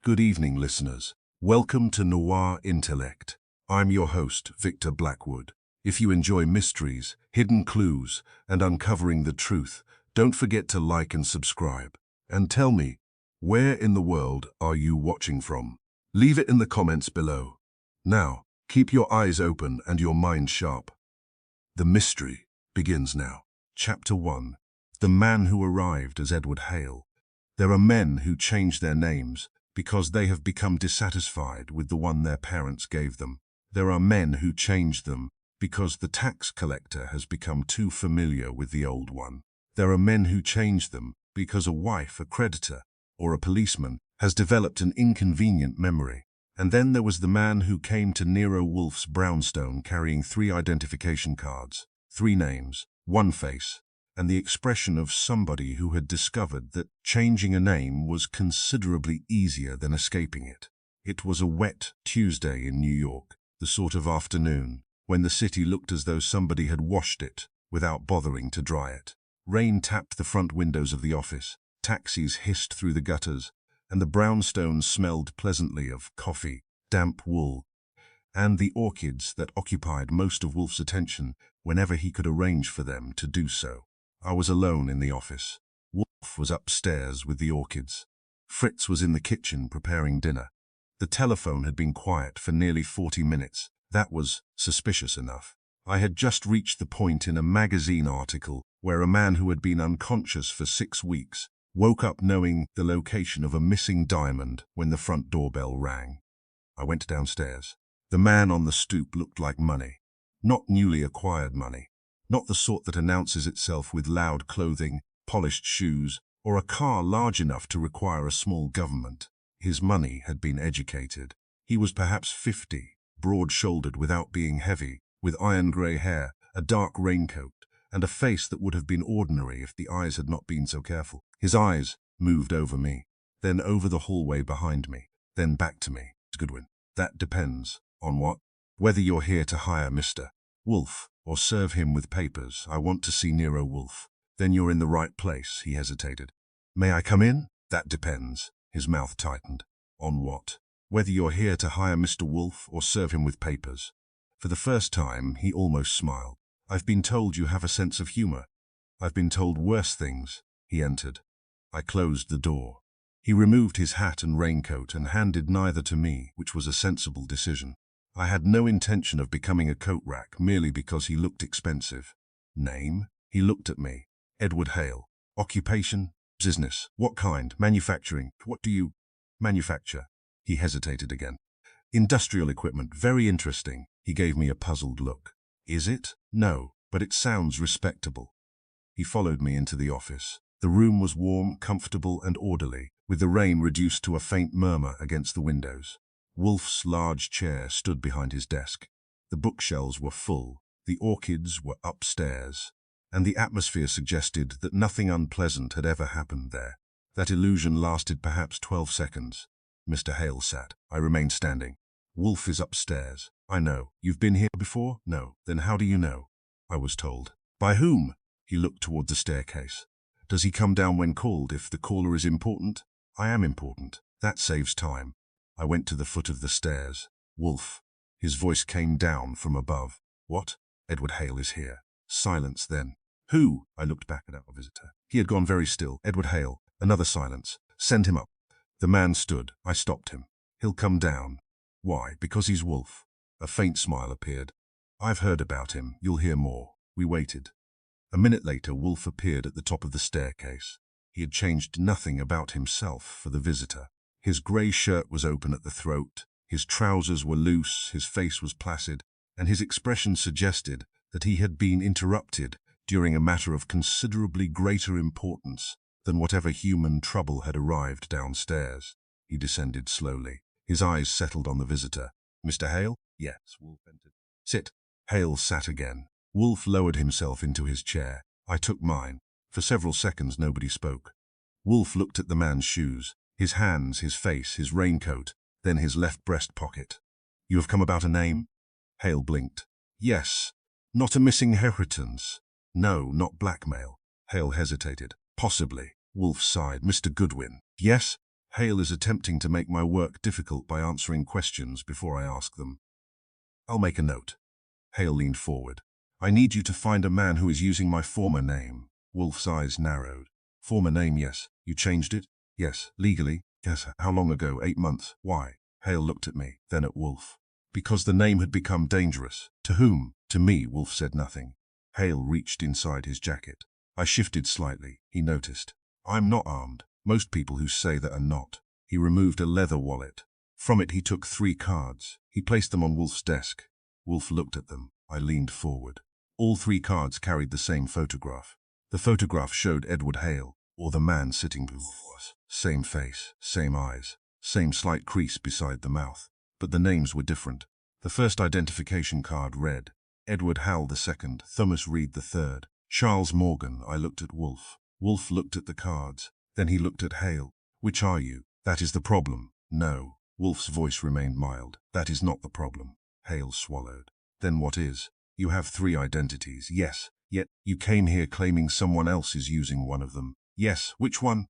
Good evening, listeners. Welcome to Noir Intellect. I'm your host, Victor Blackwood. If you enjoy mysteries, hidden clues, and uncovering the truth, don't forget to like and subscribe. And tell me, where in the world are you watching from? Leave it in the comments below. Now, keep your eyes open and your mind sharp. The mystery begins now. Chapter 1. The man who arrived as Edward Hale. There are men who change their names because they have become dissatisfied with the one their parents gave them. There are men who change them because the tax collector has become too familiar with the old one. There are men who change them because a wife, a creditor, or a policeman has developed an inconvenient memory. And then there was the man who came to Nero Wolfe's brownstone carrying 3 identification cards, 3 names, 1 face, and the expression of somebody who had discovered that changing a name was considerably easier than escaping it. It was a wet Tuesday in New York, the sort of afternoon when the city looked as though somebody had washed it without bothering to dry it. Rain tapped the front windows of the office, taxis hissed through the gutters, and the brownstone smelled pleasantly of coffee, damp wool, and the orchids that occupied most of Wolfe's attention whenever he could arrange for them to do so. I was alone in the office. Wolfe was upstairs with the orchids. Fritz was in the kitchen preparing dinner. The telephone had been quiet for nearly 40 minutes. That was suspicious enough. I had just reached the point in a magazine article where a man who had been unconscious for 6 weeks woke up knowing the location of a missing diamond when the front doorbell rang. I went downstairs. The man on the stoop looked like money. Not newly acquired money. Not the sort that announces itself with loud clothing, polished shoes, or a car large enough to require a small government. His money had been educated. He was perhaps 50, broad-shouldered without being heavy, with iron-grey hair, a dark raincoat, and a face that would have been ordinary if the eyes had not been so careful. His eyes moved over me, then over the hallway behind me, then back to me. Goodwin. That depends. On what? Whether you're here to hire Mr. Wolfe or serve him with papers. I want to see Nero Wolfe. Then you're in the right place, he hesitated. May I come in? That depends. His mouth tightened. On what? Whether you're here to hire Mr. Wolfe or serve him with papers. For the first time, he almost smiled. I've been told you have a sense of humor. I've been told worse things. He entered. I closed the door. He removed his hat and raincoat and handed neither to me, which was a sensible decision. I had no intention of becoming a coat rack merely because he looked expensive. Name? He looked at me. Edward Hale. Occupation? Business. What kind? Manufacturing. What do you manufacture? He hesitated again. Industrial equipment. Very interesting. He gave me a puzzled look. Is it? No, but it sounds respectable. He followed me into the office. The room was warm, comfortable, and orderly, with the rain reduced to a faint murmur against the windows. Wolfe's large chair stood behind his desk. The bookshelves were full, the orchids were upstairs, and the atmosphere suggested that nothing unpleasant had ever happened there. That illusion lasted perhaps 12 seconds. Mr. Hale sat. I remained standing. Wolfe is upstairs. I know. You've been here before? No. Then how do you know? I was told. By whom? He looked toward the staircase. Does he come down when called if the caller is important? I am important. That saves time. I went to the foot of the stairs. Wolfe. His voice came down from above. What? Edward Hale is here. Silence then. Who? I looked back at our visitor. He had gone very still. Edward Hale. Another silence. Send him up. The man stood. I stopped him. He'll come down. Why? Because he's Wolfe. A faint smile appeared. I've heard about him. You'll hear more. We waited. A minute later, Wolfe appeared at the top of the staircase. He had changed nothing about himself for the visitor. His grey shirt was open at the throat, his trousers were loose, his face was placid, and his expression suggested that he had been interrupted during a matter of considerably greater importance than whatever human trouble had arrived downstairs. He descended slowly. His eyes settled on the visitor. Mr. Hale? Yes, Wolfe entered. Sit. Hale sat again. Wolfe lowered himself into his chair. I took mine. For several seconds nobody spoke. Wolfe looked at the man's shoes, his hands, his face, his raincoat, then his left breast pocket. You have come about a name? Hale blinked. Yes. Not a missing inheritance. No, not blackmail. Hale hesitated. Possibly. Wolfe sighed. Mr. Goodwin. Yes? Hale is attempting to make my work difficult by answering questions before I ask them. I'll make a note. Hale leaned forward. I need you to find a man who is using my former name. Wolfe's eyes narrowed. Former name, yes. You changed it? Yes. Legally? Yes. How long ago? 8 months. Why? Hale looked at me, then at Wolfe. Because the name had become dangerous. To whom? To me. Wolfe said nothing. Hale reached inside his jacket. I shifted slightly. He noticed. I'm not armed. Most people who say that are not. He removed a leather wallet. From it he took 3 cards. He placed them on Wolfe's desk. Wolfe looked at them. I leaned forward. All 3 cards carried the same photograph. The photograph showed Edward Hale, or the man sitting before us. Same face, same eyes, same slight crease beside the mouth. But the names were different. The first identification card read, Edward Hale II, Thomas Reed III, Charles Morgan. I looked at Wolfe. Wolfe looked at the cards. Then he looked at Hale. Which are you? That is the problem. No. Wolfe's voice remained mild. That is not the problem. Hale swallowed. Then what is? You have 3 identities, yes. Yet you came here claiming someone else is using one of them. Yes, which one?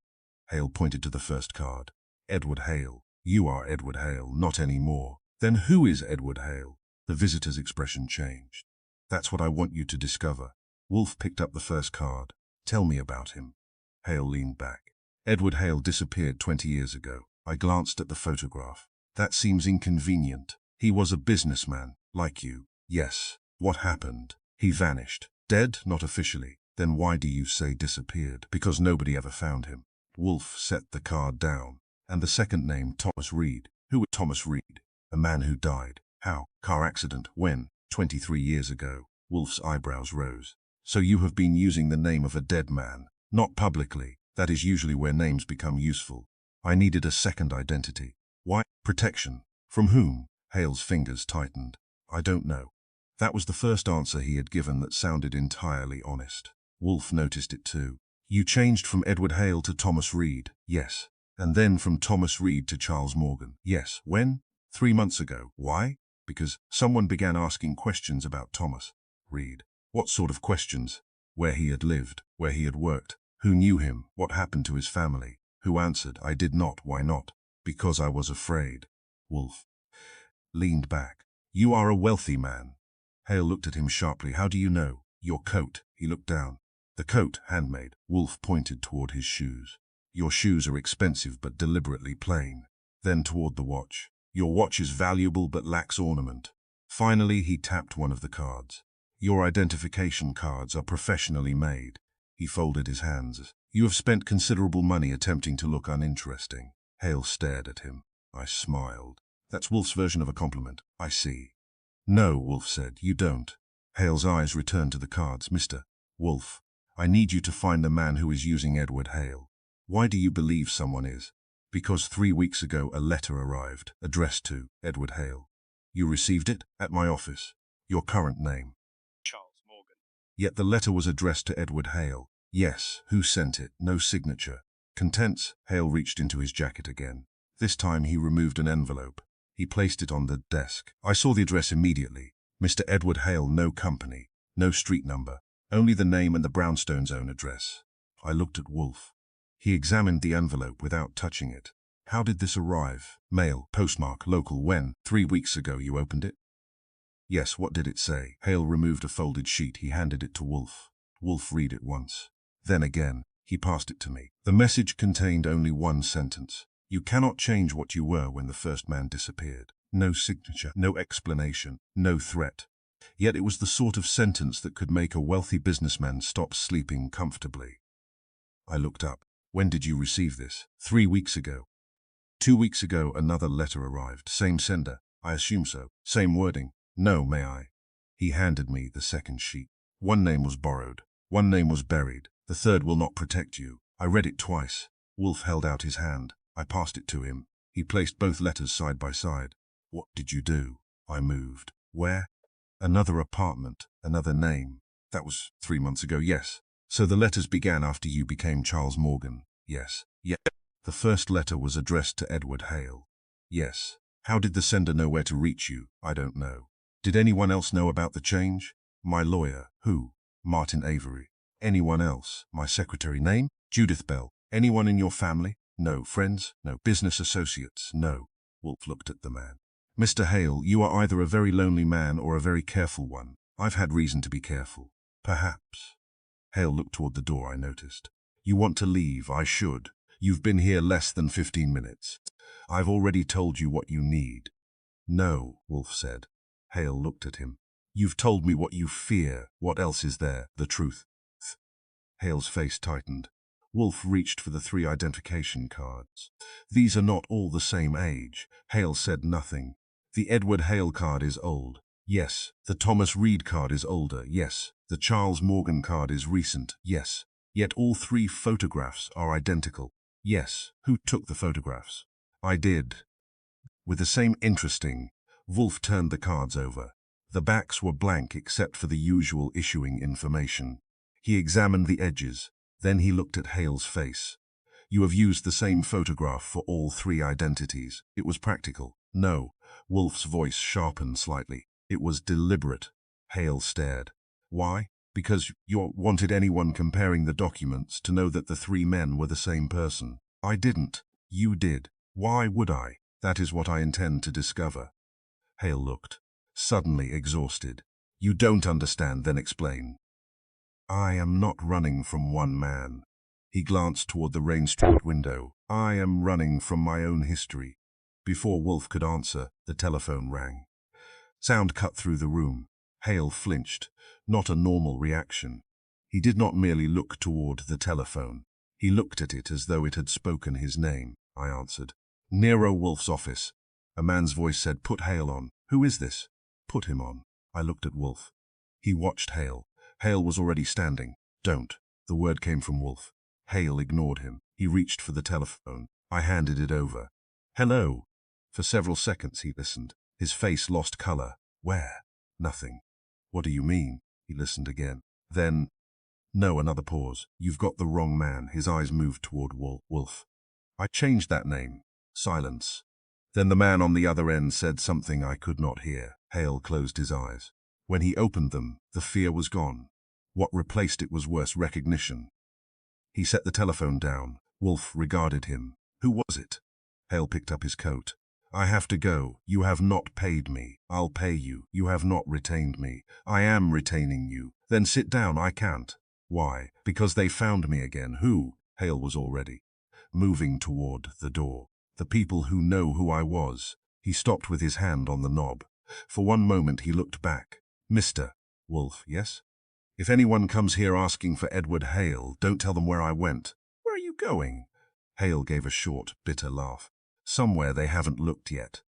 Hale pointed to the first card. Edward Hale. You are Edward Hale, not anymore. Then who is Edward Hale? The visitor's expression changed. That's what I want you to discover. Wolfe picked up the first card. Tell me about him. Hale leaned back. Edward Hale disappeared 20 years ago. I glanced at the photograph. That seems inconvenient. He was a businessman, like you. Yes. What happened? He vanished. Dead? Not officially. Then why do you say disappeared? Because nobody ever found him. Wolfe set the card down. And the second name, Thomas Reed. Who was Thomas Reed? A man who died. How? Car accident. When? 23 years ago. Wolfe's eyebrows rose. So you have been using the name of a dead man. Not publicly. That is usually where names become useful. I needed a second identity. Why? Protection. From whom? Hale's fingers tightened. I don't know. That was the first answer he had given that sounded entirely honest. Wolfe noticed it too. You changed from Edward Hale to Thomas Reed. Yes. And then from Thomas Reed to Charles Morgan. Yes. When? 3 months ago. Why? Because someone began asking questions about Thomas Reed. What sort of questions? Where he had lived, where he had worked, who knew him, what happened to his family. Who answered, I did not. Why not? Because I was afraid. Wolfe leaned back. You are a wealthy man. Hale looked at him sharply. How do you know? Your coat. He looked down. The coat, handmade. Wolfe pointed toward his shoes. Your shoes are expensive but deliberately plain. Then toward the watch. Your watch is valuable but lacks ornament. Finally, he tapped one of the cards. Your identification cards are professionally made. He folded his hands. You have spent considerable money attempting to look uninteresting. Hale stared at him. I smiled. That's Wolfe's version of a compliment. I see. No, Wolfe said, you don't. Hale's eyes returned to the cards. Mr. Wolfe, I need you to find the man who is using Edward Hale. Why do you believe someone is? Because 3 weeks ago a letter arrived, addressed to Edward Hale. You received it? At my office. Your current name? Charles Morgan. Yet the letter was addressed to Edward Hale. Yes. Who sent it? No signature. Contents? Hale reached into his jacket again. This time he removed an envelope. He placed it on the desk. I saw the address immediately. Mr. Edward Hale, no company, no street number, only the name and the brownstone's own address. I looked at Wolfe. He examined the envelope without touching it. How did this arrive? Mail, postmark, local. When? 3 weeks ago you opened it? Yes. What did it say? Hale removed a folded sheet. He handed it to Wolfe. Wolfe read it once. Then again. He passed it to me. The message contained only one sentence. You cannot change what you were when the first man disappeared. No signature, no explanation, no threat. Yet it was the sort of sentence that could make a wealthy businessman stop sleeping comfortably. I looked up. When did you receive this? 3 weeks ago. 2 weeks ago another letter arrived. Same sender. I assume so. Same wording. No, may I? He handed me the second sheet. One name was borrowed. One name was buried. The third will not protect you. I read it twice. Wolfe held out his hand. I passed it to him. He placed both letters side by side. What did you do? I moved. Where? Another apartment. Another name. That was 3 months ago, yes. So the letters began after you became Charles Morgan. Yes. Yes. The first letter was addressed to Edward Hale. Yes. How did the sender know where to reach you? I don't know. Did anyone else know about the change? My lawyer. Who? Martin Avery. Anyone else? My secretary. Name? Judith Bell. Anyone in your family? No. Friends? No. Business associates? No. Wolfe looked at the man. Mr. Hale, you are either a very lonely man or a very careful one. I've had reason to be careful. Perhaps. Hale looked toward the door, I noticed. You want to leave? I should. You've been here less than 15 minutes. I've already told you what you need. No, Wolfe said. Hale looked at him. You've told me what you fear. What else is there? The truth. Hale's face tightened. Wolfe reached for the 3 identification cards. These are not all the same age. Hale said nothing. The Edward Hale card is old. Yes. The Thomas Reed card is older. Yes. The Charles Morgan card is recent. Yes. Yet all 3 photographs are identical. Yes. Who took the photographs? I did. With the same interesting, Wolfe turned the cards over. The backs were blank except for the usual issuing information. He examined the edges. Then he looked at Hale's face. You have used the same photograph for all 3 identities. It was practical. No. Wolfe's voice sharpened slightly. It was deliberate. Hale stared. Why? Because you wanted anyone comparing the documents to know that the 3 men were the same person. I didn't. You did. Why would I? That is what I intend to discover. Hale looked, suddenly exhausted. You don't understand, then explain. I am not running from one man. He glanced toward the Rain Street window. I am running from my own history. Before Wolfe could answer, the telephone rang. Sound cut through the room. Hale flinched, not a normal reaction. He did not merely look toward the telephone. He looked at it as though it had spoken his name. I answered. Nero Wolfe's office. A man's voice said, put Hale on. Who is this? Put him on. I looked at Wolfe. He watched Hale. Hale was already standing. Don't. The word came from Wolfe. Hale ignored him. He reached for the telephone. I handed it over. Hello. For several seconds he listened. His face lost color. Where? Nothing. What do you mean? He listened again. Then, no, another pause. You've got the wrong man. His eyes moved toward Wolfe. I changed that name. Silence. Then the man on the other end said something I could not hear. Hale closed his eyes. When he opened them, the fear was gone. What replaced it was worse, recognition. He set the telephone down. Wolfe regarded him. Who was it? Hale picked up his coat. I have to go. You have not paid me. I'll pay you. You have not retained me. I am retaining you. Then sit down. I can't. Why? Because they found me again. Who? Hale was already moving toward the door. The people who know who I was. He stopped with his hand on the knob. For one moment he looked back. Mr. Wolfe, yes? If anyone comes here asking for Edward Hale, don't tell them where I went. Where are you going? Hale gave a short, bitter laugh. Somewhere they haven't looked yet.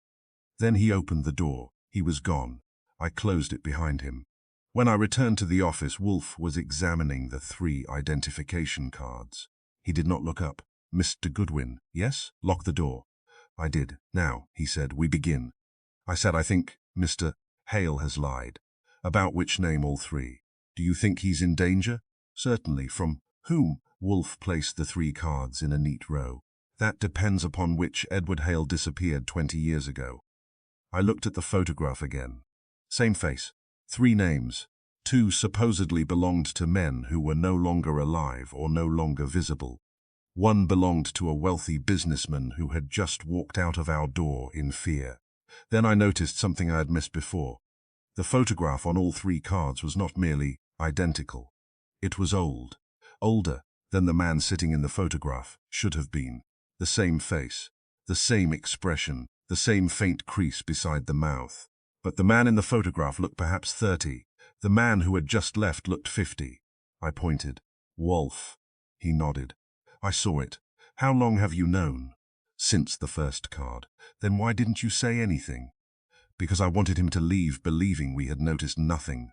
Then he opened the door. He was gone. I closed it behind him. When I returned to the office, Wolfe was examining the 3 identification cards. He did not look up. Mr. Goodwin, yes? Lock the door. I did. Now, he said, we begin. I said, I think Mr. Hale has lied. About which name all 3? Do you think he's in danger? Certainly. From whom? Wolfe placed the 3 cards in a neat row. That depends upon which. Edward Hale disappeared 20 years ago. I looked at the photograph again. Same face. 3 names. 2 supposedly belonged to men who were no longer alive or no longer visible. 1 belonged to a wealthy businessman who had just walked out of our door in fear. Then I noticed something I had missed before. The photograph on all 3 cards was not merely identical. It was old. Older than the man sitting in the photograph should have been. The same face, the same expression, the same faint crease beside the mouth. But the man in the photograph looked perhaps 30. The man who had just left looked 50. I pointed. Wolfe. He nodded. I saw it. How long have you known? Since the first card. Then why didn't you say anything? Because I wanted him to leave believing we had noticed nothing.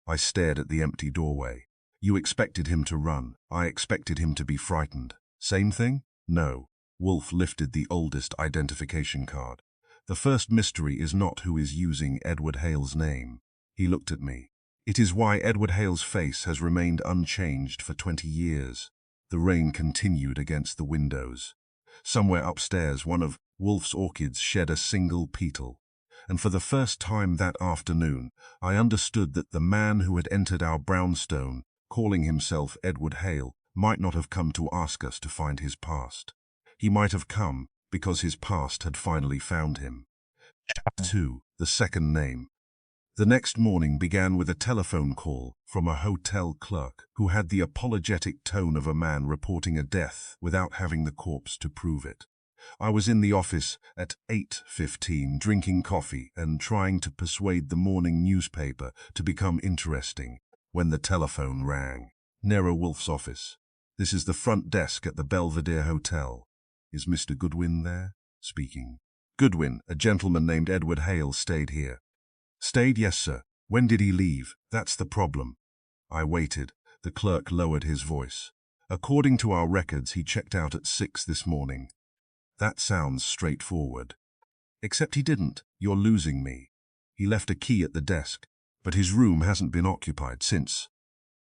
I stared at the empty doorway. You expected him to run. I expected him to be frightened. Same thing? No. Wolfe lifted the oldest identification card. The first mystery is not who is using Edward Hale's name. He looked at me. It is why Edward Hale's face has remained unchanged for 20 years. The rain continued against the windows. Somewhere upstairs, one of Wolfe's orchids shed a single petal. And for the first time that afternoon, I understood that the man who had entered our brownstone, calling himself Edward Hale, might not have come to ask us to find his past. He might have come because his past had finally found him. 2. The second name. The next morning began with a telephone call from a hotel clerk who had the apologetic tone of a man reporting a death without having the corpse to prove it. I was in the office at 8:15 drinking coffee and trying to persuade the morning newspaper to become interesting when the telephone rang. Nero Wolfe's office. This is the front desk at the Belvedere Hotel. Is Mr. Goodwin there? Speaking. Goodwin, a gentleman named Edward Hale, stayed here. Stayed, yes, sir. When did he leave? That's the problem. I waited. The clerk lowered his voice. According to our records, he checked out at 6 this morning. That sounds straightforward. Except he didn't. You're losing me. He left a key at the desk, but his room hasn't been occupied since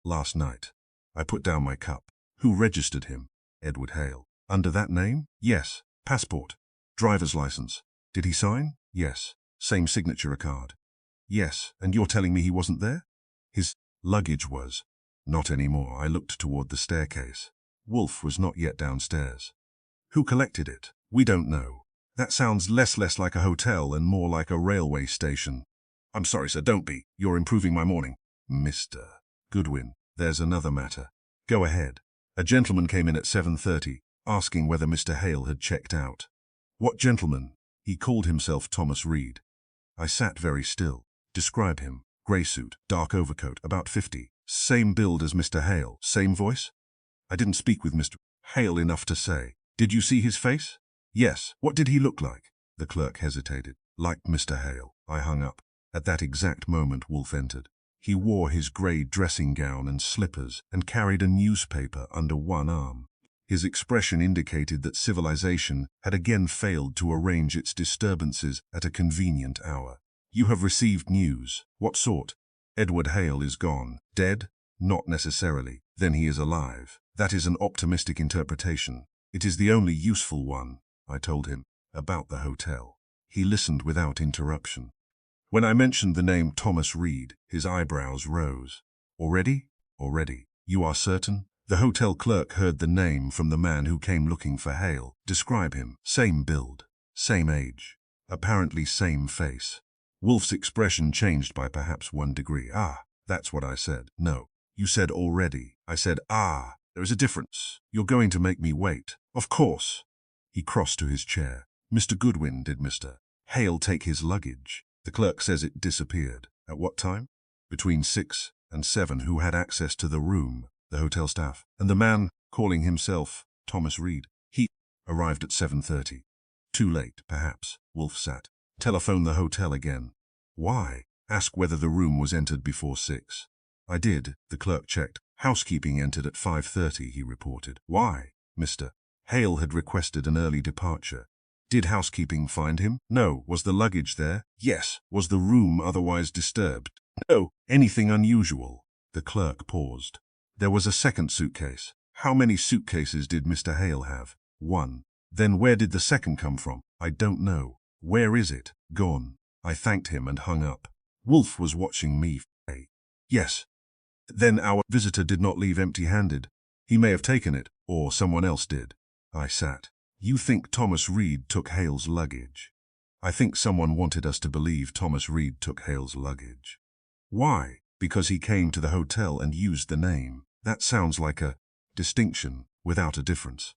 last night. I put down my cup. Who registered him? Edward Hale. Under that name? Yes. Passport. Driver's license. Did he sign? Yes. Same signature card. Yes. And you're telling me he wasn't there? His luggage was. Not anymore. I looked toward the staircase. Wolfe was not yet downstairs. Who collected it? We don't know. That sounds less like a hotel and more like a railway station. I'm sorry, sir, don't be. You're improving my morning. Mr. Goodwin, there's another matter. Go ahead. A gentleman came in at 7:30, asking whether Mr. Hale had checked out. What gentleman? He called himself Thomas Reed. I sat very still. Describe him. Grey suit, dark overcoat, about 50. Same build as Mr. Hale. Same voice? I didn't speak with Mr. Hale enough to say. Did you see his face? Yes. What did he look like? The clerk hesitated. Like Mr. Hale. I hung up. At that exact moment, Wolfe entered. He wore his grey dressing gown and slippers and carried a newspaper under one arm. His expression indicated that civilization had again failed to arrange its disturbances at a convenient hour. You have received news. What sort? Edward Hale is gone. Dead? Not necessarily. Then he is alive. That is an optimistic interpretation. It is the only useful one, I told him, about the hotel. He listened without interruption. When I mentioned the name Thomas Reed, his eyebrows rose. Already? Already. You are certain? The hotel clerk heard the name from the man who came looking for Hale. Describe him. Same build. Same age. Apparently same face. Wolfe's expression changed by perhaps 1 degree. Ah, that's what I said. No. You said already. I said, ah, there is a difference. You're going to make me wait. Of course. He crossed to his chair. Mr. Goodwin, did Mr. Hale take his luggage? The clerk says it disappeared. At what time? Between 6 and 7. Who had access to the room? The hotel staff. And the man calling himself Thomas Reed. He arrived at 7:30. Too late, perhaps. Wolfe sat. Telephone the hotel again. Why? Ask whether the room was entered before 6. I did. The clerk checked. Housekeeping entered at 5:30, he reported. Why? Mr. Hale had requested an early departure. Did housekeeping find him? No. Was the luggage there? Yes. Was the room otherwise disturbed? No. Anything unusual? The clerk paused. There was a second suitcase. How many suitcases did Mr. Hale have? 1. Then where did the second come from? I don't know. Where is it? Gone. I thanked him and hung up. Wolfe was watching me. Yes. Then our visitor did not leave empty-handed. He may have taken it, or someone else did. I sat. You think Thomas Reed took Hale's luggage? I think someone wanted us to believe Thomas Reed took Hale's luggage. Why? Because he came to the hotel and used the name. That sounds like a distinction without a difference.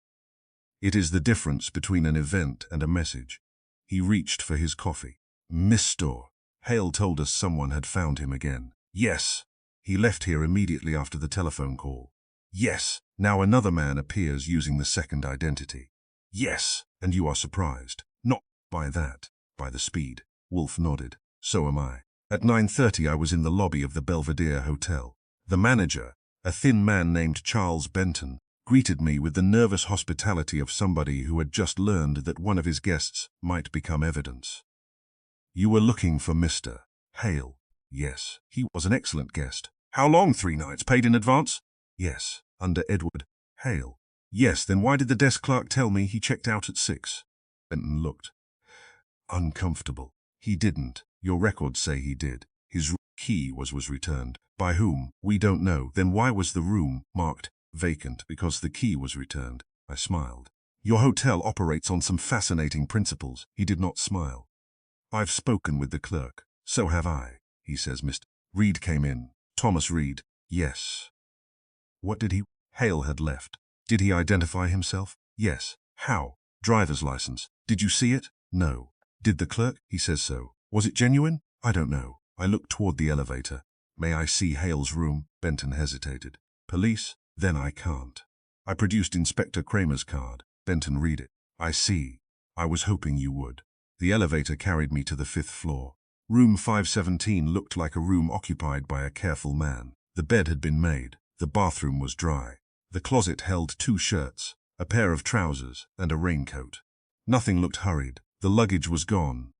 It is the difference between an event and a message. He reached for his coffee. Mr. Hale told us someone had found him again. Yes. He left here immediately after the telephone call. Yes. Now another man appears using the second identity. Yes. And you are surprised. Not by that, by the speed. Wolfe nodded. So am I. At 9:30 I was in the lobby of the Belvedere Hotel. The manager, a thin man named Charles Benton, greeted me with the nervous hospitality of somebody who had just learned that one of his guests might become evidence. You were looking for Mr. Hale. Yes. He was an excellent guest. How long? 3 nights, paid in advance? Yes. Under Edward Hale. Yes. Then why did the desk clerk tell me he checked out at 6? Benton looked uncomfortable. He didn't. Your records say he did. His key was returned. By whom? We don't know. Then why was the room marked vacant? Because the key was returned. I smiled. Your hotel operates on some fascinating principles. He did not smile. I've spoken with the clerk. So have I, he says. Mr. Reed came in. Thomas Reed. Yes. What did he? Hale had left. Did he identify himself? Yes. How? Driver's license. Did you see it? No. Did the clerk? He says so. Was it genuine? I don't know. I looked toward the elevator. May I see Hale's room? Benton hesitated. Police? Then I can't. I produced Inspector Kramer's card. Benton, read it. I see. I was hoping you would. The elevator carried me to the 5th floor. Room 517 looked like a room occupied by a careful man. The bed had been made. The bathroom was dry. The closet held 2 shirts, a pair of trousers, and a raincoat. Nothing looked hurried. The luggage was gone.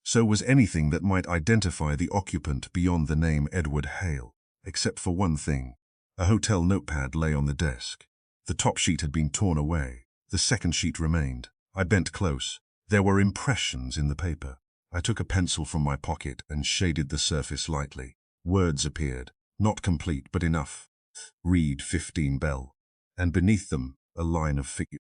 So was anything that might identify the occupant beyond the name Edward Hale, except for one thing. A hotel notepad lay on the desk. The top sheet had been torn away. The second sheet remained. I bent close. There were impressions in the paper. I took a pencil from my pocket and shaded the surface lightly. Words appeared, not complete but enough. Read 15 Bell. And beneath them, a line of figures.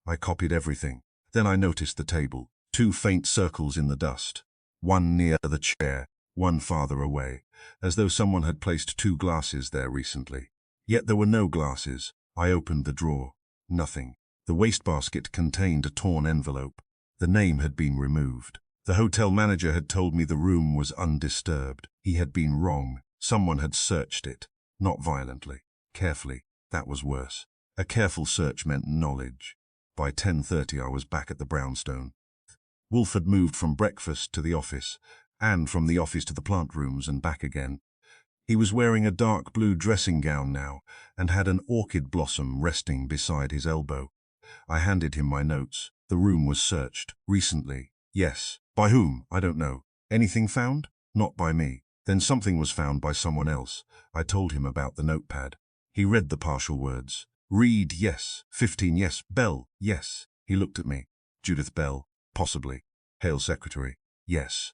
I copied everything. Then I noticed the table. 2 faint circles in the dust. One near the chair, one farther away, as though someone had placed 2 glasses there recently. Yet there were no glasses. I opened the drawer. Nothing. The wastebasket contained a torn envelope. The name had been removed. The hotel manager had told me the room was undisturbed. He had been wrong. Someone had searched it. Not violently. Carefully. That was worse. A careful search meant knowledge. By 10:30 I was back at the brownstone. Wolfe had moved from breakfast to the office, and from the office to the plant rooms and back again. He was wearing a dark blue dressing gown now, and had an orchid blossom resting beside his elbow. I handed him my notes. The room was searched. Recently. Yes. By whom? I don't know. Anything found? Not by me. Then something was found by someone else. I told him about the notepad. He read the partial words. Reed, yes. 15, yes. Bell, yes. He looked at me. Judith Bell, possibly. Hale secretary, yes.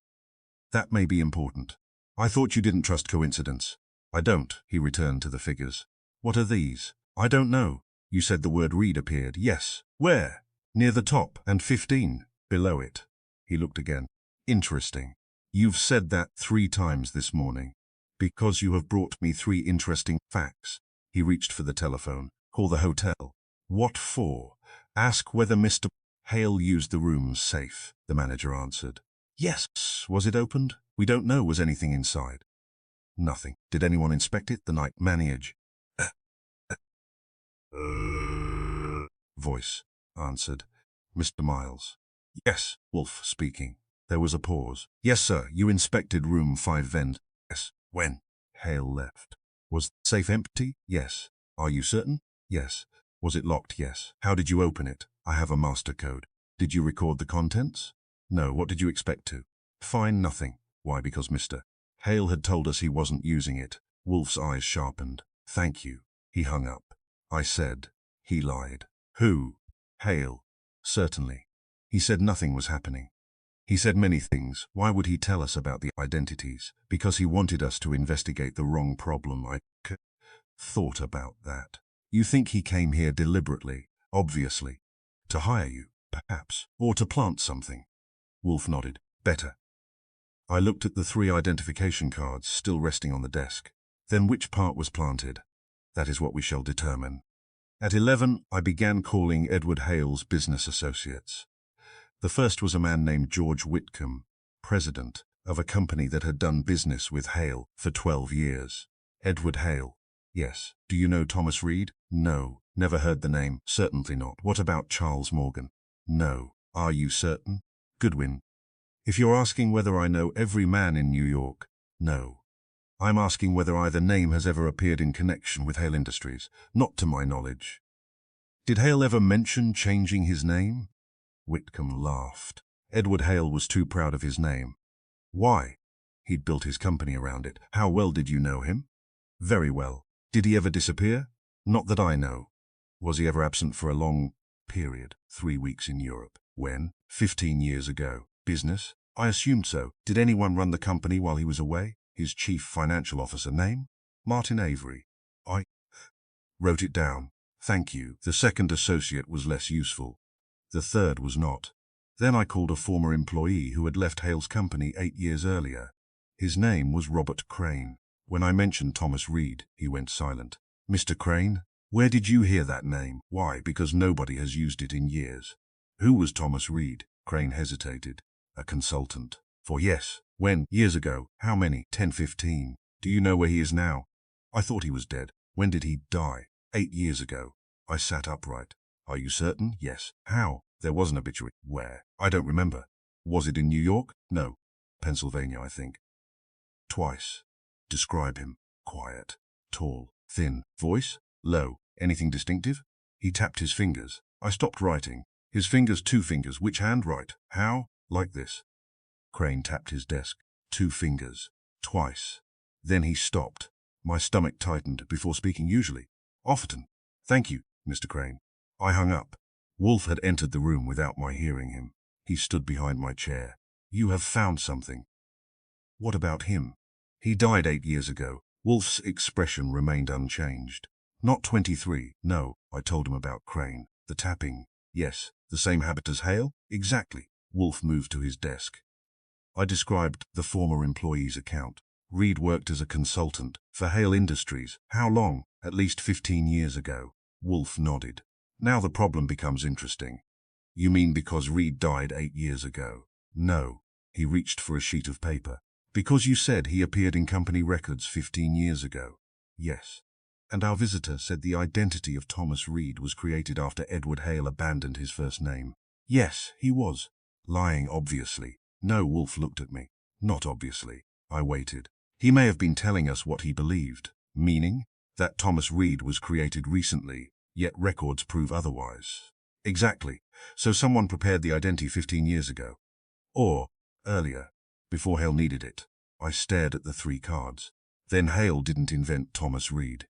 That may be important. I thought you didn't trust coincidence. I don't, he returned to the figures. What are these? I don't know. You said the word Reed appeared. Yes. Where? Near the top, and 15, below it. He looked again. Interesting. You've said that 3 times this morning. Because you have brought me 3 interesting facts. He reached for the telephone. Call the hotel. What for? Ask whether Mr. Hale used the room's safe, the manager answered. Yes. Was it opened? We don't know. Was anything inside? Nothing. Did anyone inspect it? The night manager. Voice answered. Mr. Miles. Yes. Wolfe speaking. There was a pause. Yes, sir. You inspected room 5 then? Yes. When? Hale left. Was the safe empty? Yes. Are you certain? Yes. Was it locked? Yes. How did you open it? I have a master code. Did you record the contents? No. What did you expect to? Find nothing. Why? Because Mr. Hale had told us he wasn't using it. Wolfe's eyes sharpened. Thank you. He hung up. I said. He lied. Who? Hale. Certainly. He said nothing was happening. He said many things. Why would he tell us about the identities? Because he wanted us to investigate the wrong problem. I thought about that. You think he came here deliberately, obviously. To hire you, perhaps, or to plant something? Wolfe nodded. Better. I looked at the 3 identification cards still resting on the desk. Then which part was planted? That is what we shall determine. At 11, I began calling Edward Hale's business associates. The first was a man named George Whitcomb, president of a company that had done business with Hale for 12 years. Edward Hale. Yes. Do you know Thomas Reed? No. Never heard the name. Certainly not. What about Charles Morgan? No. Are you certain? Goodwin. If you're asking whether I know every man in New York, no. I'm asking whether either name has ever appeared in connection with Hale Industries. Not to my knowledge. Did Hale ever mention changing his name? Whitcomb laughed. Edward Hale was too proud of his name. Why? He'd built his company around it. How well did you know him? Very well. Did he ever disappear? Not that I know. Was he ever absent for a long period? 3 weeks in Europe. When? 15 years ago. Business? I assumed so. Did anyone run the company while he was away? His chief financial officer name? Martin Avery. I wrote it down. Thank you. The second associate was less useful. The third was not. Then I called a former employee who had left Hale's company 8 years earlier. His name was Robert Crane. When I mentioned Thomas Reed, he went silent. Mr. Crane? Where did you hear that name? Why? Because nobody has used it in years. Who was Thomas Reed? Crane hesitated. A consultant. For yes. When? Years ago. How many? 10, 15. Do you know where he is now? I thought he was dead. When did he die? 8 years ago. I sat upright. Are you certain? Yes. How? There was an obituary. Where? I don't remember. Was it in New York? No. Pennsylvania, I think. Twice. Describe him. Quiet. Tall. Thin. Voice? Low. Anything distinctive? He tapped his fingers. I stopped writing. His fingers, 2 fingers. Which hand? Right. How? Like this. Crane tapped his desk. 2 fingers. Twice. Then he stopped. My stomach tightened before speaking usually. Often. Thank you, Mr. Crane. I hung up. Wolfe had entered the room without my hearing him. He stood behind my chair. You have found something. What about him? He died 8 years ago. Wolfe's expression remained unchanged. Not 23, no. I told him about Crane. The tapping. Yes. The same habit as Hale? Exactly. Wolfe moved to his desk. I described the former employee's account. Reed worked as a consultant for Hale Industries. How long? At least 15 years ago. Wolfe nodded. Now the problem becomes interesting. You mean because Reed died 8 years ago? No. He reached for a sheet of paper. Because you said he appeared in company records 15 years ago. Yes. And our visitor said the identity of Thomas Reed was created after Edward Hale abandoned his first name. Yes, he was. Lying, obviously. No, Wolfe looked at me. Not obviously. I waited. He may have been telling us what he believed. Meaning? That Thomas Reed was created recently, yet records prove otherwise. Exactly. So someone prepared the identity 15 years ago. Or, earlier, before Hale needed it. I stared at the 3 cards. Then Hale didn't invent Thomas Reed.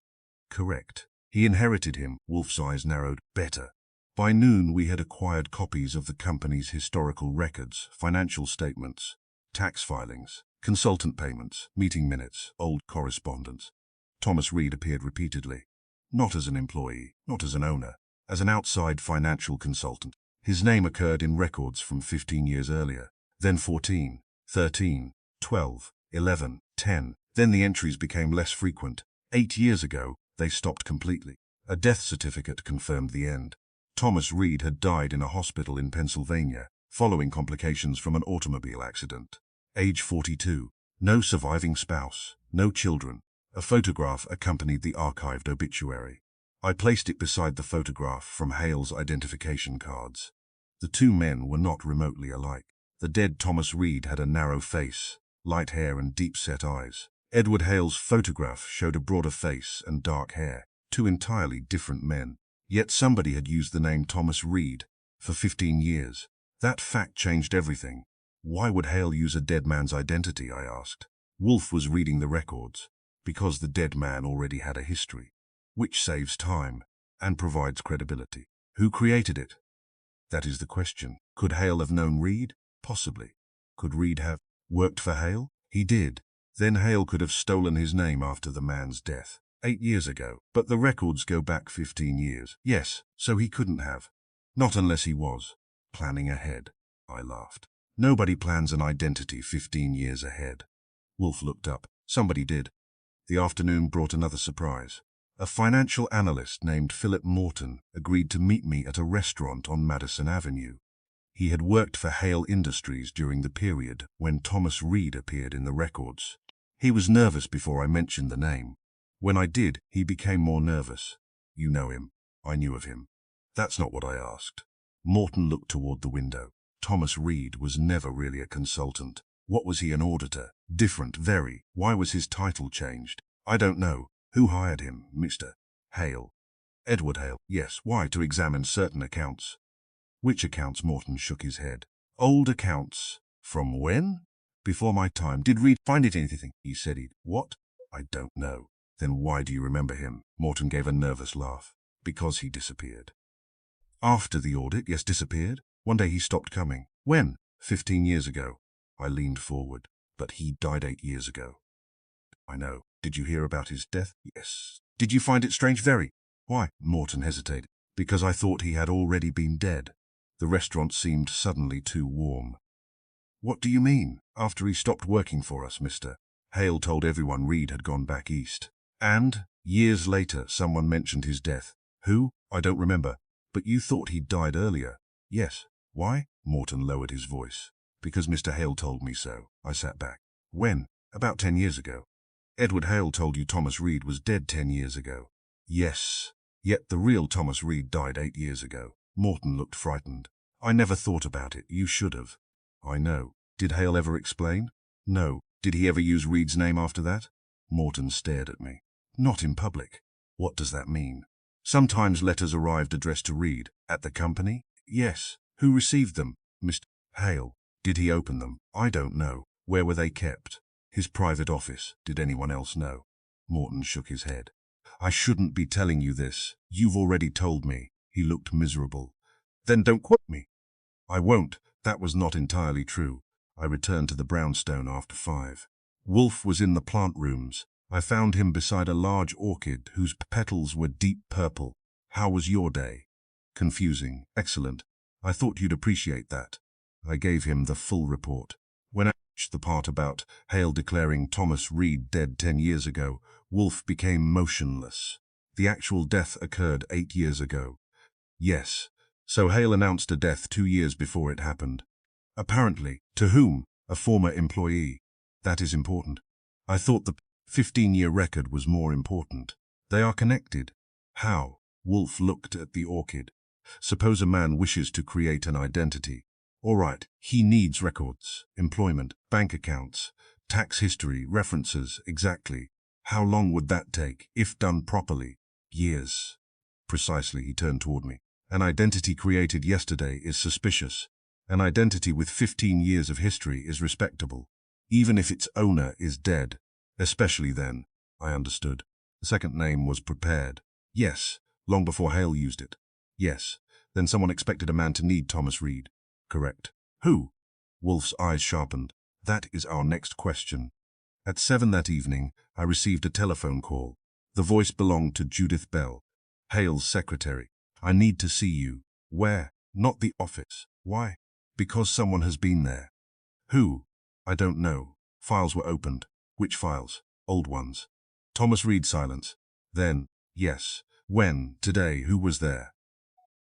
Correct. He inherited him. Wolfe's eyes narrowed. Better. By noon we had acquired copies of the company's historical records, financial statements, tax filings, consultant payments, meeting minutes, old correspondence. Thomas Reed appeared repeatedly. Not as an employee, not as an owner, as an outside financial consultant. His name occurred in records from 15 years earlier, then 14, 13, 12, 11, 10. Then the entries became less frequent. 8 years ago, they stopped completely. A death certificate confirmed the end. Thomas Reed had died in a hospital in Pennsylvania, following complications from an automobile accident. Age 42. No surviving spouse, no children. A photograph accompanied the archived obituary. I placed it beside the photograph from Hale's identification cards. The 2 men were not remotely alike. The dead Thomas Reed had a narrow face, light hair and deep-set eyes. Edward Hale's photograph showed a broader face and dark hair. 2 entirely different men. Yet somebody had used the name Thomas Reed for 15 years. That fact changed everything. Why would Hale use a dead man's identity, I asked. Wolfe was reading the records. Because the dead man already had a history, which saves time and provides credibility. Who created it? That is the question. Could Hale have known Reed? Possibly. Could Reed have worked for Hale? He did. Then Hale could have stolen his name after the man's death. 8 years ago. But the records go back 15 years. Yes, so he couldn't have. Not unless he was planning ahead. I laughed. Nobody plans an identity 15 years ahead. Wolfe looked up. Somebody did. The afternoon brought another surprise. A financial analyst named Philip Morton agreed to meet me at a restaurant on Madison Avenue. He had worked for Hale Industries during the period when Thomas Reed appeared in the records. He was nervous before I mentioned the name. When I did, he became more nervous. You know him. I knew of him. That's not what I asked. Morton looked toward the window. Thomas Reed was never really a consultant. What was he, an auditor? Different, very. Why was his title changed? I don't know. Who hired him, Mr. Hale? Edward Hale. Yes. Why? To examine certain accounts. Which accounts? Morton shook his head. Old accounts. From when? Before my time. Did Reed find it anything? He said he'd. What? I don't know. Then why do you remember him? Morton gave a nervous laugh. Because he disappeared. After the audit? Yes, disappeared. One day he stopped coming. When? 15 years ago. I leaned forward. But he died 8 years ago. I know. Did you hear about his death? Yes. Did you find it strange? Very. Why? Morton hesitated. Because I thought he had already been dead. The restaurant seemed suddenly too warm. What do you mean? After he stopped working for us, Mr. Hale told everyone Reed had gone back east. And, years later, someone mentioned his death. Who? I don't remember. But you thought he'd died earlier. Yes. Why? Morton lowered his voice. Because Mr. Hale told me so. I sat back. When? About 10 years ago. Edward Hale told you Thomas Reed was dead 10 years ago. Yes. Yet the real Thomas Reed died 8 years ago. Morton looked frightened. I never thought about it. You should have. I know. Did Hale ever explain? No. Did he ever use Reed's name after that? Morton stared at me. Not in public. What does that mean? Sometimes letters arrived addressed to Reed. At the company? Yes. Who received them? Mr. Hale. Did he open them? I don't know. Where were they kept? His private office. Did anyone else know? Morton shook his head. I shouldn't be telling you this. You've already told me. He looked miserable. Then don't quote me. I won't. That was not entirely true. I returned to the brownstone after 5. Wolfe was in the plant rooms. I found him beside a large orchid whose petals were deep purple. How was your day? Confusing. Excellent. I thought you'd appreciate that. I gave him the full report. When I reached the part about Hale declaring Thomas Reed dead 10 years ago, Wolfe became motionless. The actual death occurred 8 years ago. Yes. So Hale announced a death 2 years before it happened. Apparently. To whom? A former employee. That is important. I thought the 15-year record was more important. They are connected. How? Wolfe looked at the orchid. Suppose a man wishes to create an identity. All right, he needs records, employment, bank accounts, tax history, references, exactly. How long would that take, if done properly? Years. Precisely, he turned toward me. An identity created yesterday is suspicious. An identity with 15 years of history is respectable, even if its owner is dead. Especially then. I understood. The second name was prepared. Yes. Long before Hale used it. Yes. Then someone expected a man to need Thomas Reed. Correct. Who? Wolfe's eyes sharpened. That is our next question. At 7 that evening, I received a telephone call. The voice belonged to Judith Bell, Hale's secretary. I need to see you. Where? Not the office. Why? Because someone has been there. Who? I don't know. Files were opened. Which files? Old ones. Thomas Reed. Silence. Then, yes. When? Today. Who was there?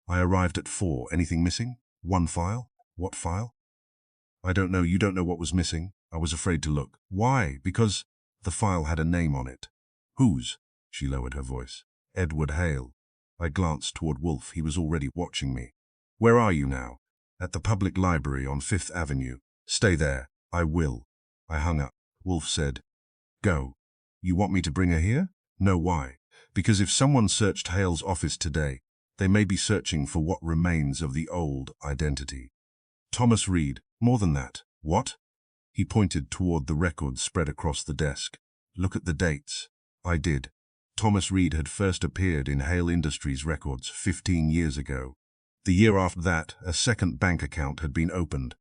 I arrived at 4. Anything missing? One file? What file? I don't know. You don't know what was missing? I was afraid to look. Why? Because the file had a name on it. Whose? She lowered her voice. Edward Hale. I glanced toward Wolfe. He was already watching me. Where are you now? At the public library on 5th Avenue. Stay there. I will. I hung up. Wolfe said, Go. You want me to bring her here? No, why? Because if someone searched Hale's office today, they may be searching for what remains of the old identity. Thomas Reed. More than that. What? He pointed toward the records spread across the desk. Look at the dates. I did. Thomas Reed had first appeared in Hale Industries records 15 years ago. The year after that, a second bank account had been opened.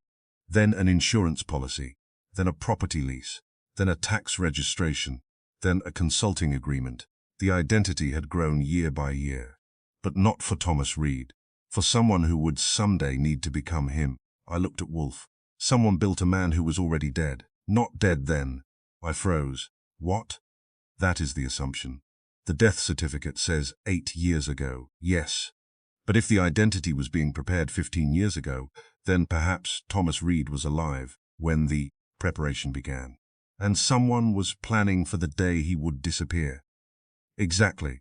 Then an insurance policy. Then a property lease. Then a tax registration. Then a consulting agreement. The identity had grown year by year. But not for Thomas Reed. For someone who would someday need to become him. I looked at Wolfe. Someone built a man who was already dead. Not dead then. I froze. What? That is the assumption. The death certificate says 8 years ago. Yes. But if the identity was being prepared 15 years ago, then perhaps Thomas Reed was alive when the preparation began. And someone was planning for the day he would disappear. Exactly.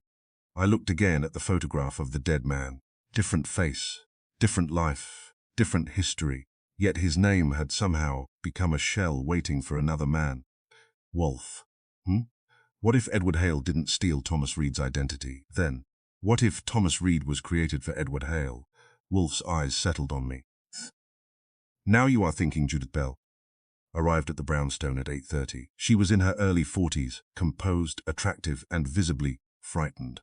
I looked again at the photograph of the dead man. Different face, different life, different history. Yet his name had somehow become a shell waiting for another man. Wolfe. What if Edward Hale didn't steal Thomas Reed's identity? Then, what if Thomas Reed was created for Edward Hale? Wolfe's eyes settled on me. Now you are thinking, Judith Bell. Arrived at the brownstone at 8:30. She was in her early 40s, composed, attractive, and visibly frightened.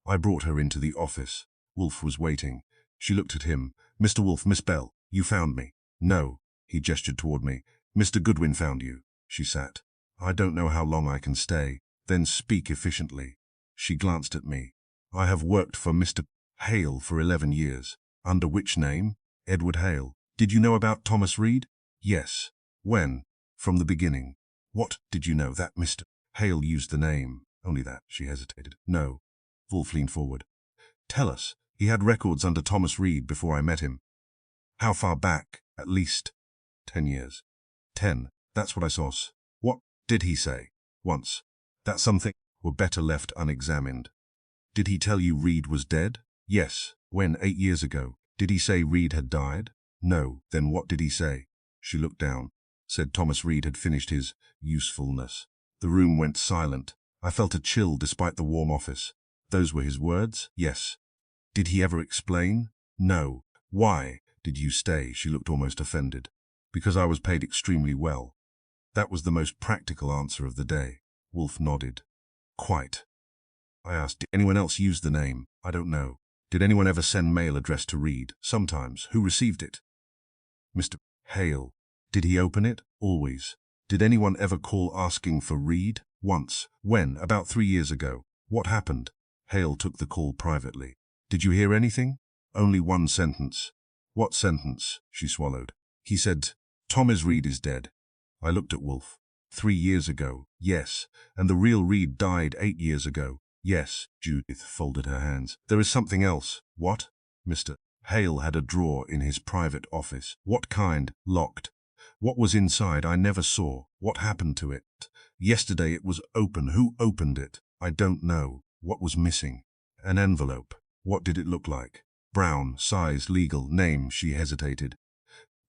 I brought her into the office. Wolfe was waiting. She looked at him. Mr. Wolfe, Miss Bell, you found me. No. He gestured toward me. Mr. Goodwin found you. She sat. I don't know how long I can stay. Then speak efficiently. She glanced at me. I have worked for Mr. Hale for 11 years. Under which name? Edward Hale. Did you know about Thomas Reed? Yes. When? From the beginning. What did you know that Mr. Hale used the name? Only that, she hesitated. No. Wolfe leaned forward. Tell us. He had records under Thomas Reed before I met him. How far back? At least 10 years. 10. That's what I saw. What did he say? Once. That something were better left unexamined. Did he tell you Reed was dead? Yes. When? 8 years ago. Did he say Reed had died? No. Then what did he say? She looked down. Said Thomas Reed had finished his usefulness. The room went silent. I felt a chill despite the warm office. Those were his words? Yes. Did he ever explain? No. Why did you stay? She looked almost offended. Because I was paid extremely well. That was the most practical answer of the day. Wolfe nodded. Quite. I asked, did anyone else use the name? I don't know. Did anyone ever send mail addressed to Reed? Sometimes. Who received it? Mr. Hale. Did he open it? Always. Did anyone ever call asking for Reed? Once. When? About 3 years ago. What happened? Hale took the call privately. Did you hear anything? Only one sentence. What sentence? She swallowed. He said, Thomas Reed is dead. I looked at Wolfe. 3 years ago. Yes. And the real Reed died 8 years ago. Yes. Judith folded her hands. There is something else. What? Mr. Hale had a drawer in his private office. What kind? Locked. What was inside I never saw. What happened to it? Yesterday it was open. Who opened it? I don't know. What was missing? An envelope. What did it look like? Brown, size, legal, name. She hesitated.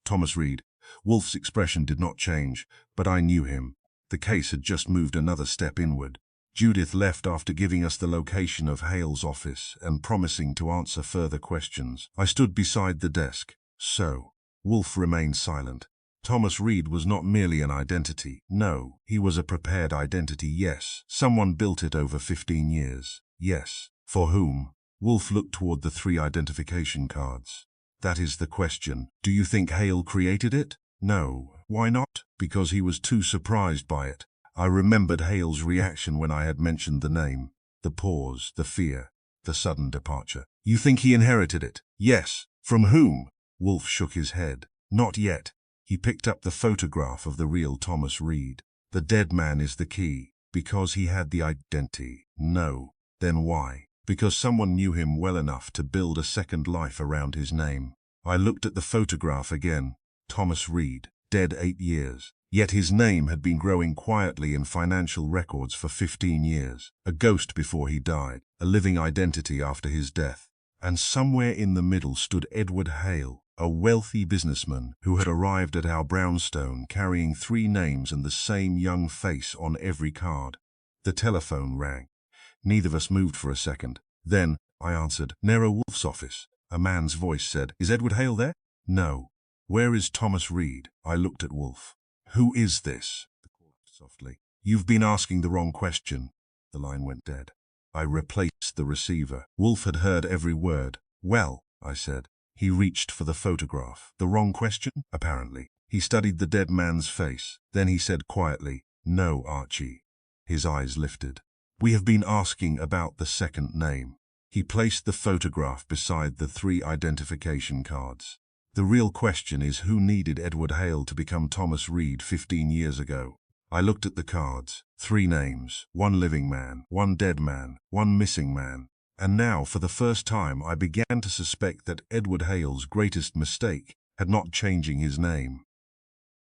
Thomas Reed. Wolfe's expression did not change, but I knew him. The case had just moved another step inward. Judith left after giving us the location of Hale's office and promising to answer further questions. I stood beside the desk. So. Wolfe remained silent. Thomas Reed was not merely an identity. No, he was a prepared identity, yes. Someone built it over 15 years. Yes. For whom? Wolfe looked toward the 3 identification cards. That is the question. Do you think Hale created it? No. Why not? Because he was too surprised by it. I remembered Hale's reaction when I had mentioned the name. The pause, the fear, the sudden departure. You think he inherited it? Yes. From whom? Wolfe shook his head. Not yet. He picked up the photograph of the real Thomas Reed. The dead man is the key. Because he had the identity. No. Then why? Because someone knew him well enough to build a second life around his name. I looked at the photograph again. Thomas Reed, dead 8 years. Yet his name had been growing quietly in financial records for 15 years. A ghost before he died, a living identity after his death. And somewhere in the middle stood Edward Hale, a wealthy businessman who had arrived at our brownstone carrying 3 names and the same young face on every card. The telephone rang. Neither of us moved for a second. Then, I answered, Nero Wolfe's office. A man's voice said, Is Edward Hale there? No. Where is Thomas Reed? I looked at Wolfe. Who is this? The caller softly. You've been asking the wrong question. The line went dead. I replaced the receiver. Wolfe had heard every word. Well, I said. He reached for the photograph. The wrong question? Apparently. He studied the dead man's face. Then he said quietly, No, Archie. His eyes lifted. We have been asking about the second name. He placed the photograph beside the 3 identification cards. The real question is who needed Edward Hale to become Thomas Reed 15 years ago? I looked at the cards. 3 names, 1 living man, 1 dead man, 1 missing man. And now, for the first time, I began to suspect that Edward Hale's greatest mistake had not changing his name.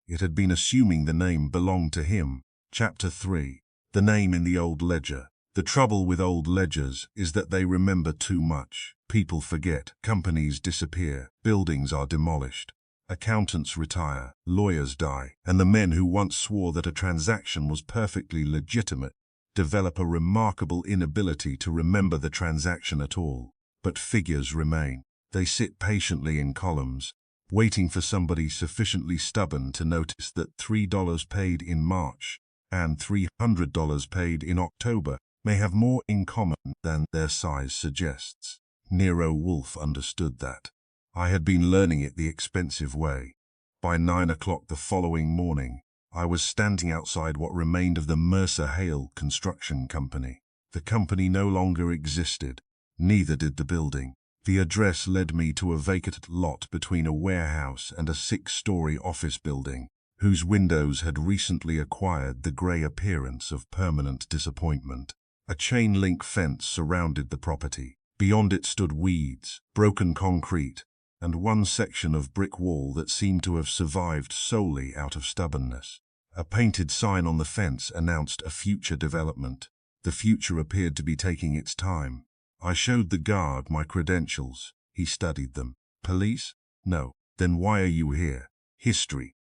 It had been assuming the name belonged to him. Chapter 3. The name in the old ledger. The trouble with old ledgers is that they remember too much. People forget, companies disappear, buildings are demolished, accountants retire, lawyers die, and the men who once swore that a transaction was perfectly legitimate develop a remarkable inability to remember the transaction at all. But figures remain. They sit patiently in columns, waiting for somebody sufficiently stubborn to notice that $3 paid in March and $300 paid in October may have more in common than their size suggests. Nero Wolfe understood that. I had been learning it the expensive way. By 9 o'clock the following morning, I was standing outside what remained of the Mercer Hale Construction Company. The company no longer existed, neither did the building. The address led me to a vacant lot between a warehouse and a 6-story office building, whose windows had recently acquired the grey appearance of permanent disappointment. A chain-link fence surrounded the property. Beyond it stood weeds, broken concrete, and one section of brick wall that seemed to have survived solely out of stubbornness. A painted sign on the fence announced a future development. The future appeared to be taking its time. I showed the guard my credentials. He studied them. Police? No. Then why are you here? History.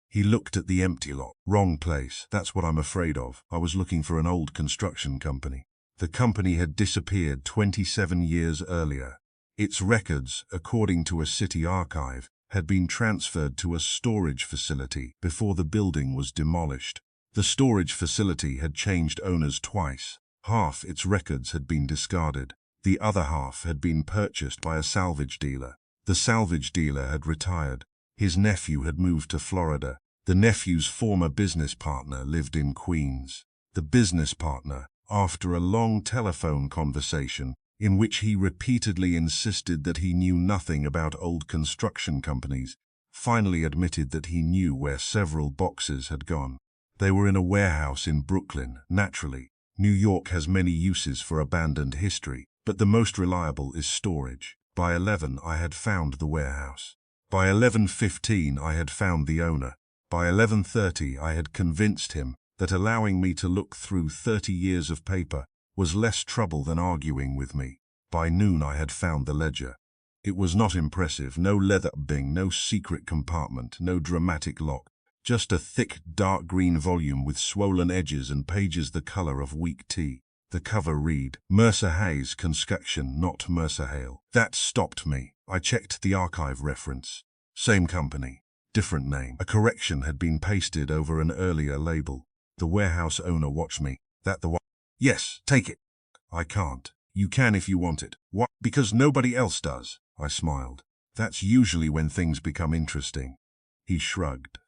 He looked at the empty lot. Wrong place. That's what I'm afraid of. I was looking for an old construction company. The company had disappeared 27 years earlier. Its records, according to a city archive, had been transferred to a storage facility before the building was demolished. The storage facility had changed owners twice. Half its records had been discarded. The other half had been purchased by a salvage dealer. The salvage dealer had retired. His nephew had moved to Florida. The nephew's former business partner lived in Queens. The business partner, after a long telephone conversation in which he repeatedly insisted that he knew nothing about old construction companies, finally admitted that he knew where several boxes had gone. They were in a warehouse in Brooklyn, naturally. New York has many uses for abandoned history, but the most reliable is storage. By 11, I had found the warehouse. By 11:15, I had found the owner. By 11:30, I had convinced him that allowing me to look through 30 years of paper was less trouble than arguing with me. By noon, I had found the ledger. It was not impressive. No leather bing, no secret compartment, no dramatic lock. Just a thick, dark green volume with swollen edges and pages the color of weak tea. The cover read, Mercer Hayes Construction, not Mercer Hale. That stopped me. I checked the archive reference. Same company, different name. A correction had been pasted over an earlier label. The warehouse owner watched me. That the one? Yes, take it. I can't. You can if you want it. What? Because nobody else does. I smiled. That's usually when things become interesting. He shrugged.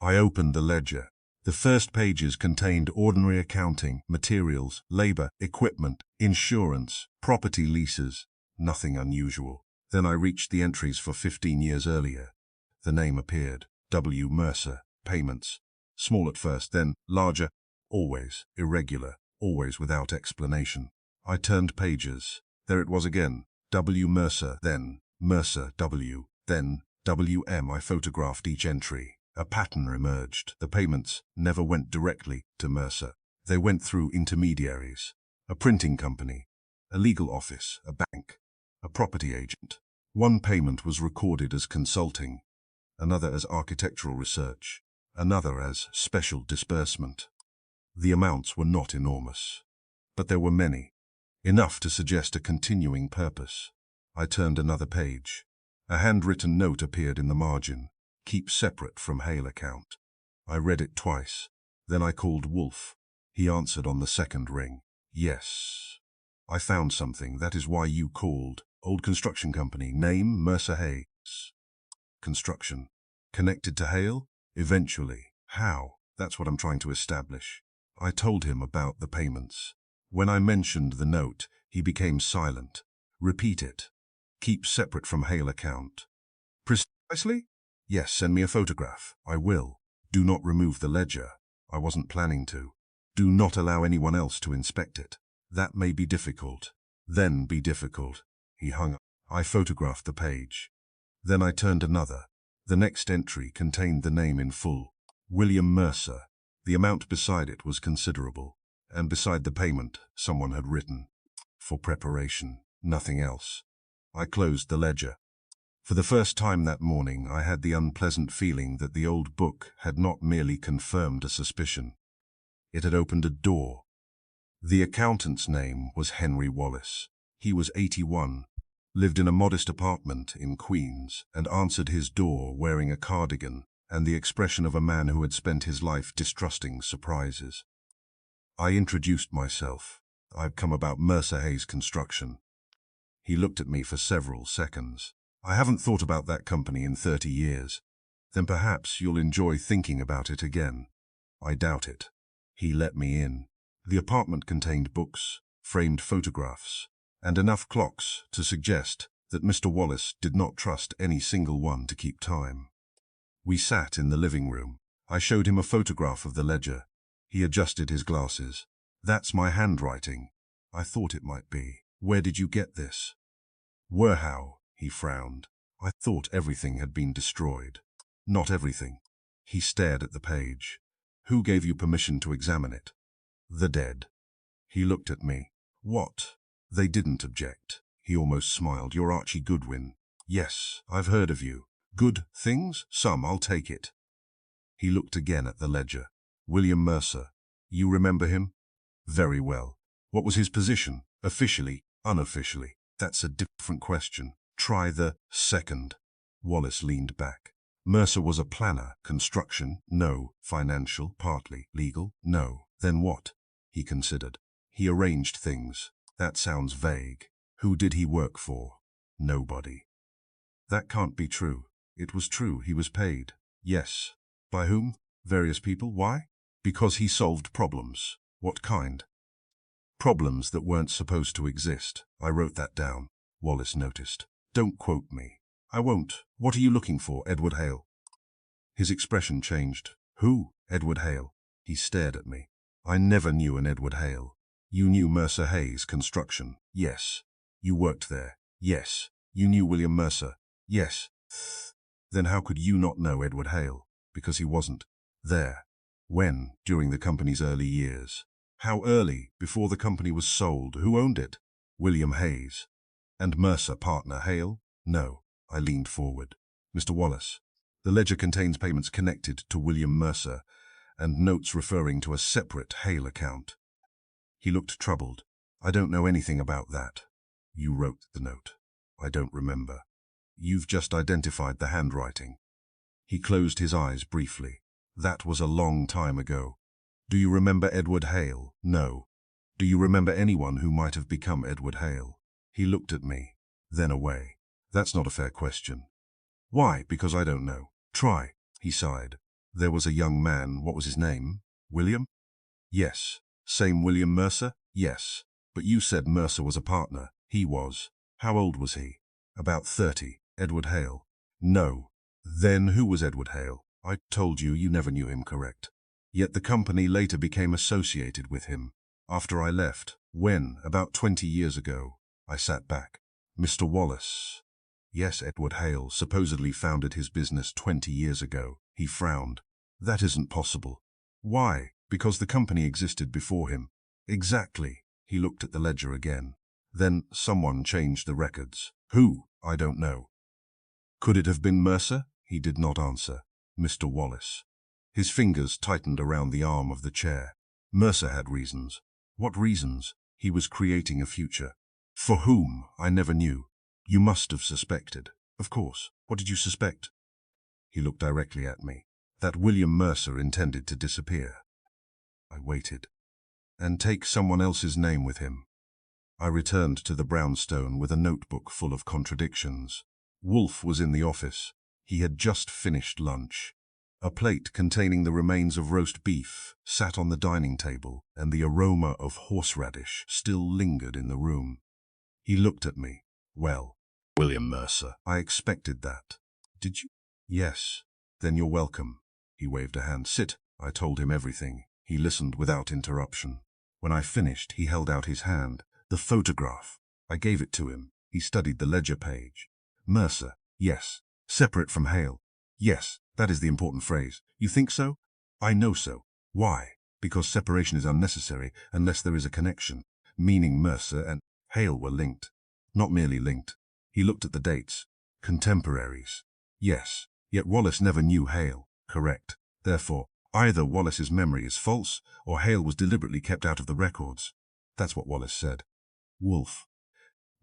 I opened the ledger. The first pages contained ordinary accounting, materials, labor, equipment, insurance, property leases. Nothing unusual. Then I reached the entries for 15 years earlier. The name appeared. W. Mercer. Payments. Small at first, then larger. Always irregular. Always without explanation. I turned pages. There it was again. W. Mercer, then Mercer W. Then W.M. I photographed each entry. A pattern emerged. The payments never went directly to Mercer. They went through intermediaries. A printing company, a legal office, a bank, a property agent. One payment was recorded as consulting, another as architectural research, another as special disbursement. The amounts were not enormous, but there were many, enough to suggest a continuing purpose. I turned another page. A handwritten note appeared in the margin. Keep separate from Hale account. I read it twice. Then I called Wolfe. He answered on the second ring. Yes. I found something. That is why you called. Old construction company. Name Mercer Hayes. Construction. Connected to Hale? Eventually. How? That's what I'm trying to establish. I told him about the payments. When I mentioned the note, he became silent. Repeat it. Keep separate from Hale account. Precisely? Yes, send me a photograph. I will. Do not remove the ledger. I wasn't planning to. Do not allow anyone else to inspect it. That may be difficult. Then be difficult. He hung up. I photographed the page. Then I turned another. The next entry contained the name in full. William Mercer. The amount beside it was considerable. And beside the payment, someone had written, for preparation, nothing else. I closed the ledger. For the first time that morning, I had the unpleasant feeling that the old book had not merely confirmed a suspicion. It had opened a door. The accountant's name was Henry Wallace. He was 81, lived in a modest apartment in Queens, and answered his door wearing a cardigan and the expression of a man who had spent his life distrusting surprises. I introduced myself. I've come about Mercer Hayes Construction. He looked at me for several seconds. I haven't thought about that company in 30 years. Then perhaps you'll enjoy thinking about it again. I doubt it. He let me in. The apartment contained books, framed photographs, and enough clocks to suggest that Mr. Wallace did not trust any single one to keep time. We sat in the living room. I showed him a photograph of the ledger. He adjusted his glasses. "That's my handwriting." "I thought it might be. Where did you get this?" "How?" He frowned. "I thought everything had been destroyed." "Not everything." He stared at the page. "Who gave you permission to examine it?" "The dead." He looked at me. "What?" "They didn't object." He almost smiled. "You're Archie Goodwin." "Yes, I've heard of you." "Good things? Some, I'll take it." He looked again at the ledger. "William Mercer. You remember him?" "Very well." "What was his position? Officially, unofficially?" "That's a different question. Try the second." Wallace leaned back. "Mercer was a planner. Construction? No. Financial? Partly. Legal? No. Then what?" He considered. "He arranged things." "That sounds vague." "Who did he work for?" "Nobody." "That can't be true." "It was true. He was paid." "Yes." "By whom?" "Various people." "Why?" "Because he solved problems." "What kind?" "Problems that weren't supposed to exist." I wrote that down. Wallace noticed. "Don't quote me." "I won't." "What are you looking for, Edward Hale?" His expression changed. "Who?" "Edward Hale." He stared at me. "I never knew an Edward Hale." "You knew Mercer Hayes Construction?" "Yes." "You worked there?" "Yes." "You knew William Mercer?" "Yes." "Then how could you not know Edward Hale?" "Because he wasn't there." "When?" "During the company's early years." "How early?" "Before the company was sold." "Who owned it?" "William Hayes." "And Mercer partner Hale?" "No." I leaned forward. "Mr. Wallace, the ledger contains payments connected to William Mercer and notes referring to a separate Hale account." He looked troubled. "I don't know anything about that." "You wrote the note." "I don't remember." "You've just identified the handwriting." He closed his eyes briefly. "That was a long time ago." "Do you remember Edward Hale?" "No." "Do you remember anyone who might have become Edward Hale?" He looked at me, then away. "That's not a fair question." "Why?" "Because I don't know." "Try." He sighed. "There was a young man. What was his name?" "William?" "Yes." "Same William Mercer?" "Yes." "But you said Mercer was a partner." "He was." "How old was he?" "About 30. "Edward Hale?" "No." "Then who was Edward Hale?" "I told you, you never knew him." "Correct." "Yet the company later became associated with him." "After I left." "When?" "About 20 years ago." I sat back. "Mr. Wallace." "Yes, Edward Hale supposedly founded his business 20 years ago." He frowned. "That isn't possible." "Why?" "Because the company existed before him." "Exactly." He looked at the ledger again. "Then someone changed the records." "Who?" "I don't know." "Could it have been Mercer?" He did not answer. "Mr. Wallace." His fingers tightened around the arm of the chair. "Mercer had reasons." "What reasons?" "He was creating a future." "For whom?" "I never knew." "You must have suspected." "Of course." "What did you suspect?" He looked directly at me. "That William Mercer intended to disappear." I waited. "And take someone else's name with him." I returned to the brownstone with a notebook full of contradictions. Wolfe was in the office. He had just finished lunch. A plate containing the remains of roast beef sat on the dining table, and the aroma of horseradish still lingered in the room. He looked at me. "Well, William Mercer, I expected that." "Did you?" "Yes." "Then you're welcome." He waved a hand. "Sit." I told him everything. He listened without interruption. When I finished, he held out his hand. "The photograph." I gave it to him. He studied the ledger page. "Mercer?" "Yes." "Separate from Hale?" "Yes." "That is the important phrase." "You think so?" "I know so." "Why?" "Because separation is unnecessary unless there is a connection." "Meaning Mercer and Hale were linked." "Not merely linked." He looked at the dates. "Contemporaries." "Yes." "Yet Wallace never knew Hale." "Correct." "Therefore, either Wallace's memory is false, or Hale was deliberately kept out of the records." That's what Wallace said. Wolfe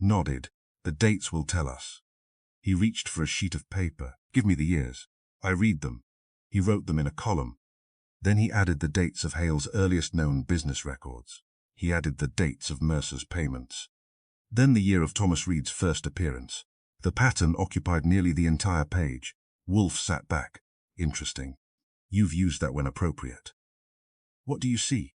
nodded. "The dates will tell us." He reached for a sheet of paper. "Give me the years." I read them. He wrote them in a column. Then he added the dates of Hale's earliest known business records. He added the dates of Mercer's payments. Then the year of Thomas Reed's first appearance. The pattern occupied nearly the entire page. Wolfe sat back. "Interesting. You've used that when appropriate." "What do you see?"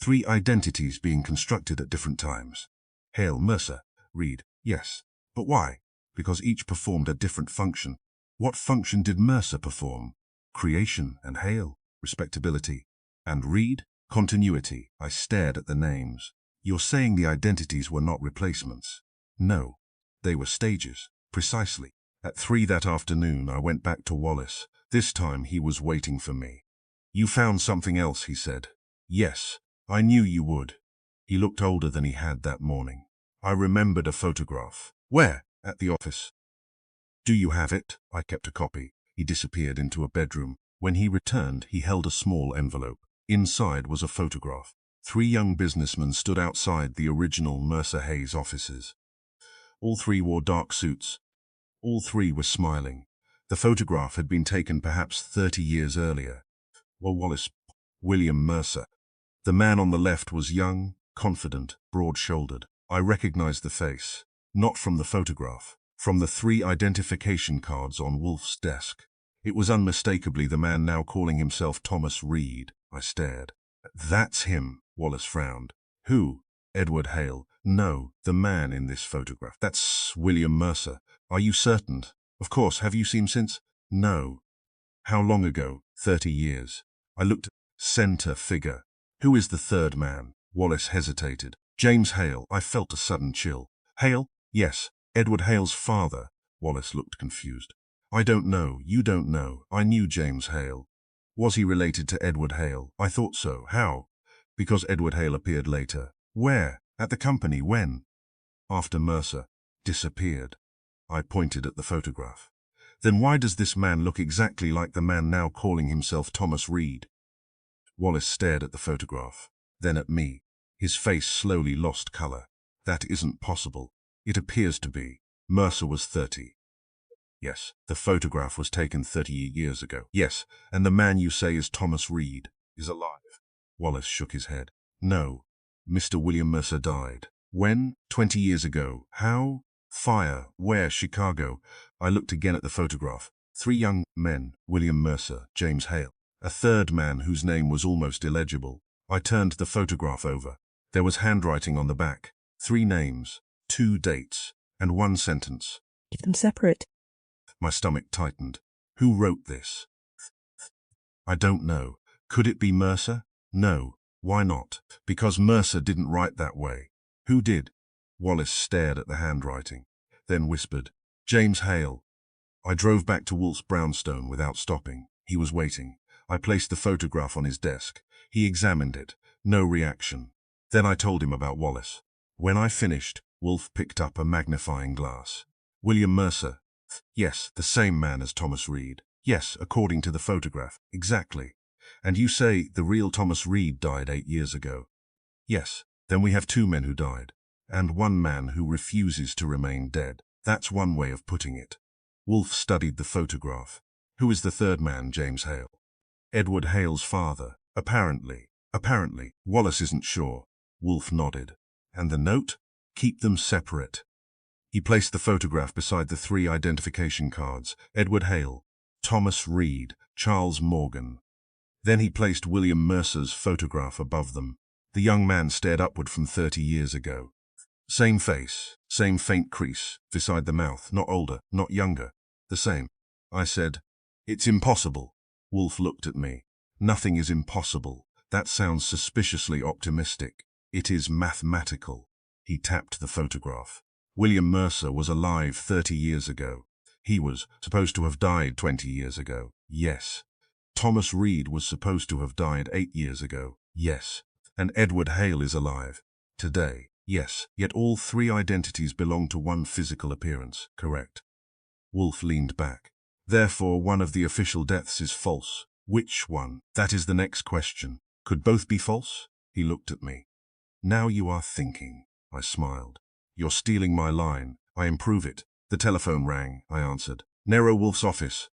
"3 identities being constructed at different times. Hale, Mercer, Reed, yes. But why? Because each performed a different function. What function did Mercer perform? Creation, and Hale, respectability. And Reed, continuity. I stared at the names. You're saying the identities were not replacements? No, they were stages, precisely. At 3 that afternoon, I went back to Wallace. This time he was waiting for me. You found something else, he said. Yes, I knew you would. He looked older than he had that morning. I remembered a photograph. Where? At the office. Do you have it? I kept a copy. He disappeared into a bedroom. When he returned, he held a small envelope. Inside was a photograph. 3 young businessmen stood outside the original Mercer Hayes offices. All 3 wore dark suits. All 3 were smiling. The photograph had been taken perhaps 30 years earlier. Well, Wallace, William Mercer. The man on the left was young, confident, broad-shouldered. I recognized the face, not from the photograph, from the 3 identification cards on Wolfe's desk. It was unmistakably the man now calling himself Thomas Reed. I stared. That's him, Wallace frowned. Who? Edward Hale. No, the man in this photograph. That's William Mercer. Are you certain? Of course. Have you seen him since? No. How long ago? 30 years. I looked at center figure. Who is the third man? Wallace hesitated. James Hale. I felt a sudden chill. Hale? Yes. Edward Hale's father. Wallace looked confused. I don't know. You don't know. I knew James Hale. Was he related to Edward Hale? I thought so. How? Because Edward Hale appeared later. Where? At the company. When? After Mercer disappeared. I pointed at the photograph. Then why does this man look exactly like the man now calling himself Thomas Reed? Wallace stared at the photograph, then at me. His face slowly lost color. That isn't possible. It appears to be. Mercer was 30. Yes, the photograph was taken 30 years ago. Yes, and the man you say is Thomas Reed is alive. Wallace shook his head. No, Mr. William Mercer died. When? 20 years ago. How? Fire. Where? Chicago. I looked again at the photograph. 3 young men, William Mercer, James Hale. A third man whose name was almost illegible. I turned the photograph over. There was handwriting on the back. 3 names, 2 dates, and 1 sentence. Keep them separate. My stomach tightened. Who wrote this? I don't know. Could it be Mercer? No. Why not? Because Mercer didn't write that way. Who did? Wallace stared at the handwriting, then whispered, James Hale. I drove back to Wolfe's brownstone without stopping. He was waiting. I placed the photograph on his desk. He examined it. No reaction. Then I told him about Wallace. When I finished, Wolfe picked up a magnifying glass. William Mercer. Yes, the same man as Thomas Reed. Yes, according to the photograph. Exactly. And you say the real Thomas Reed died 8 years ago? Yes. Then we have 2 men who died. And 1 man who refuses to remain dead. That's one way of putting it. Wolfe studied the photograph. Who is the third man, James Hale? Edward Hale's father. Apparently. Wallace isn't sure. Wolfe nodded. And the note? Keep them separate. He placed the photograph beside the 3 identification cards. Edward Hale, Thomas Reed, Charles Morgan. Then he placed William Mercer's photograph above them. The young man stared upward from 30 years ago. Same face, same faint crease beside the mouth, not older, not younger, the same. I said, It's impossible. Wolfe looked at me. Nothing is impossible. That sounds suspiciously optimistic. It is mathematical. He tapped the photograph. William Mercer was alive 30 years ago. He was supposed to have died 20 years ago. Yes. Thomas Reed was supposed to have died 8 years ago. Yes. And Edward Hale is alive. Today. Yes. Yet all 3 identities belong to one physical appearance. Correct. Wolfe leaned back. Therefore, one of the official deaths is false. Which one? That is the next question. Could both be false? He looked at me. Now you are thinking. I smiled. You're stealing my line. I improve it. The telephone rang. I answered. Nero Wolfe's office.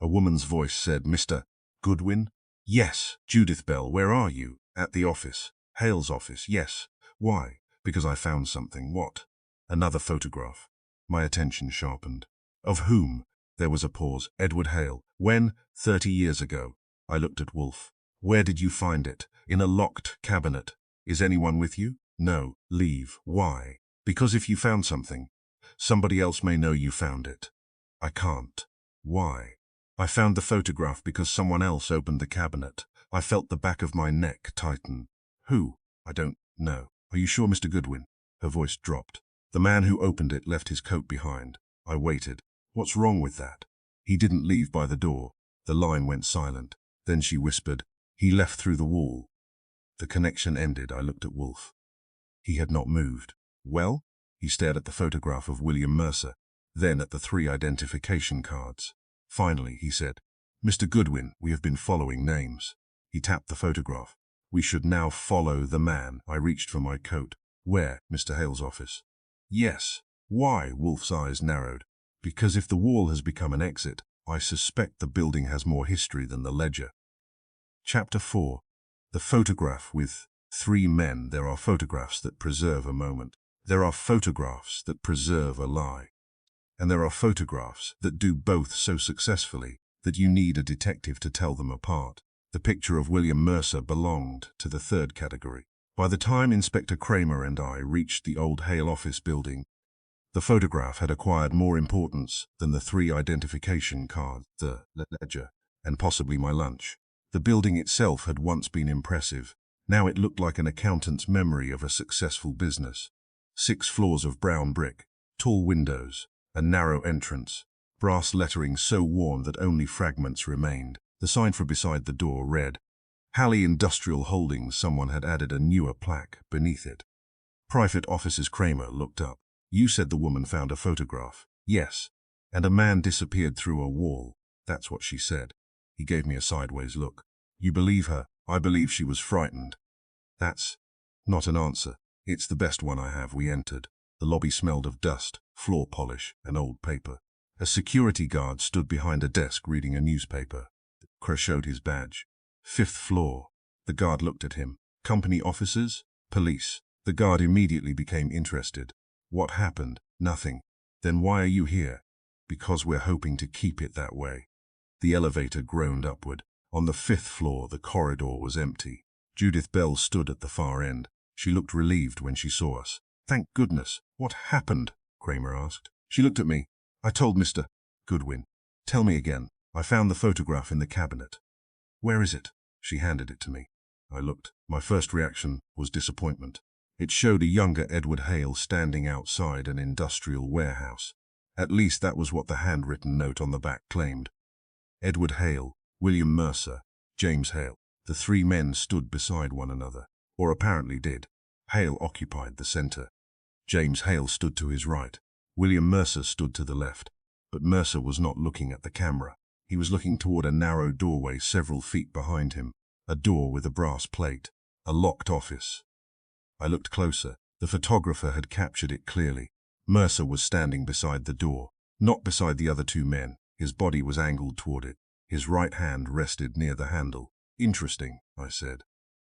A woman's voice said, Mr. Goodwin? Yes. Judith Bell, where are you? At the office. Hale's office. Yes. Why? Because I found something. What? Another photograph. My attention sharpened. Of whom? There was a pause. Edward Hale. When? 30 years ago. I looked at Wolfe. Where did you find it? In a locked cabinet. Is anyone with you? No. Leave. Why? Because if you found something, somebody else may know you found it. I can't. Why? I found the photograph because someone else opened the cabinet. I felt the back of my neck tighten. Who? I don't know. Are you sure, Mr. Goodwin? Her voice dropped. The man who opened it left his coat behind. I waited. What's wrong with that? He didn't leave by the door. The line went silent. Then she whispered, he left through the wall. The connection ended. I looked at Wolfe. He had not moved. Well? He stared at the photograph of William Mercer, then at the 3 identification cards. Finally, he said, Mr. Goodwin, we have been following names. He tapped the photograph. We should now follow the man. I reached for my coat. Where? Mr. Hale's office. Yes. Why? Wolfe's eyes narrowed. Because if the wall has become an exit, I suspect the building has more history than the ledger. Chapter 4. The photograph with 3 men. There are photographs that preserve a moment. There are photographs that preserve a lie. And there are photographs that do both so successfully that you need a detective to tell them apart. The picture of William Mercer belonged to the 3rd category. By the time Inspector Kramer and I reached the old Hale office building, the photograph had acquired more importance than the 3 identification cards, the ledger, and possibly my lunch. The building itself had once been impressive. Now it looked like an accountant's memory of a successful business. 6 floors of brown brick, tall windows, a narrow entrance, brass lettering so worn that only fragments remained. The sign for beside the door read, Halley Industrial Holdings. Someone had added a newer plaque beneath it. Private Offices. Kramer looked up. You said the woman found a photograph. Yes. And a man disappeared through a wall. That's what she said. He gave me a sideways look. You believe her? I believe she was frightened. That's not an answer. It's the best one I have. We entered. The lobby smelled of dust, floor polish, and old paper. A security guard stood behind a desk reading a newspaper. Kramer showed his badge. 5th floor. The guard looked at him. Company officers? Police. The guard immediately became interested. What happened? Nothing. Then why are you here? Because we're hoping to keep it that way. The elevator groaned upward. On the 5th floor, the corridor was empty. Judith Bell stood at the far end. She looked relieved when she saw us. Thank goodness. What happened? Kramer asked. She looked at me. I told Mr. Goodwin. Tell me again. I found the photograph in the cabinet. Where is it? She handed it to me. I looked. My first reaction was disappointment. It showed a younger Edward Hale standing outside an industrial warehouse. At least that was what the handwritten note on the back claimed. Edward Hale, William Mercer, James Hale. The 3 men stood beside one another, or apparently did. Hale occupied the center. James Hale stood to his right. William Mercer stood to the left. But Mercer was not looking at the camera. He was looking toward a narrow doorway several feet behind him, a door with a brass plate, a locked office. I looked closer. The photographer had captured it clearly. Mercer was standing beside the door, not beside the other 2 men. His body was angled toward it. His right hand rested near the handle. Interesting, I said.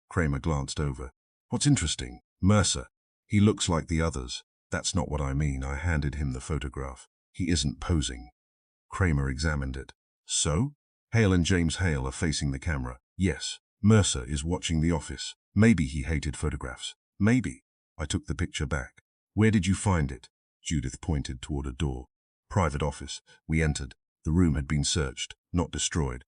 Kramer glanced over. What's interesting? Mercer. He looks like the others. That's not what I mean. I handed him the photograph. He isn't posing. Kramer examined it. So? Hale and James Hale are facing the camera. Yes. Mercer is watching the office. Maybe he hated photographs. Maybe. I took the picture back. Where did you find it? Judith pointed toward a door. Private office. We entered. The room had been searched, not destroyed.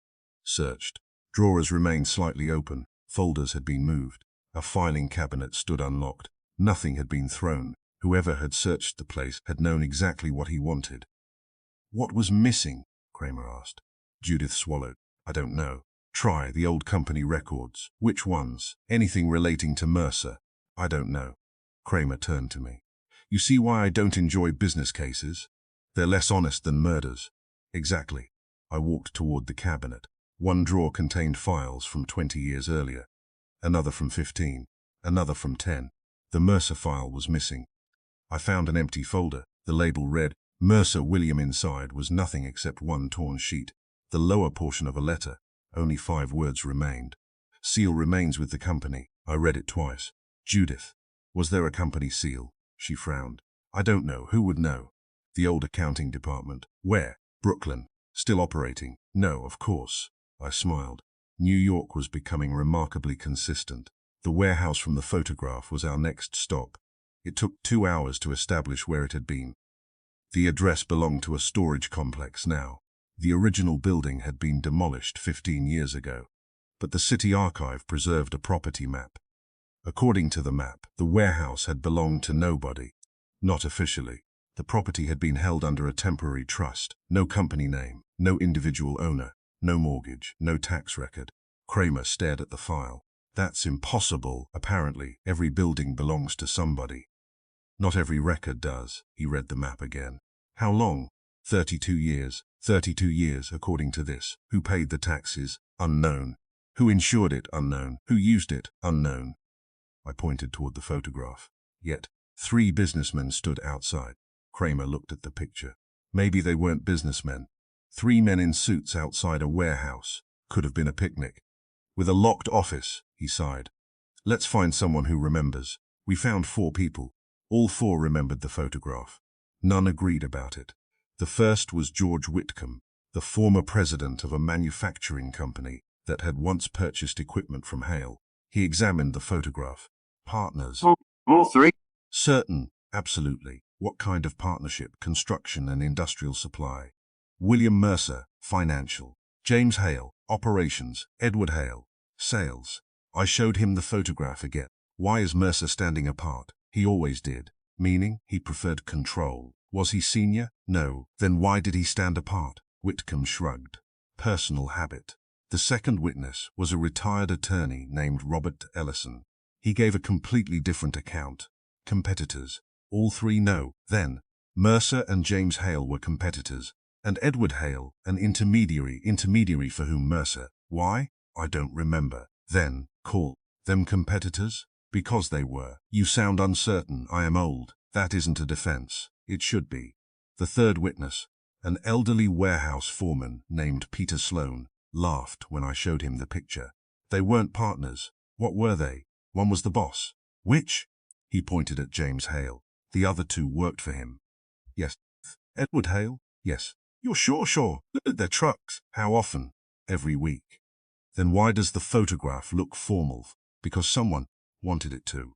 Searched. Drawers remained slightly open. Folders had been moved. A filing cabinet stood unlocked. Nothing had been thrown. Whoever had searched the place had known exactly what he wanted. What was missing? Kramer asked. Judith swallowed. I don't know. Try the old company records. Which ones? Anything relating to Mercer? I don't know. Kramer turned to me. You see why I don't enjoy business cases? They're less honest than murders. Exactly. I walked toward the cabinet. One drawer contained files from 20 years earlier. Another from 15. Another from 10. The Mercer file was missing. I found an empty folder. The label read, Mercer William. Inside was nothing except one torn sheet. The lower portion of a letter. Only 5 words remained. Seal remains with the company. I read it twice. Judith. Was there a company seal? She frowned. I don't know. Who would know? The old accounting department. Where? Brooklyn. Still operating? No, of course. I smiled. New York was becoming remarkably consistent. The warehouse from the photograph was our next stop. It took 2 hours to establish where it had been. The address belonged to a storage complex now. The original building had been demolished 15 years ago, but the city archive preserved a property map. According to the map, the warehouse had belonged to nobody. Not officially. The property had been held under a temporary trust. No company name, no individual owner, no mortgage, no tax record. Kramer stared at the file. That's impossible. Apparently, every building belongs to somebody. Not every record does. He read the map again. How long? 32 years. 32 years, according to this. Who paid the taxes? Unknown. Who insured it? Unknown. Who used it? Unknown. I pointed toward the photograph. Yet, 3 businessmen stood outside. Kramer looked at the picture. Maybe they weren't businessmen. 3 men in suits outside a warehouse. Could have been a picnic. With a locked office, he sighed. Let's find someone who remembers. We found 4 people. All 4 remembered the photograph. None agreed about it. The first was George Whitcomb, the former president of a manufacturing company that had once purchased equipment from Hale. He examined the photograph. Partners. All 3? Certain, absolutely. What kind of partnership? Construction and industrial supply. William Mercer, financial. James Hale, operations. Edward Hale, sales. I showed him the photograph again. Why is Mercer standing apart? He always did. Meaning, he preferred control. Was he senior? No. Then why did he stand apart? Whitcomb shrugged. Personal habit. The second witness was a retired attorney named Robert Ellison. He gave a completely different account. Competitors. All 3 know. Then, Mercer and James Hale were competitors, and Edward Hale, an intermediary for whom Mercer. Why? I don't remember. Then, call them competitors? Because they were. You sound uncertain. I am old. That isn't a defense. It should be. The third witness, an elderly warehouse foreman named Peter Sloan, laughed when I showed him the picture. They weren't partners. What were they? One was the boss. Which? He pointed at James Hale. The other 2 worked for him. Yes. Edward Hale? Yes. You're sure? Sure. Look at their trucks. How often? Every week. Then why does the photograph look formal? Because someone wanted it to.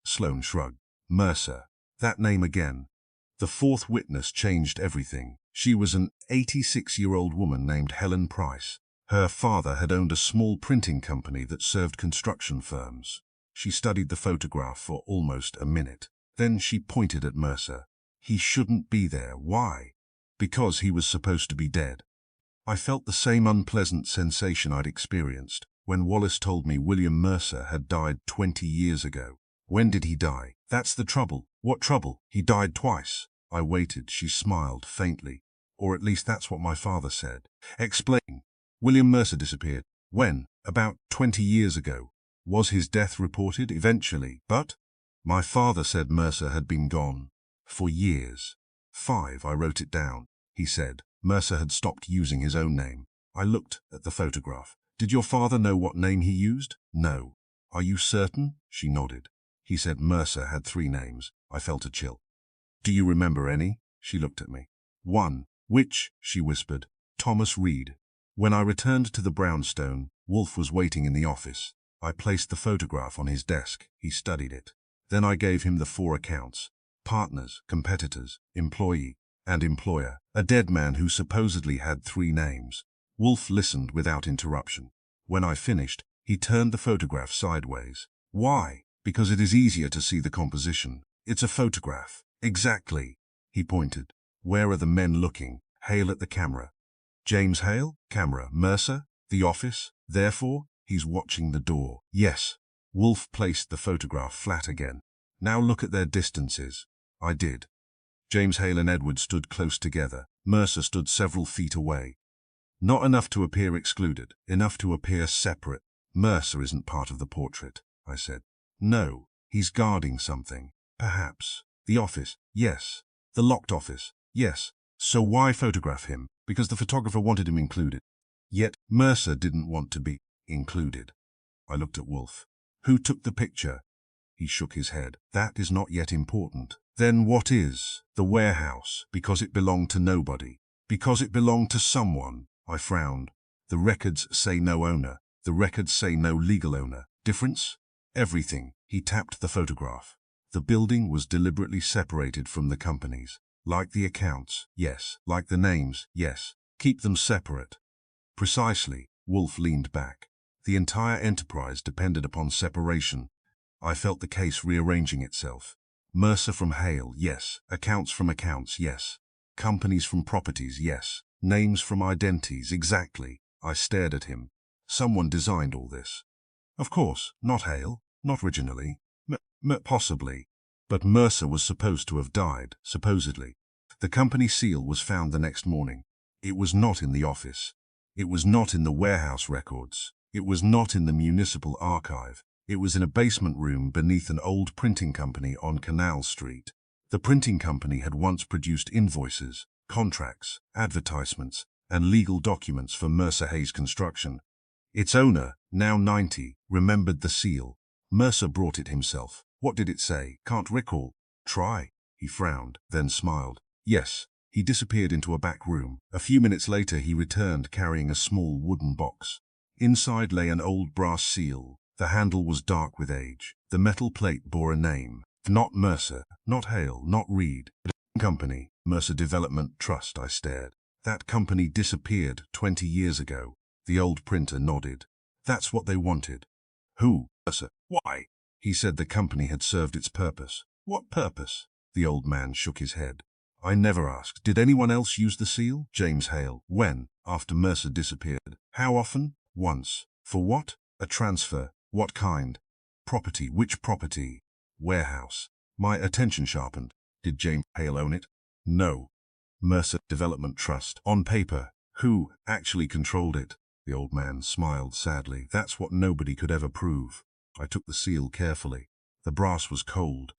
Sloan shrugged. Mercer. That name again. The fourth witness changed everything. She was an 86-year-old woman named Helen Price. Her father had owned a small printing company that served construction firms. She studied the photograph for almost a minute. Then she pointed at Mercer. He shouldn't be there. Why? Because he was supposed to be dead. I felt the same unpleasant sensation I'd experienced when Wallace told me William Mercer had died 20 years ago. When did he die? That's the trouble. What trouble? He died twice. I waited. She smiled faintly. Or at least that's what my father said. Explain. William Mercer disappeared. When? About 20 years ago. Was his death reported? Eventually. But my father said Mercer had been gone for years. 5. I wrote it down. He said Mercer had stopped using his own name. I looked at the photograph. Did your father know what name he used? No. Are you certain? She nodded. He said Mercer had 3 names. I felt a chill. Do you remember any? She looked at me. 1. Which? She whispered. Thomas Reed. When I returned to the brownstone, Wolfe was waiting in the office. I placed the photograph on his desk. He studied it. Then I gave him the 4 accounts. Partners, competitors, employee, and employer. A dead man who supposedly had 3 names. Wolfe listened without interruption. When I finished, he turned the photograph sideways. Why? Because it is easier to see the composition. It's a photograph. Exactly. He pointed. Where are the men looking? Hale at the camera. James Hale? Camera. Mercer? The office? Therefore, he's watching the door. Yes. Wolfe placed the photograph flat again. Now look at their distances. I did. James Hale and Edward stood close together. Mercer stood several feet away. Not enough to appear excluded, enough to appear separate. Mercer isn't part of the portrait, I said. No, he's guarding something. Perhaps. The office? Yes. The locked office? Yes. So why photograph him? Because the photographer wanted him included. Yet Mercer didn't want to be included. I looked at Wolfe. Who took the picture? He shook his head. That is not yet important. Then what is? The warehouse, because it belonged to nobody. Because it belonged to someone. I frowned. The records say no owner. The records say no legal owner. Difference? Everything. He tapped the photograph. The building was deliberately separated from the companies. Like the accounts, yes. Like the names, yes. Keep them separate. Precisely. Wolfe leaned back. The entire enterprise depended upon separation. I felt the case rearranging itself. Mercer from Hale, yes. Accounts from accounts, yes. Companies from properties, yes. Names from identities, exactly. I stared at him. Someone designed all this. Of course, not Hale, not originally. Possibly. But Mercer was supposed to have died, supposedly. The company seal was found the next morning. It was not in the office. It was not in the warehouse records. It was not in the municipal archive. It was in a basement room beneath an old printing company on Canal Street. The printing company had once produced invoices, contracts, advertisements, and legal documents for Mercer Hayes Construction. Its owner, now 90, remembered the seal. Mercer brought it himself. What did it say? Can't recall. Try. He frowned, then smiled. Yes. He disappeared into a back room. A few minutes later he returned carrying a small wooden box. Inside lay an old brass seal. The handle was dark with age. The metal plate bore a name. Not Mercer, not Hale, not Reed. Company, Mercer Development Trust. I stared. That company disappeared 20 years ago. The old printer nodded. That's what they wanted. Who? Mercer. Why? He said the company had served its purpose. What purpose? The old man shook his head. I never asked. Did anyone else use the seal? James Hale. When? After Mercer disappeared. How often? Once. For what? A transfer. What kind? Property. Which property? Warehouse. My attention sharpened. Did James Hale own it? No. Mercer Development Trust. On paper. Who actually controlled it? The old man smiled sadly. That's what nobody could ever prove. I took the seal carefully. The brass was cold.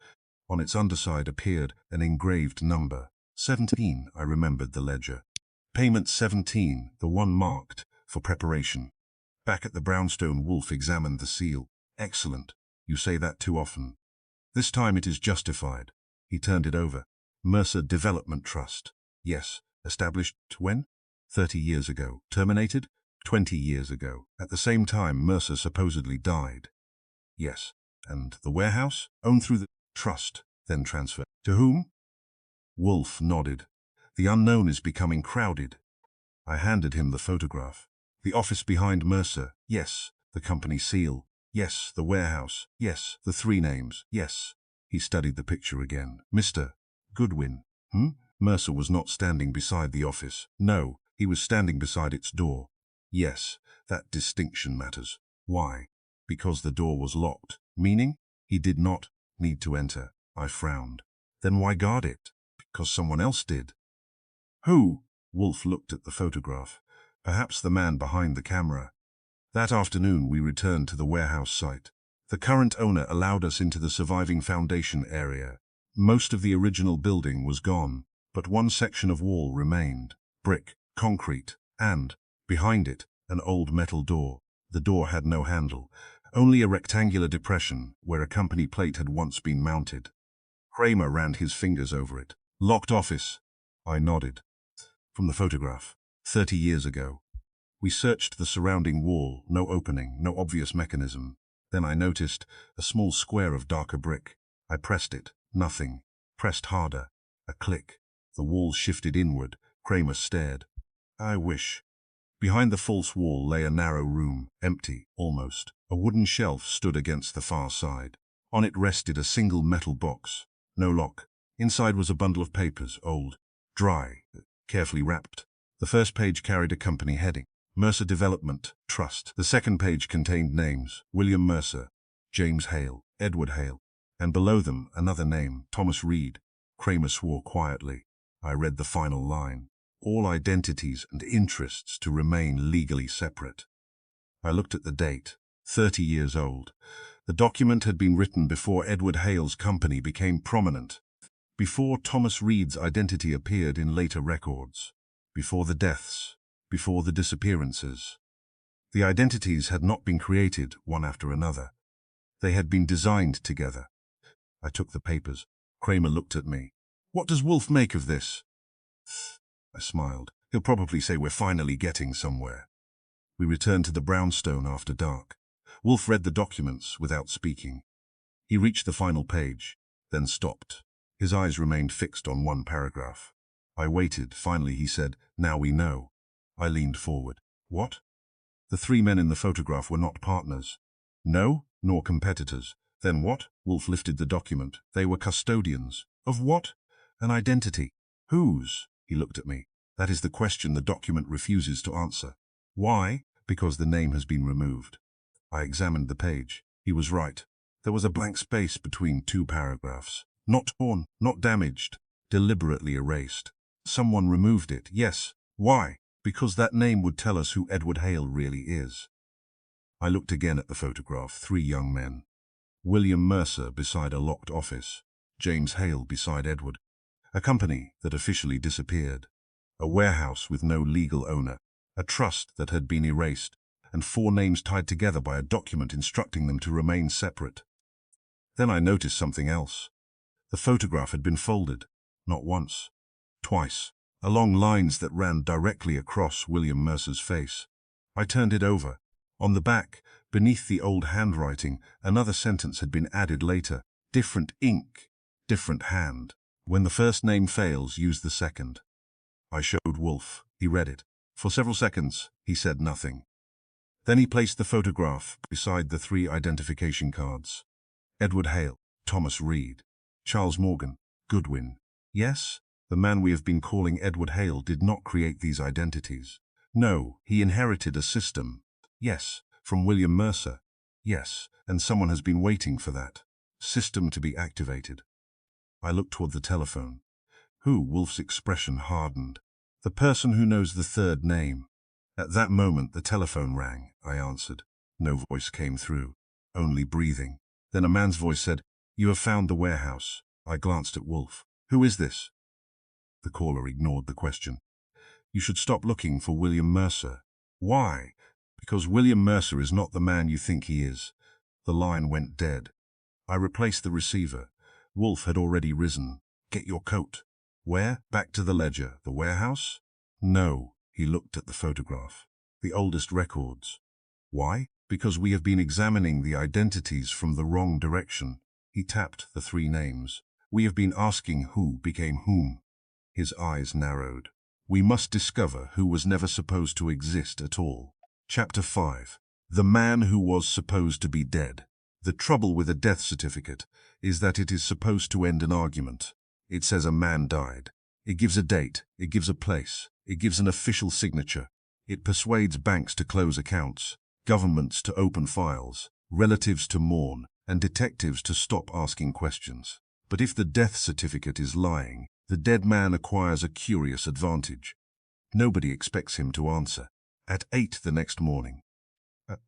On its underside appeared an engraved number. 17, I remembered the ledger. Payment 17, the one marked for preparation. Back at the brownstone, Wolfe examined the seal. Excellent. You say that too often. This time it is justified. He turned it over. Mercer Development Trust. Yes. Established when? 30 years ago. Terminated? 20 years ago. At the same time Mercer supposedly died. Yes. And the warehouse? Owned through the trust, then transferred. To whom? Wolfe nodded. The unknown is becoming crowded. I handed him the photograph. The office behind Mercer. Yes. The company seal. Yes. The warehouse. Yes. The three names. Yes. He studied the picture again. Mr. Goodwin. Mercer was not standing beside the office. No, he was standing beside its door. Yes, that distinction matters. Why? Because the door was locked. Meaning? He did not need to enter. I frowned. Then why guard it? Because someone else did. Who? Wolfe looked at the photograph. Perhaps the man behind the camera. That afternoon we returned to the warehouse site. The current owner allowed us into the surviving foundation area. Most of the original building was gone, but one section of wall remained. Brick, concrete, and, behind it, an old metal door. The door had no handle, only a rectangular depression where a company plate had once been mounted. Kramer ran his fingers over it. Locked office. I nodded. From the photograph. 30 years ago. We searched the surrounding wall, no opening, no obvious mechanism. Then I noticed a small square of darker brick. I pressed it. Nothing. Pressed harder. A click. The wall shifted inward. Kramer stared. I wish. Behind the false wall lay a narrow room, empty, almost. A wooden shelf stood against the far side. On it rested a single metal box. No lock. Inside was a bundle of papers, old, dry, carefully wrapped. The first page carried a company heading. Mercer Development Trust. The second page contained names. William Mercer, James Hale, Edward Hale. And below them, another name, Thomas Reed. Kramer swore quietly. I read the final line. All identities and interests to remain legally separate. I looked at the date. 30 years old. The document had been written before Edward Hale's company became prominent. Before Thomas Reed's identity appeared in later records. Before the deaths. Before the disappearances. The identities had not been created one after another. They had been designed together. I took the papers. Kramer looked at me. What does Wolfe make of this? I smiled. He'll probably say we're finally getting somewhere. We returned to the brownstone after dark. Wolfe read the documents without speaking. He reached the final page. then stopped. His eyes remained fixed on one paragraph. I waited. Finally he said, "Now we know." I leaned forward. "What?" "The three men in the photograph were not partners." "No, nor competitors." "Then what?" Wolfe lifted the document. "They were custodians." "Of what?" "An identity." "Whose?" He looked at me. "That is the question the document refuses to answer." "Why?" "Because the name has been removed." I examined the page. He was right. There was a blank space between two paragraphs. Not torn, not damaged, deliberately erased. Someone removed it, yes. Why? Because that name would tell us who Edward Hale really is. I looked again at the photograph. 3 young men. William Mercer beside a locked office. James Hale beside Edward. A company that officially disappeared. A warehouse with no legal owner. A trust that had been erased. And 4 names tied together by a document instructing them to remain separate. Then I noticed something else. The photograph had been folded. Not once. Twice. Along lines that ran directly across William Mercer's face. I turned it over. On the back, beneath the old handwriting, another sentence had been added later. Different ink, different hand. When the first name fails, use the second. I showed Wolfe. He read it. For several seconds, he said nothing. Then he placed the photograph beside the 3 identification cards. Edward Hale, Thomas Reed, Charles Morgan, Goodwin. Yes, the man we have been calling Edward Hale did not create these identities. No, he inherited a system. Yes, from William Mercer. Yes, and someone has been waiting for that system to be activated. I looked toward the telephone. Who? Wolfe's expression hardened. The person who knows the third name. At that moment the telephone rang. I answered. No voice came through, only breathing. Then a man's voice said, "You have found the warehouse." I glanced at Wolfe. "Who is this?" The caller ignored the question. "You should stop looking for William Mercer." "Why?" "Because William Mercer is not the man you think he is." The line went dead. I replaced the receiver. Wolfe had already risen. "Get your coat." "Where?" "Back to the ledger." "The warehouse?" "No." He looked at the photograph. "The oldest records." "Why?" "Because we have been examining the identities from the wrong direction." He tapped the 3 names. "We have been asking who became whom." His eyes narrowed. "We must discover who was never supposed to exist at all." Chapter 5. The man who was supposed to be dead. The trouble with a death certificate is that it is supposed to end an argument. It says a man died. It gives a date. It gives a place. It gives an official signature. It persuades banks to close accounts, governments to open files, relatives to mourn, and detectives to stop asking questions. But if the death certificate is lying, the dead man acquires a curious advantage. Nobody expects him to answer. At 8 the next morning,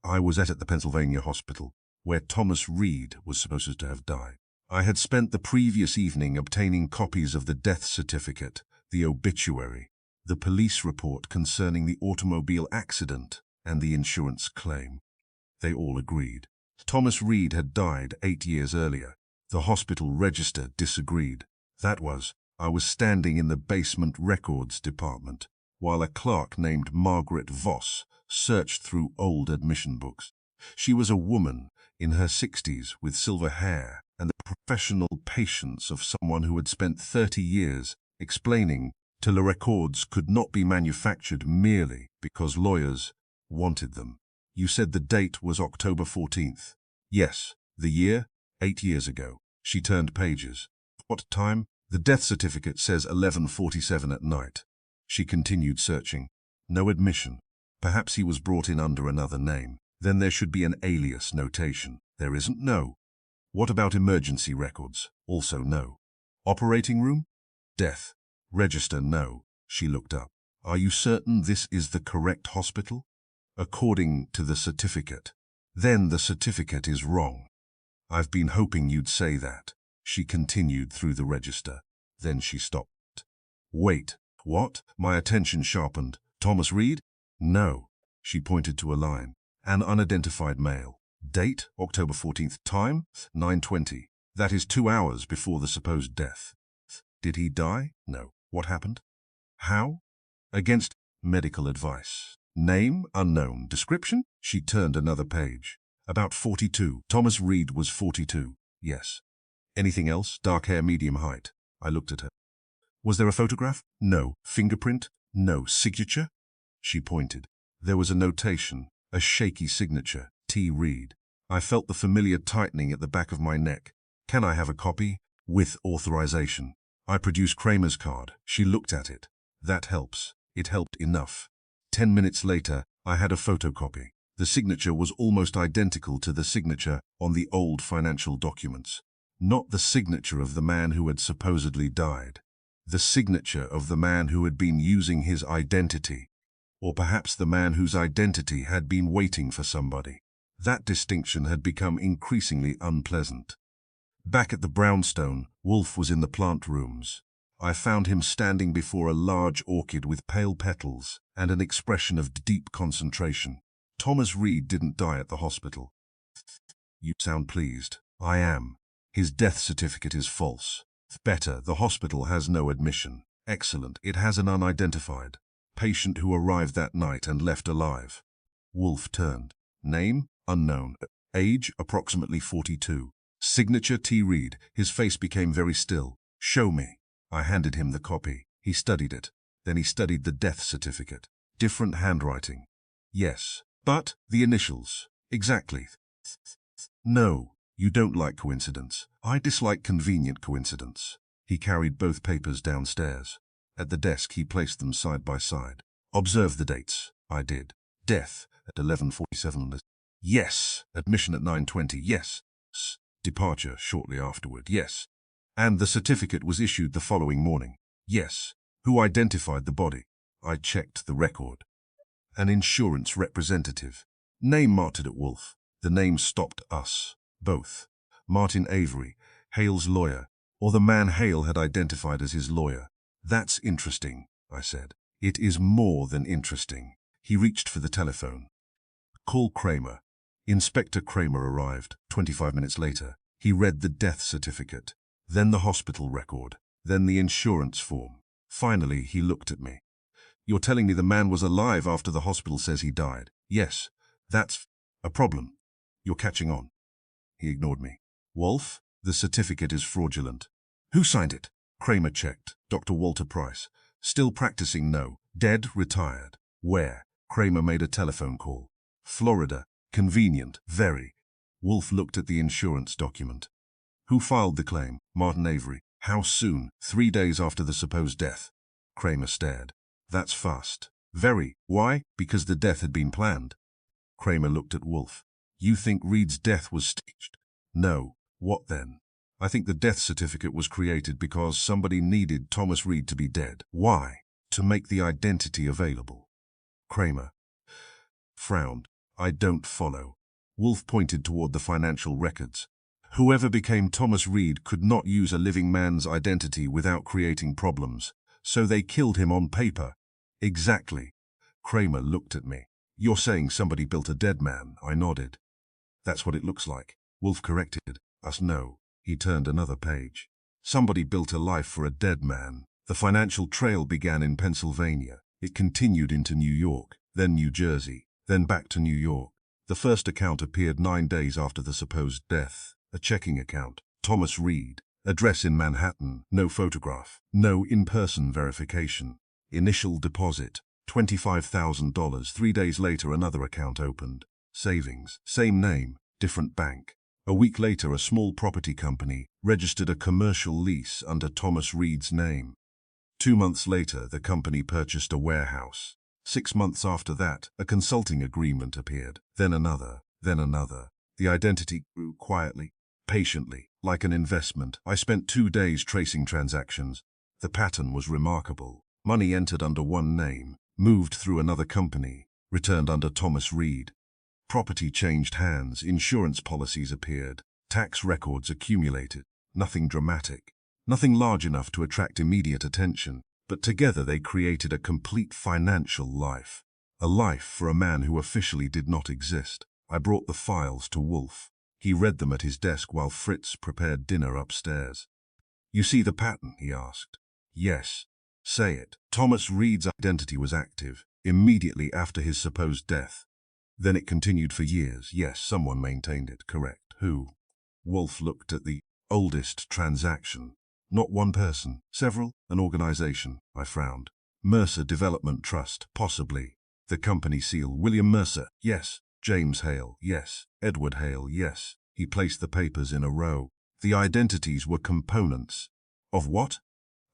I was at the Pennsylvania hospital, where Thomas Reed was supposed to have died. I had spent the previous evening obtaining copies of the death certificate, the obituary, the police report concerning the automobile accident, and the insurance claim. They all agreed. Thomas Reed had died 8 years earlier. The hospital register disagreed. I was standing in the basement records department, while a clerk named Margaret Voss searched through old admission books. She was a woman in her 60s with silver hair and the professional patience of someone who had spent 30 years explaining till the records could not be manufactured merely because lawyers wanted them. "You said the date was October 14th. "Yes." "The year?" 8 years ago. She turned pages. "What time?" "The death certificate says 11:47 at night." She continued searching. "No admission. Perhaps he was brought in under another name. Then there should be an alias notation." "There isn't." "No." "What about emergency records?" "Also no." "Operating room?" "Death register?" "No." She looked up. "Are you certain this is the correct hospital?" "According to the certificate." "Then the certificate is wrong." "I've been hoping you'd say that." She continued through the register. Then she stopped. "Wait." "What?" My attention sharpened. "Thomas Reed?" "No." She pointed to a line. "An unidentified male. Date, October 14th. Time, 9:20. That is 2 hours before the supposed death." "Did he die?" "No." "What happened?" "How?" "Against medical advice." "Name, unknown. Description?" She turned another page. "About 42. Thomas Reed was 42. "Yes." Anything else? Dark hair, medium height. I looked at her. Was there a photograph? No. Fingerprint? No. Signature? She pointed. There was a notation, a shaky signature, T. Reed. I felt the familiar tightening at the back of my neck. Can I have a copy? With authorization. I produced Kramer's card. She looked at it. That helps. It helped enough. 10 minutes later, I had a photocopy. The signature was almost identical to the signature on the old financial documents. Not the signature of the man who had supposedly died. The signature of the man who had been using his identity. Or perhaps the man whose identity had been waiting for somebody. That distinction had become increasingly unpleasant. Back at the brownstone, Wolfe was in the plant rooms. I found him standing before a large orchid with pale petals and an expression of deep concentration. Thomas Reed didn't die at the hospital. You sound pleased. I am. His death certificate is false. Better, the hospital has no admission. Excellent, it has an unidentified patient who arrived that night and left alive. Wolfe turned. Name? Unknown. Age? Approximately 42. Signature T. Reed. His face became very still. Show me. I handed him the copy. He studied it. Then he studied the death certificate. Different handwriting. Yes. But the initials. Exactly. No. You don't like coincidence. I dislike convenient coincidence. He carried both papers downstairs. At the desk, he placed them side by side. Observe the dates. I did. Death at 11:47. Yes. Admission at 9:20. Yes. Departure shortly afterward. Yes. And the certificate was issued the following morning. Yes. Who identified the body? I checked the record. An insurance representative. Name marked at Wolfe. The name stopped us. Both. Martin Avery, Hale's lawyer, or the man Hale had identified as his lawyer. That's interesting, I said. It is more than interesting. He reached for the telephone. Call Kramer. Inspector Kramer arrived. 25 minutes later. He read the death certificate, then the hospital record, then the insurance form. Finally, he looked at me. You're telling me the man was alive after the hospital says he died? Yes. That's a problem. You're catching on. He ignored me. Wolfe, the certificate is fraudulent. Who signed it? Kramer checked. Dr. Walter Price. Still practicing? No. Dead? Retired. Where? Kramer made a telephone call. Florida. Convenient. Very. Wolfe looked at the insurance document. Who filed the claim? Martin Avery. How soon? 3 days after the supposed death. Kramer stared. That's fast. Very. Why? Because the death had been planned. Kramer looked at Wolfe. You think Reed's death was staged? No. What then? I think the death certificate was created because somebody needed Thomas Reed to be dead. Why? To make the identity available. Kramer frowned. I don't follow. Wolfe pointed toward the financial records. Whoever became Thomas Reed could not use a living man's identity without creating problems, so they killed him on paper. Exactly. Kramer looked at me. You're saying somebody built a dead man? I nodded. That's what it looks like. Wolfe corrected us. No. He turned another page. Somebody built a life for a dead man. The financial trail began in Pennsylvania. It continued into New York, then New Jersey, then back to New York. The first account appeared 9 days after the supposed death. A checking account. Thomas Reed. Address in Manhattan. No photograph. No in-person verification. Initial deposit. $25,000. 3 days later, another account opened. Savings. Same name. Different bank. A week later, a small property company registered a commercial lease under Thomas Reed's name. 2 months later, the company purchased a warehouse. 6 months after that, a consulting agreement appeared. Then another. Then another. The identity grew quietly, patiently, like an investment. I spent 2 days tracing transactions. The pattern was remarkable. Money entered under one name, moved through another company, returned under Thomas Reed. Property changed hands, insurance policies appeared, tax records accumulated. Nothing dramatic, nothing large enough to attract immediate attention, but together they created a complete financial life. A life for a man who officially did not exist. I brought the files to Wolfe. He read them at his desk while Fritz prepared dinner upstairs. You see the pattern? He asked. Yes. Say it. Thomas Reed's identity was active immediately after his supposed death. Then it continued for years. Yes, someone maintained it. Correct. Who? Wolfe looked at the Oldest transaction. Not one person, several, an organization. I frowned. Mercer Development Trust, possibly. The company seal, William Mercer, yes. James Hale, yes. Edward Hale, yes. He placed the papers in a row. The identities were components. Of what?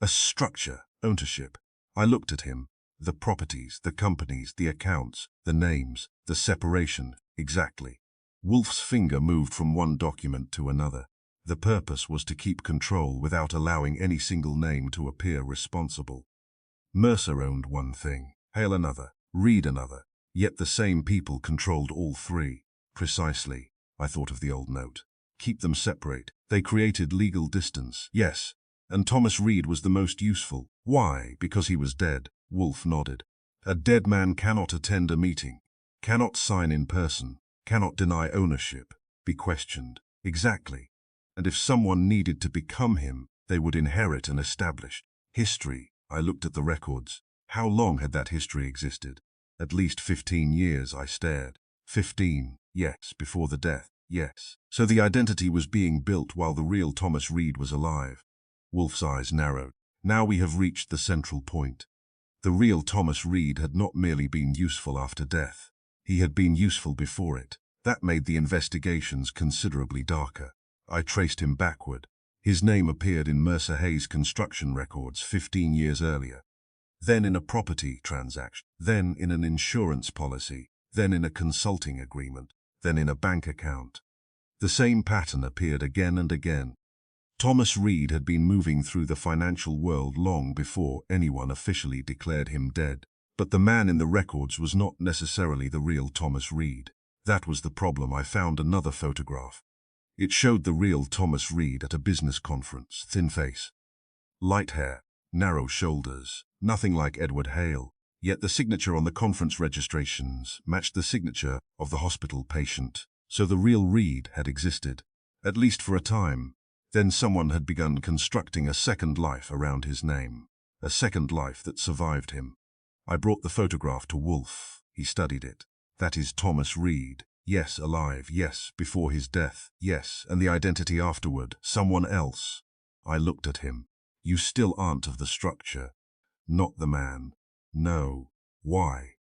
A structure, ownership. I looked at him. The properties, the companies, the accounts, the names, the separation, exactly. Wolfe's finger moved from one document to another. The purpose was to keep control without allowing any single name to appear responsible. Mercer owned one thing, Hale another, Reed another, yet the same people controlled all three. Precisely, I thought of the old note. Keep them separate. They created legal distance, yes. And Thomas Reed was the most useful. Why? Because he was dead. Wolfe nodded. A dead man cannot attend a meeting, cannot sign in person, cannot deny ownership, be questioned. Exactly. And if someone needed to become him, they would inherit an established history. I looked at the records. How long had that history existed? At least 15 years, I stared. 15, yes, before the death, yes. So the identity was being built while the real Thomas Reed was alive. Wolfe's eyes narrowed. Now we have reached the central point. The real Thomas Reed had not merely been useful after death. He had been useful before it. That made the investigations considerably darker. I traced him backward. His name appeared in Mercer Hayes' construction records 15 years earlier. Then in a property transaction, then in an insurance policy, then in a consulting agreement, then in a bank account. The same pattern appeared again and again. Thomas Reed had been moving through the financial world long before anyone officially declared him dead. But the man in the records was not necessarily the real Thomas Reed. That was the problem. I found another photograph. It showed the real Thomas Reed at a business conference, thin face, light hair, narrow shoulders, nothing like Edward Hale. Yet the signature on the conference registrations matched the signature of the hospital patient. So the real Reed had existed, at least for a time. Then someone had begun constructing a second life around his name, a second life that survived him. I brought the photograph to Wolfe. He studied it. That is Thomas Reed. Yes, alive, yes, before his death, yes, and the identity afterward, someone else. I looked at him. You still aren't of the structure, not the man. No. Why?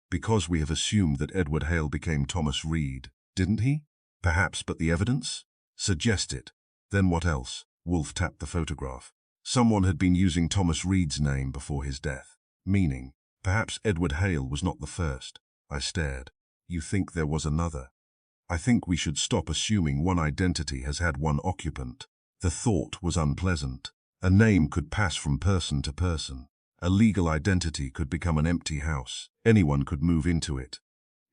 Because we have assumed that Edward Hale became Thomas Reed, didn't he? Perhaps, but the evidence? Suggest it. Then what else? Wolfe tapped the photograph. Someone had been using Thomas Reed's name before his death. Meaning, perhaps Edward Hale was not the first. I stared. You think there was another? I think we should stop assuming one identity has had one occupant. The thought was unpleasant. A name could pass from person to person. A legal identity could become an empty house. Anyone could move into it.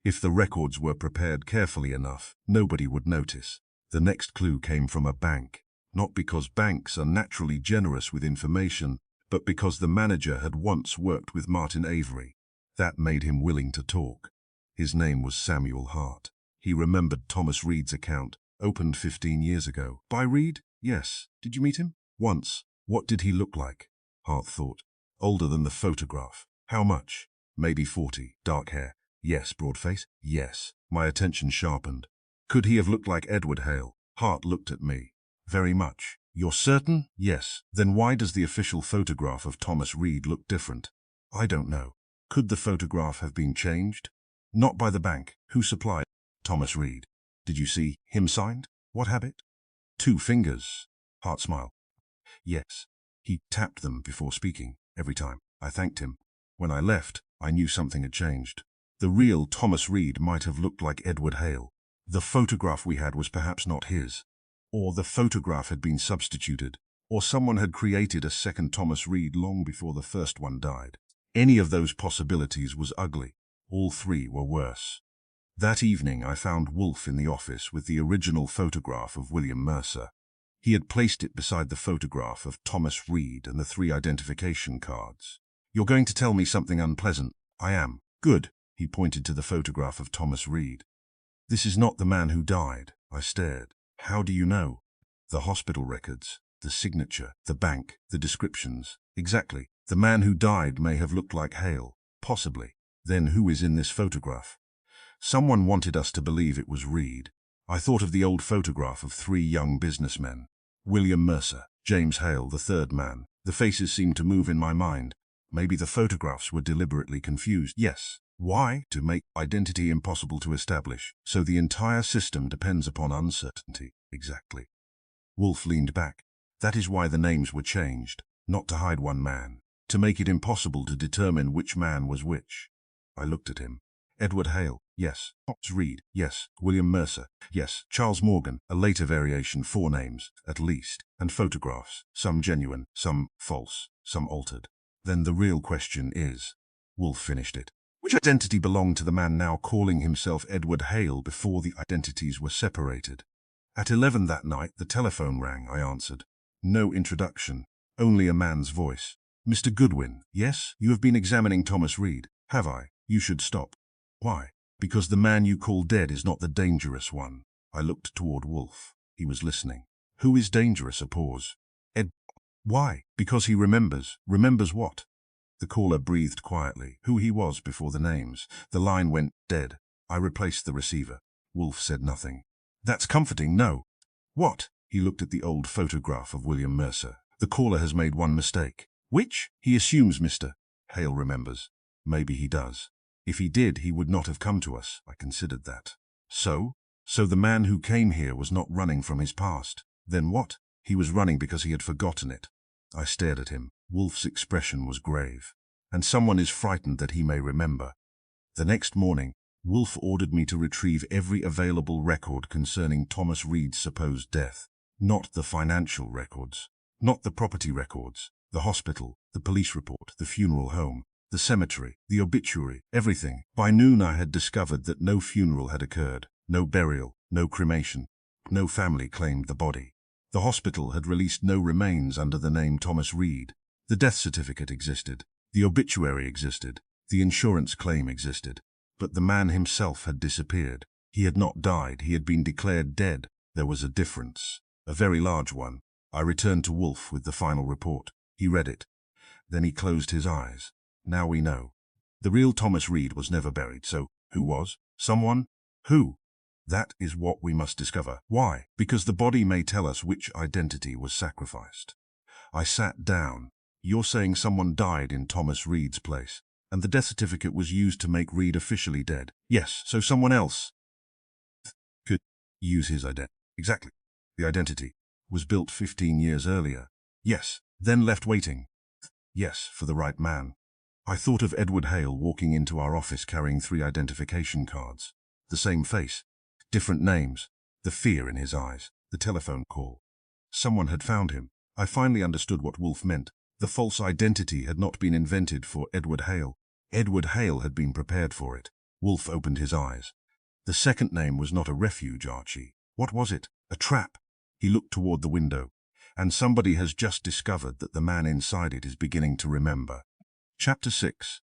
If the records were prepared carefully enough, nobody would notice. The next clue came from a bank. Not because banks are naturally generous with information, but because the manager had once worked with Martin Avery. That made him willing to talk. His name was Samuel Hart. He remembered Thomas Reed's account, opened 15 years ago. By Reed? Yes. Did you meet him? Once. What did he look like? Hart thought. Older than the photograph. How much? Maybe 40. Dark hair. Yes. Broad face? Yes. My attention sharpened. Could he have looked like Edward Hale? Hart looked at me. Very much. You're certain? Yes. Then why does the official photograph of Thomas Reed look different? I don't know. Could the photograph have been changed? Not by the bank. Who supplied? Thomas Reed. Did you see him signed? What habit? 2 fingers. Hart smiled. Yes. He tapped them before speaking, every time. I thanked him. When I left, I knew something had changed. The real Thomas Reed might have looked like Edward Hale. The photograph we had was perhaps not his. Or the photograph had been substituted. Or someone had created a second Thomas Reed long before the first one died. Any of those possibilities was ugly. All 3 were worse. That evening I found Wolfe in the office with the original photograph of William Mercer. He had placed it beside the photograph of Thomas Reed and the 3 identification cards. You're going to tell me something unpleasant. I am. Good. He pointed to the photograph of Thomas Reed. This is not the man who died. I stared. How do you know? The hospital records, the signature, the bank, the descriptions. Exactly. The man who died may have looked like Hale. Possibly. Then who is in this photograph? Someone wanted us to believe it was Reed. I thought of the old photograph of 3 young businessmen. William Mercer, James Hale, the third man. The faces seemed to move in my mind. Maybe the photographs were deliberately confused. Yes. Why? To make identity impossible to establish. So the entire system depends upon uncertainty. Exactly. Wolfe leaned back. That is why the names were changed. Not to hide one man. To make it impossible to determine which man was which. I looked at him. Edward Hale, yes. Thomas Reed, yes. William Mercer, yes. Charles Morgan, a later variation, 4 names, at least. And photographs, some genuine, some false, some altered. Then the real question is, Wolfe finished it. Which identity belonged to the man now calling himself Edward Hale before the identities were separated? At 11 that night, the telephone rang. I answered. No introduction, only a man's voice. Mr. Goodwin, yes? You have been examining Thomas Reed. Have I? You should stop. Why? Because the man you call dead is not the dangerous one. I looked toward Wolfe. He was listening. Who is dangerous? A pause. Ed. Why? Because he remembers. Remembers what? The caller breathed quietly. Who he was before the names. The line went dead. I replaced the receiver. Wolfe said nothing. That's comforting, no. What? He looked at the old photograph of William Mercer. The caller has made one mistake. Which? He assumes Mr. Hale remembers. Maybe he does. If he did, he would not have come to us. I considered that. So the man who came here was not running from his past. Then what? He was running because he had forgotten it. I stared at him. Wolfe's expression was grave. And someone is frightened that he may remember. The next morning, Wolfe ordered me to retrieve every available record concerning Thomas Reed's supposed death. Not the financial records. Not the property records. The hospital, the police report, the funeral home, the cemetery, the obituary, everything. By noon I had discovered that no funeral had occurred, no burial, no cremation. No family claimed the body. The hospital had released no remains under the name Thomas Reed. The death certificate existed. The obituary existed. The insurance claim existed. But the man himself had disappeared. He had not died. He had been declared dead. There was a difference. A very large one. I returned to Wolfe with the final report. He read it. Then he closed his eyes. Now we know. The real Thomas Reed was never buried, so who was? Someone? Who? That is what we must discover. Why? Because the body may tell us which identity was sacrificed. I sat down. You're saying someone died in Thomas Reed's place, and the death certificate was used to make Reed officially dead. Yes, so someone else could use his identity. Exactly. The identity was built 15 years earlier. Yes, then left waiting. Yes, for the right man. I thought of Edward Hale walking into our office carrying 3 identification cards. The same face, different names, the fear in his eyes, the telephone call. Someone had found him. I finally understood what Wolfe meant. The false identity had not been invented for Edward Hale. Edward Hale had been prepared for it. Wolfe opened his eyes. The second name was not a refuge, Archie. What was it? A trap. He looked toward the window. And somebody has just discovered that the man inside it is beginning to remember. Chapter 6.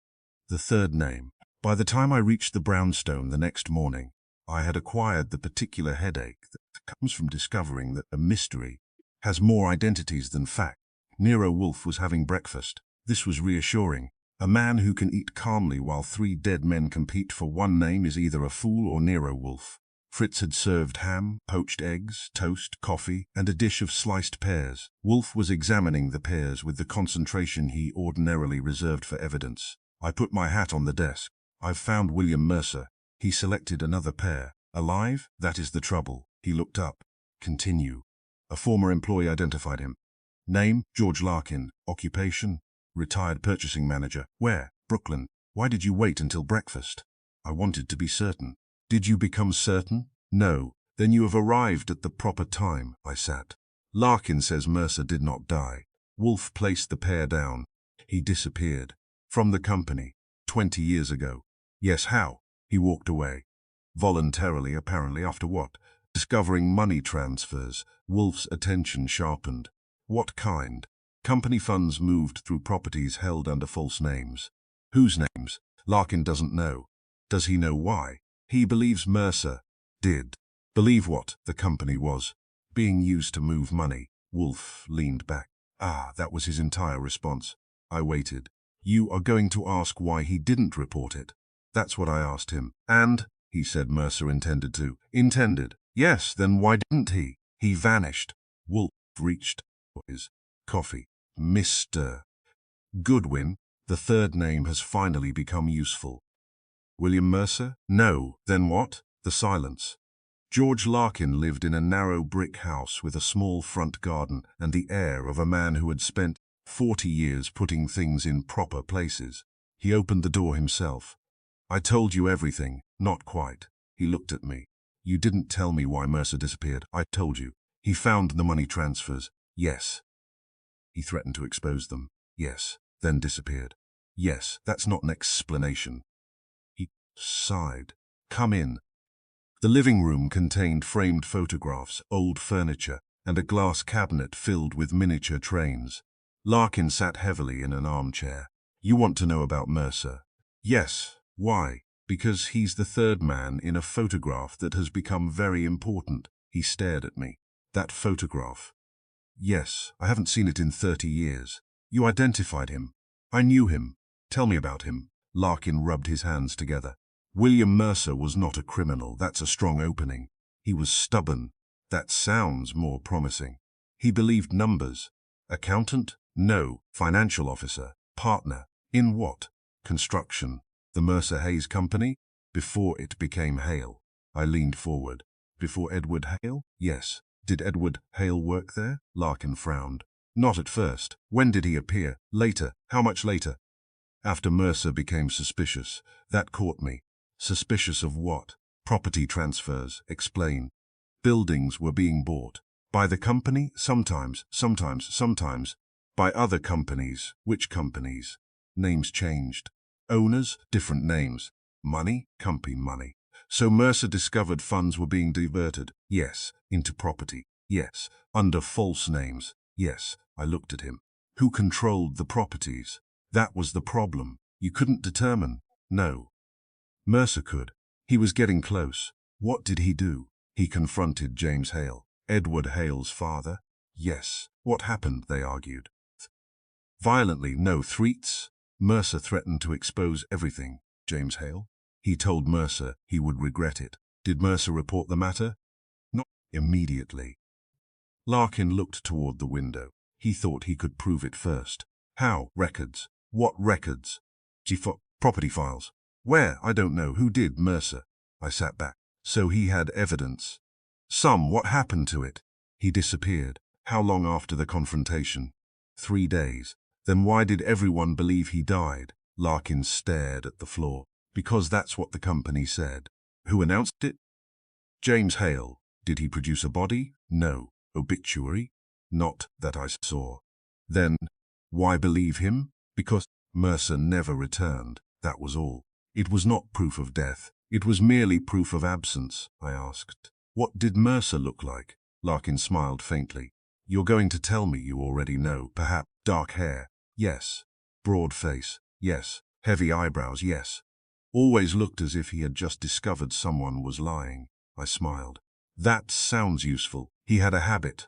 The third name. By the time I reached the brownstone the next morning, I had acquired the particular headache that comes from discovering that a mystery has more identities than fact. Nero Wolfe was having breakfast. This was reassuring. A man who can eat calmly while 3 dead men compete for one name is either a fool or Nero Wolfe. Fritz had served ham, poached eggs, toast, coffee, and a dish of sliced pears. Wolfe was examining the pears with the concentration he ordinarily reserved for evidence. I put my hat on the desk. I've found William Mercer. He selected another pear. Alive? That is the trouble. He looked up. Continue. A former employee identified him. Name? George Larkin. Occupation? Retired purchasing manager. Where? Brooklyn. Why did you wait until breakfast? I wanted to be certain. Did you become certain? No. Then you have arrived at the proper time. I sat. Larkin says Mercer did not die. Wolfe placed the pear down. He disappeared. From the company. 20 years ago. Yes, how? He walked away. Voluntarily, apparently. After what? Discovering money transfers. Wolfe's attention sharpened. What kind? Company funds moved through properties held under false names. Whose names? Larkin doesn't know. Does he know why? He believes Mercer did. Believe what? The company was being used to move money. Wolfe leaned back. That was his entire response. I waited. You are going to ask why he didn't report it? That's what I asked him. And, he said Mercer intended to. Intended? Yes, then why didn't he? He vanished. Wolfe reached for his coffee. Mr. Goodwin, the third name has finally become useful. William Mercer? No. Then what? The silence. George Larkin lived in a narrow brick house with a small front garden and the air of a man who had spent 40 years putting things in proper places. He opened the door himself. I told you everything. Not quite. He looked at me. You didn't tell me why Mercer disappeared. I told you. He found the money transfers. Yes. He threatened to expose them. Yes. Then disappeared. Yes, that's not an explanation. He sighed. Come in. The living room contained framed photographs, old furniture, and a glass cabinet filled with miniature trains. Larkin sat heavily in an armchair. You want to know about Mercer? Yes. Why? Because he's the third man in a photograph that has become very important. He stared at me. That photograph? Yes, I haven't seen it in 30 years. You identified him. I knew him. Tell me about him. Larkin rubbed his hands together. William Mercer was not a criminal. That's a strong opening. He was stubborn. That sounds more promising. He believed numbers. Accountant? No. Financial officer. Partner. In what? Construction. The Mercer Hayes Company? Before it became Hale. I leaned forward. Before Edward Hale? Yes. Did Edward Hale work there? Larkin frowned. Not at first. When did he appear? Later. How much later? After Mercer became suspicious. That caught me. Suspicious of what? Property transfers. Explain. Buildings were being bought. By the company? Sometimes. By other companies. Which companies? Names changed. Owners? Different names. Money? Company money. So Mercer discovered funds were being diverted. Yes. Into property. Yes. Under false names. Yes. I looked at him. Who controlled the properties? That was the problem. You couldn't determine. No. Mercer could. He was getting close. What did he do? He confronted James Hale. Edward Hale's father? Yes. What happened? They argued. Violently. No threats. Mercer threatened to expose everything. James Hale? He told Mercer he would regret it. Did Mercer report the matter? Not immediately. Larkin looked toward the window. He thought he could prove it first. How? Records. What records? Property files. Where? I don't know. Who did? Mercer. I sat back. So he had evidence. Some. What happened to it? He disappeared. How long after the confrontation? 3 days. Then why did everyone believe he died? Larkin stared at the floor. Because that's what the company said. Who announced it? James Hale. Did he produce a body? No. Obituary? Not that I saw. Then, why believe him? Because Mercer never returned. That was all. It was not proof of death. It was merely proof of absence. I asked. What did Mercer look like? Larkin smiled faintly. You're going to tell me you already know. Perhaps dark hair? Yes. Broad face? Yes. Heavy eyebrows? Yes. Always looked as if he had just discovered someone was lying. I smiled. That sounds useful. He had a habit.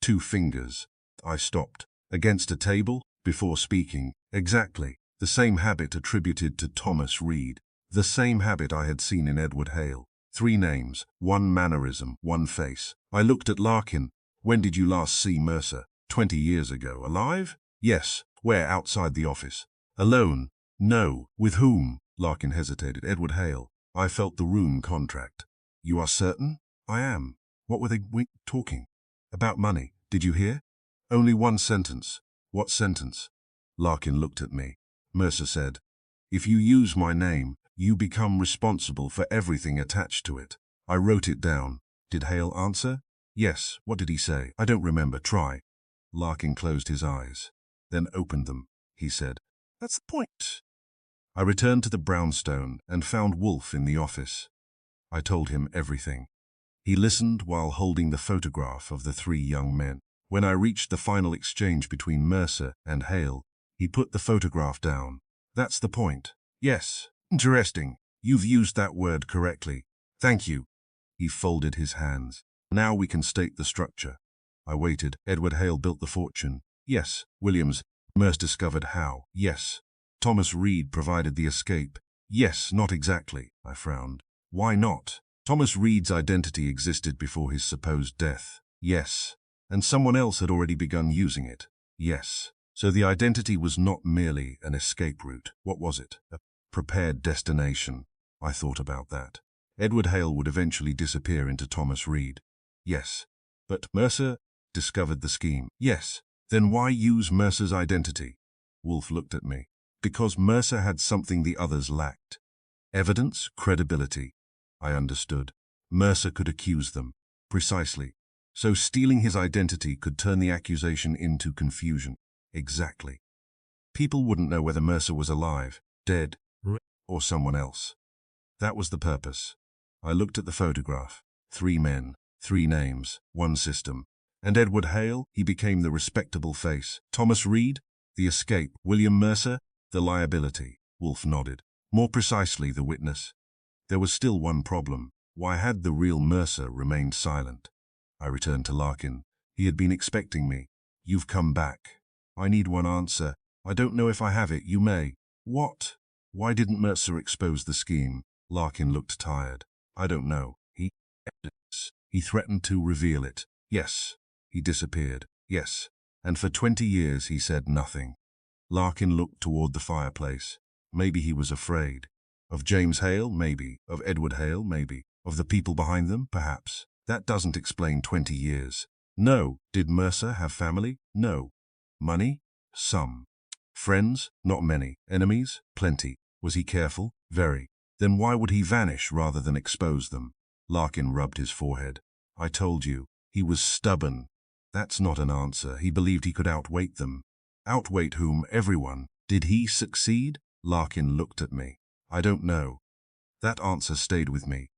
2 fingers. I stopped. Against a table? Before speaking. Exactly. The same habit attributed to Thomas Reed. The same habit I had seen in Edward Hale. 3 names, 1 mannerism, 1 face. I looked at Larkin. When did you last see Mercer? 20 years ago. Alive? Yes. Where? Outside the office. Alone? No. With whom? Larkin hesitated. Edward Hale. I felt the room contract. You are certain? I am. What were they talking? About money. Did you hear? Only 1 sentence. What sentence? Larkin looked at me. Mercer said, if you use my name, you become responsible for everything attached to it. I wrote it down. Did Hale answer? Yes. What did he say? I don't remember. Try. Larkin closed his eyes, then opened them. He said, that's the point. I returned to the brownstone and found Wolfe in the office. I told him everything. He listened while holding the photograph of the 3 young men. When I reached the final exchange between Mercer and Hale, he put the photograph down. That's the point. Yes. Interesting. You've used that word correctly. Thank you. He folded his hands. Now we can state the structure. I waited. Edward Hale built the fortune. Yes. Williams. Mercer discovered how. Yes. Thomas Reed provided the escape. Yes, not exactly. I frowned. Why not? Thomas Reed's identity existed before his supposed death. Yes. and someone else had already begun using it. Yes. So the identity was not merely an escape route. What was it? A prepared destination. I thought about that. Edward Hale would eventually disappear into Thomas Reed. Yes. But Mercer discovered the scheme. Yes. Then why use Mercer's identity? Wolfe looked at me. Because Mercer had something the others lacked. Evidence, credibility. I understood. Mercer could accuse them. Precisely. So stealing his identity could turn the accusation into confusion. Exactly. People wouldn't know whether Mercer was alive, dead, or someone else. That was the purpose. I looked at the photograph. 3 men, 3 names, 1 system. And Edward Hale, he became the respectable face. Thomas Reed, the escape. William Mercer, the liability. Wolfe nodded. More precisely, the witness. There was still one problem. Why had the real Mercer remained silent? I returned to Larkin. He had been expecting me. You've come back. I need one answer. I don't know if I have it. You may. What? Why didn't Mercer expose the scheme? Larkin looked tired. I don't know. He threatened to reveal it. Yes. He disappeared. Yes. And for 20 years he said nothing. Larkin looked toward the fireplace. Maybe he was afraid. Of James Hale, maybe. Of Edward Hale, maybe. Of the people behind them, perhaps. That doesn't explain 20 years. No. Did Mercer have family? No. Money? Some. Friends? Not many. Enemies? Plenty. Was he careful? Very. Then why would he vanish rather than expose them? Larkin rubbed his forehead. I told you. He was stubborn. That's not an answer. He believed he could outweight them. Outweight whom? Everyone. Did he succeed? Larkin looked at me. I don't know. That answer stayed with me.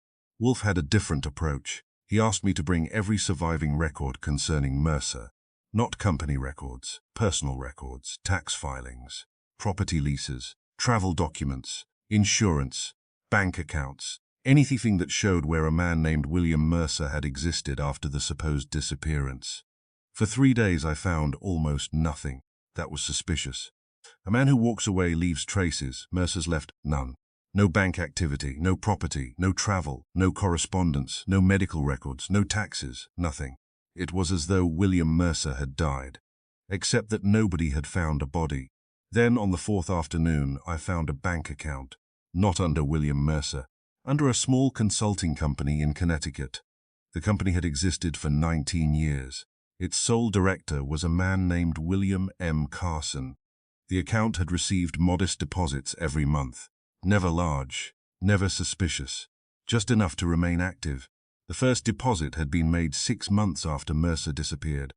Wolfe had a different approach. He asked me to bring every surviving record concerning Mercer. Not company records, personal records, tax filings, property leases, travel documents, insurance, bank accounts, anything that showed where a man named William Mercer had existed after the supposed disappearance. For 3 days I found almost nothing. That was suspicious. A man who walks away leaves traces. Mercer's left none. No bank activity, no property, no travel, no correspondence, no medical records, no taxes, nothing. It was as though William Mercer had died, except that nobody had found a body. Then, on the 4th afternoon, I found a bank account, not under William Mercer, under a small consulting company in Connecticut. The company had existed for 19 years. Its sole director was a man named William M. Carson. The account had received modest deposits every month. Never large, never suspicious, just enough to remain active. The first deposit had been made 6 months after Mercer disappeared.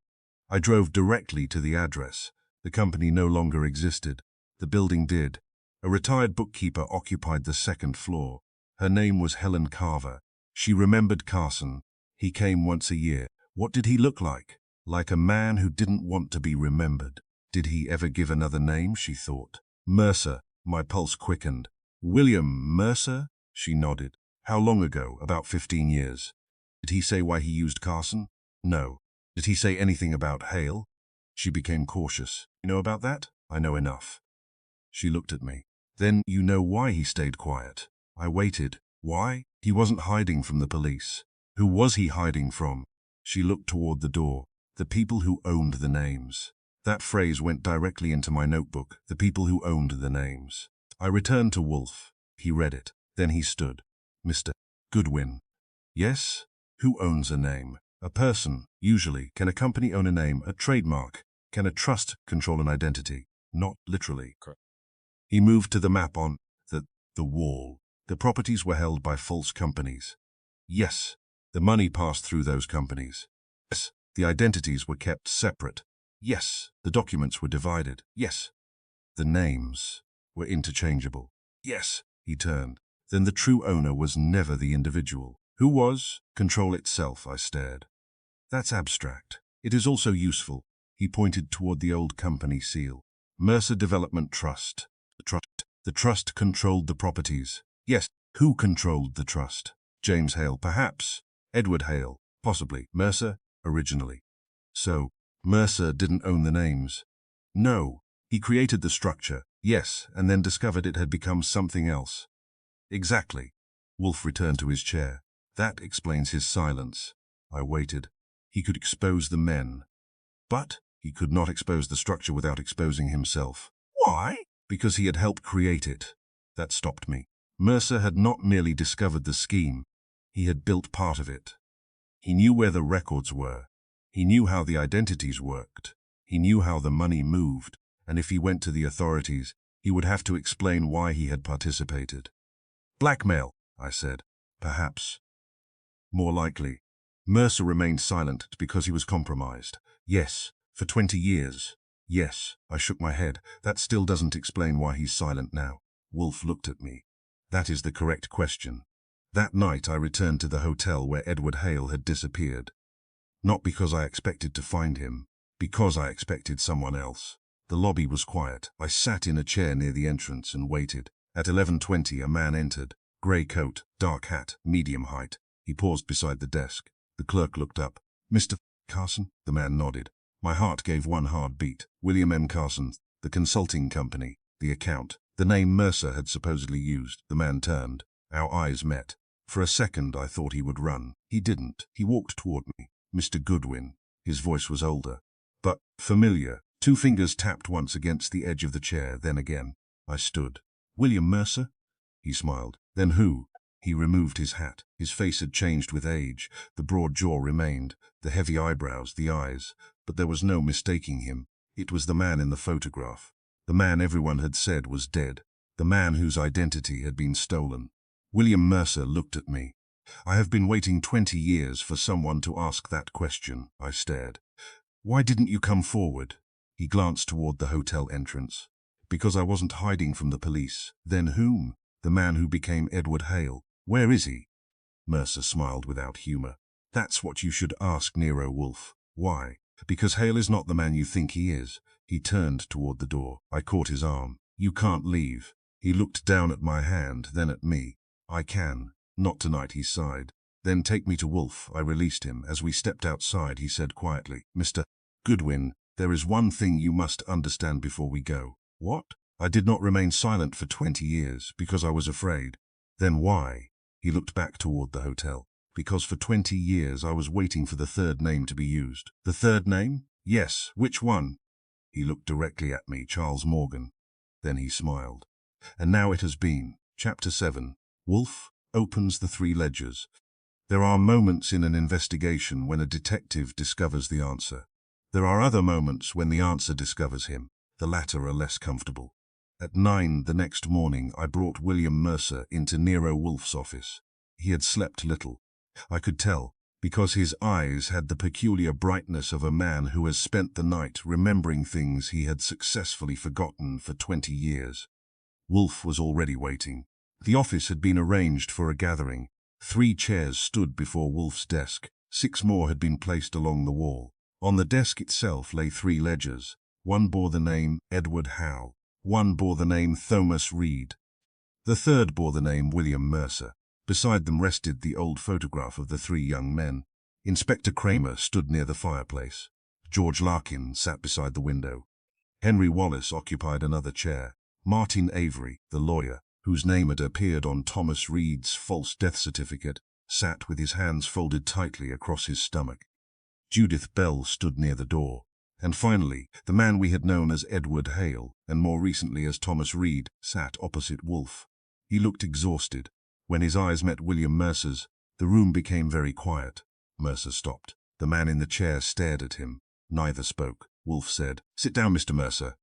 I drove directly to the address. The company no longer existed. The building did. A retired bookkeeper occupied the 2nd floor. Her name was Helen Carver. She remembered Carson. He came once a year. What did he look like? Like a man who didn't want to be remembered. Did he ever give another name, she thought. Mercer. My pulse quickened. William Mercer? She nodded. How long ago? About 15 years. Did he say why he used Carson? No. Did he say anything about Hale? She became cautious. You know about that? I know enough. She looked at me. Then you know why he stayed quiet. I waited. Why? He wasn't hiding from the police. Who was he hiding from? She looked toward the door. The people who owned the names. That phrase went directly into my notebook. The people who owned the names. I returned to Wolfe. He read it. Then he stood. Mr. Goodwin. Yes? Who owns a name? A person, usually. Can a company own a name, a trademark? Can a trust control an identity? Not literally. Correct. He moved to the map on the wall. The properties were held by false companies. Yes. The money passed through those companies. Yes. The identities were kept separate. Yes. The documents were divided. Yes. The names were interchangeable. Yes. He turned. Then the true owner was never the individual. Who was? Control itself, I stared. That's abstract. It is also useful. He pointed toward the old company seal. Mercer Development Trust. The trust controlled the properties. Yes. Who controlled the trust? James Hale, perhaps. Edward Hale, possibly. Mercer, originally. So, Mercer didn't own the names. No. He created the structure, yes, and then discovered it had become something else. Exactly. Wolfe returned to his chair. That explains his silence. I waited. He could expose the men, but he could not expose the structure without exposing himself. Why? Because he had helped create it. That stopped me. Mercer had not merely discovered the scheme, he had built part of it. He knew where the records were. He knew how the identities worked. He knew how the money moved, and if he went to the authorities, he would have to explain why he had participated. Blackmail, I said. Perhaps. More likely. Mercer remained silent because he was compromised. Yes, for 20 years. Yes, I shook my head. That still doesn't explain why he's silent now. Wolfe looked at me. That is the correct question. That night I returned to the hotel where Edward Hale had disappeared. Not because I expected to find him, because I expected someone else. The lobby was quiet. I sat in a chair near the entrance and waited. At 11:20 a man entered. Grey coat, dark hat, medium height. He paused beside the desk. The clerk looked up. Mr. Carson? The man nodded. My heart gave one hard beat. William M. Carson, the consulting company, the account, the name Mercer had supposedly used. The man turned. Our eyes met. For a second I thought he would run. He didn't. He walked toward me. Mr. Goodwin. His voice was older, but familiar. 2 fingers tapped once against the edge of the chair, then again. I stood. William Mercer? He smiled. Then who? He removed his hat. His face had changed with age. The broad jaw remained, the heavy eyebrows, the eyes. But there was no mistaking him. It was the man in the photograph. The man everyone had said was dead. The man whose identity had been stolen. William Mercer looked at me. I have been waiting 20 years for someone to ask that question. I stared. Why didn't you come forward? He glanced toward the hotel entrance. Because I wasn't hiding from the police. Then whom? The man who became Edward Hale. Where is he? Mercer smiled without humor. That's what you should ask Nero Wolfe. Why? Because Hale is not the man you think he is. He turned toward the door. I caught his arm. You can't leave. He looked down at my hand, then at me. I can. Not tonight, he sighed. Then take me to Wolfe. I released him. As we stepped outside, he said quietly, Mr. Goodwin, there is one thing you must understand before we go. What? I did not remain silent for 20 years because I was afraid. Then why? He looked back toward the hotel. Because for 20 years I was waiting for the third name to be used. The third name? Yes. Which one? He looked directly at me. Charles Morgan. Then he smiled. And now it has been. Chapter 7. Wolfe opens the 3 ledgers. There are moments in an investigation when a detective discovers the answer. There are other moments when the answer discovers him. The latter are less comfortable. At 9 the next morning I brought William Mercer into Nero Wolfe's office. He had slept little. I could tell, because his eyes had the peculiar brightness of a man who has spent the night remembering things he had successfully forgotten for 20 years. Wolfe was already waiting. The office had been arranged for a gathering. 3 chairs stood before Wolfe's desk. 6 more had been placed along the wall. On the desk itself lay 3 ledgers. One bore the name Edward Hale. One bore the name Thomas Reed. The third bore the name William Mercer. Beside them rested the old photograph of the 3 young men. Inspector Kramer stood near the fireplace. George Larkin sat beside the window. Henry Wallace occupied another chair. Martin Avery, the lawyer, whose name had appeared on Thomas Reed's false death certificate, sat with his hands folded tightly across his stomach. Judith Bell stood near the door. And finally, the man we had known as Edward Hale, and more recently as Thomas Reed, sat opposite Wolfe. He looked exhausted. When his eyes met William Mercer's, the room became very quiet. Mercer stopped. The man in the chair stared at him. Neither spoke. Wolfe said, "Sit down, Mr. Mercer."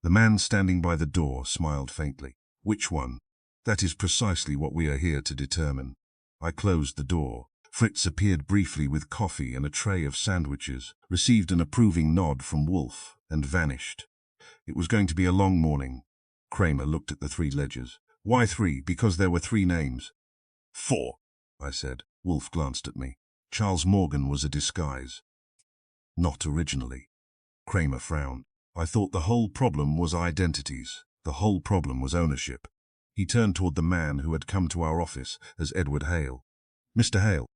The man standing by the door smiled faintly. "Which one?" "That is precisely what we are here to determine." I closed the door. Fritz appeared briefly with coffee and a tray of sandwiches, received an approving nod from Wolfe, and vanished. It was going to be a long morning. Kramer looked at the 3 ledgers. "Why 3? Because there were 3 names." "4, I said. Wolfe glanced at me. Charles Morgan was a disguise. Not originally. Kramer frowned. I thought the whole problem was identities. The whole problem was ownership. He turned toward the man who had come to our office as Edward Hale. "Mr. Hale."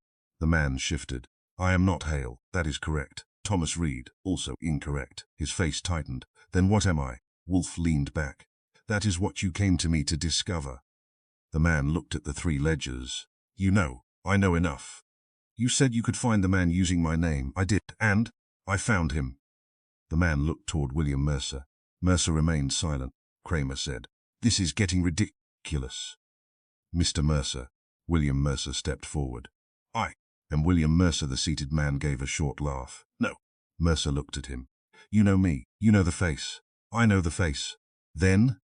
The man shifted. "I am not Hale. That is correct. Thomas Reed, also incorrect." His face tightened. "Then what am I?" Wolfe leaned back. "That is what you came to me to discover." The man looked at the 3 ledgers. "You know, I know enough." You said you could find the man using my name. I did, and I found him. The man looked toward William Mercer. Mercer remained silent. Kramer said, "This is getting ridiculous." "Mr. Mercer." William Mercer stepped forward. "I am William Mercer." The seated man gave a short laugh. "No." Mercer looked at him. "You know me. You know the face. I know the face." "Then?"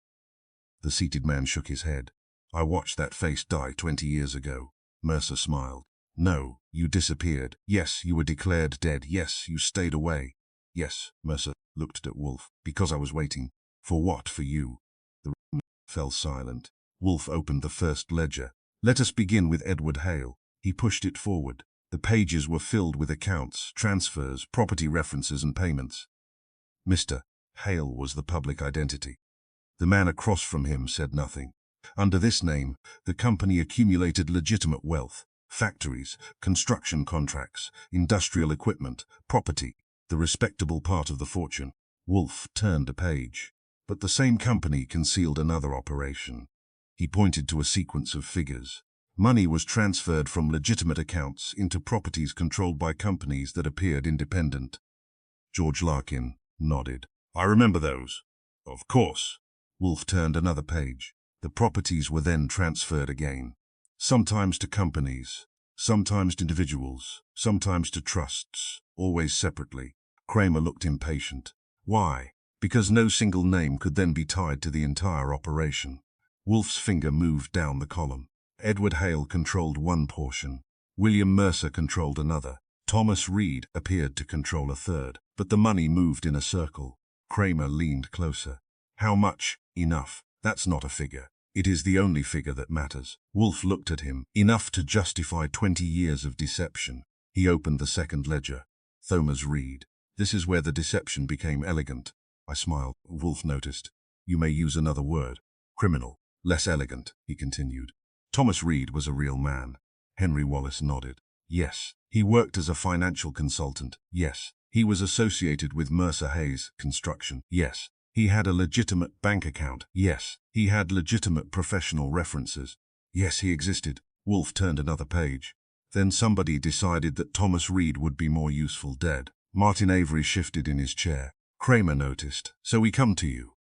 The seated man shook his head. "I watched that face die 20 years ago." Mercer smiled. "No, you disappeared. Yes, you were declared dead. Yes, you stayed away." "Yes." Mercer looked at Wolfe. "Because I was waiting." "For what? For you?" The room fell silent. Wolfe opened the first ledger. "Let us begin with Edward Hale." He pushed it forward. The pages were filled with accounts, transfers, property references and payments. Mr. Hale was the public identity. The man across from him said nothing. Under this name, the company accumulated legitimate wealth: factories, construction contracts, industrial equipment, property, the respectable part of the fortune. Wolfe turned a page. But the same company concealed another operation. He pointed to a sequence of figures. Money was transferred from legitimate accounts into properties controlled by companies that appeared independent. George Larkin nodded. "I remember those." "Of course." Wolfe turned another page. The properties were then transferred again. Sometimes to companies, sometimes to individuals, sometimes to trusts, always separately. Kramer looked impatient. "Why?" "Because no single name could then be tied to the entire operation." Wolfe's finger moved down the column. Edward Hale controlled one portion. William Mercer controlled another. Thomas Reed appeared to control a third. But the money moved in a circle. Kramer leaned closer. "How much?" "Enough. That's not a figure. It is the only figure that matters." Wolfe looked at him. "Enough to justify 20 years of deception." He opened the second ledger. Thomas Reed. "This is where the deception became elegant." I smiled. Wolfe noticed. "You may use another word. Criminal. Less elegant," he continued. "Thomas Reed was a real man." Henry Wallace nodded. "Yes." "He worked as a financial consultant." "Yes." "He was associated with Mercer Hayes Construction." "Yes." "He had a legitimate bank account." "Yes." "He had legitimate professional references." "Yes, he existed." Wolfe turned another page. "Then somebody decided that Thomas Reed would be more useful dead." Martin Avery shifted in his chair. Kramer noticed. "So we come to you."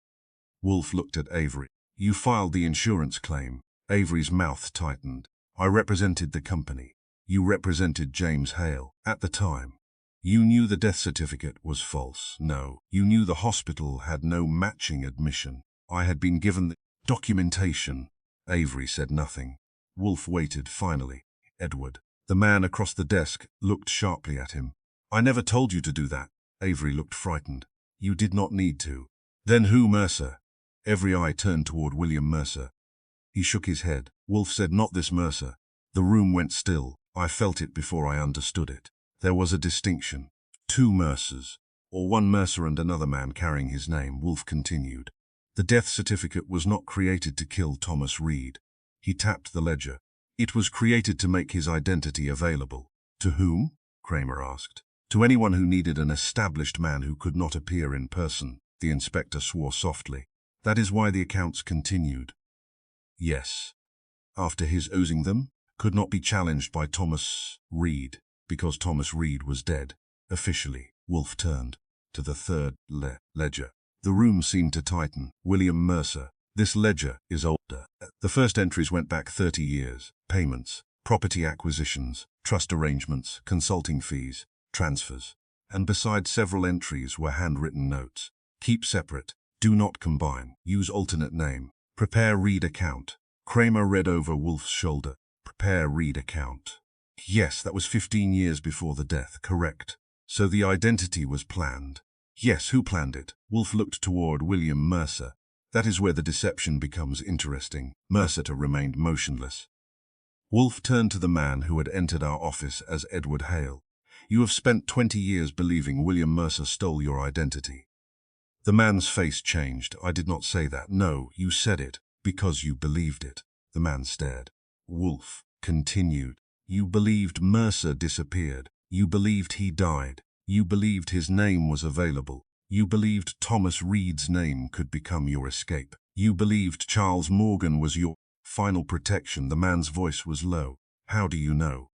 Wolfe looked at Avery. "You filed the insurance claim." Avery's mouth tightened. "I represented the company." "You represented James Hale at the time." "You knew the death certificate was false." "No." "You knew the hospital had no matching admission." "I had been given the documentation." Avery said nothing. Wolfe waited. Finally, "Edward." The man across the desk looked sharply at him. "I never told you to do that." Avery looked frightened. "You did not need to." "Then who?" "Mercer." Every eye turned toward William Mercer. He shook his head. Wolfe said, "Not this Mercer." The room went still. I felt it before I understood it. There was a distinction. Two Mercers, or one Mercer and another man carrying his name. Wolfe continued. "The death certificate was not created to kill Thomas Reed." He tapped the ledger. "It was created to make his identity available." "To whom?" Kramer asked. "To anyone who needed an established man who could not appear in person." The inspector swore softly. "That is why the accounts continued." "Yes." "After his oozing them, could not be challenged by Thomas Reed, because Thomas Reed was dead." Officially, Wolfe turned to the third ledger. The room seemed to tighten. "William Mercer. This ledger is older. The first entries went back 30 years. Payments, property acquisitions, trust arrangements, consulting fees, transfers. And beside several entries were handwritten notes. Keep separate. Do not combine. Use alternate name. Prepare read account." Kramer read over Wolfe's shoulder. "Prepare read account." "Yes, that was 15 years before the death." "Correct. So the identity was planned." "Yes, who planned it?" Wolfe looked toward William Mercer. "That is where the deception becomes interesting." Mercer remained motionless. Wolfe turned to the man who had entered our office as Edward Hale. "You have spent 20 years believing William Mercer stole your identity." The man's face changed. "I did not say that." "No, you said it, because you believed it." The man stared. Wolfe continued. "You believed Mercer disappeared. You believed he died. You believed his name was available. You believed Thomas Reed's name could become your escape. You believed Charles Morgan was your final protection." The man's voice was low. "How do you know?"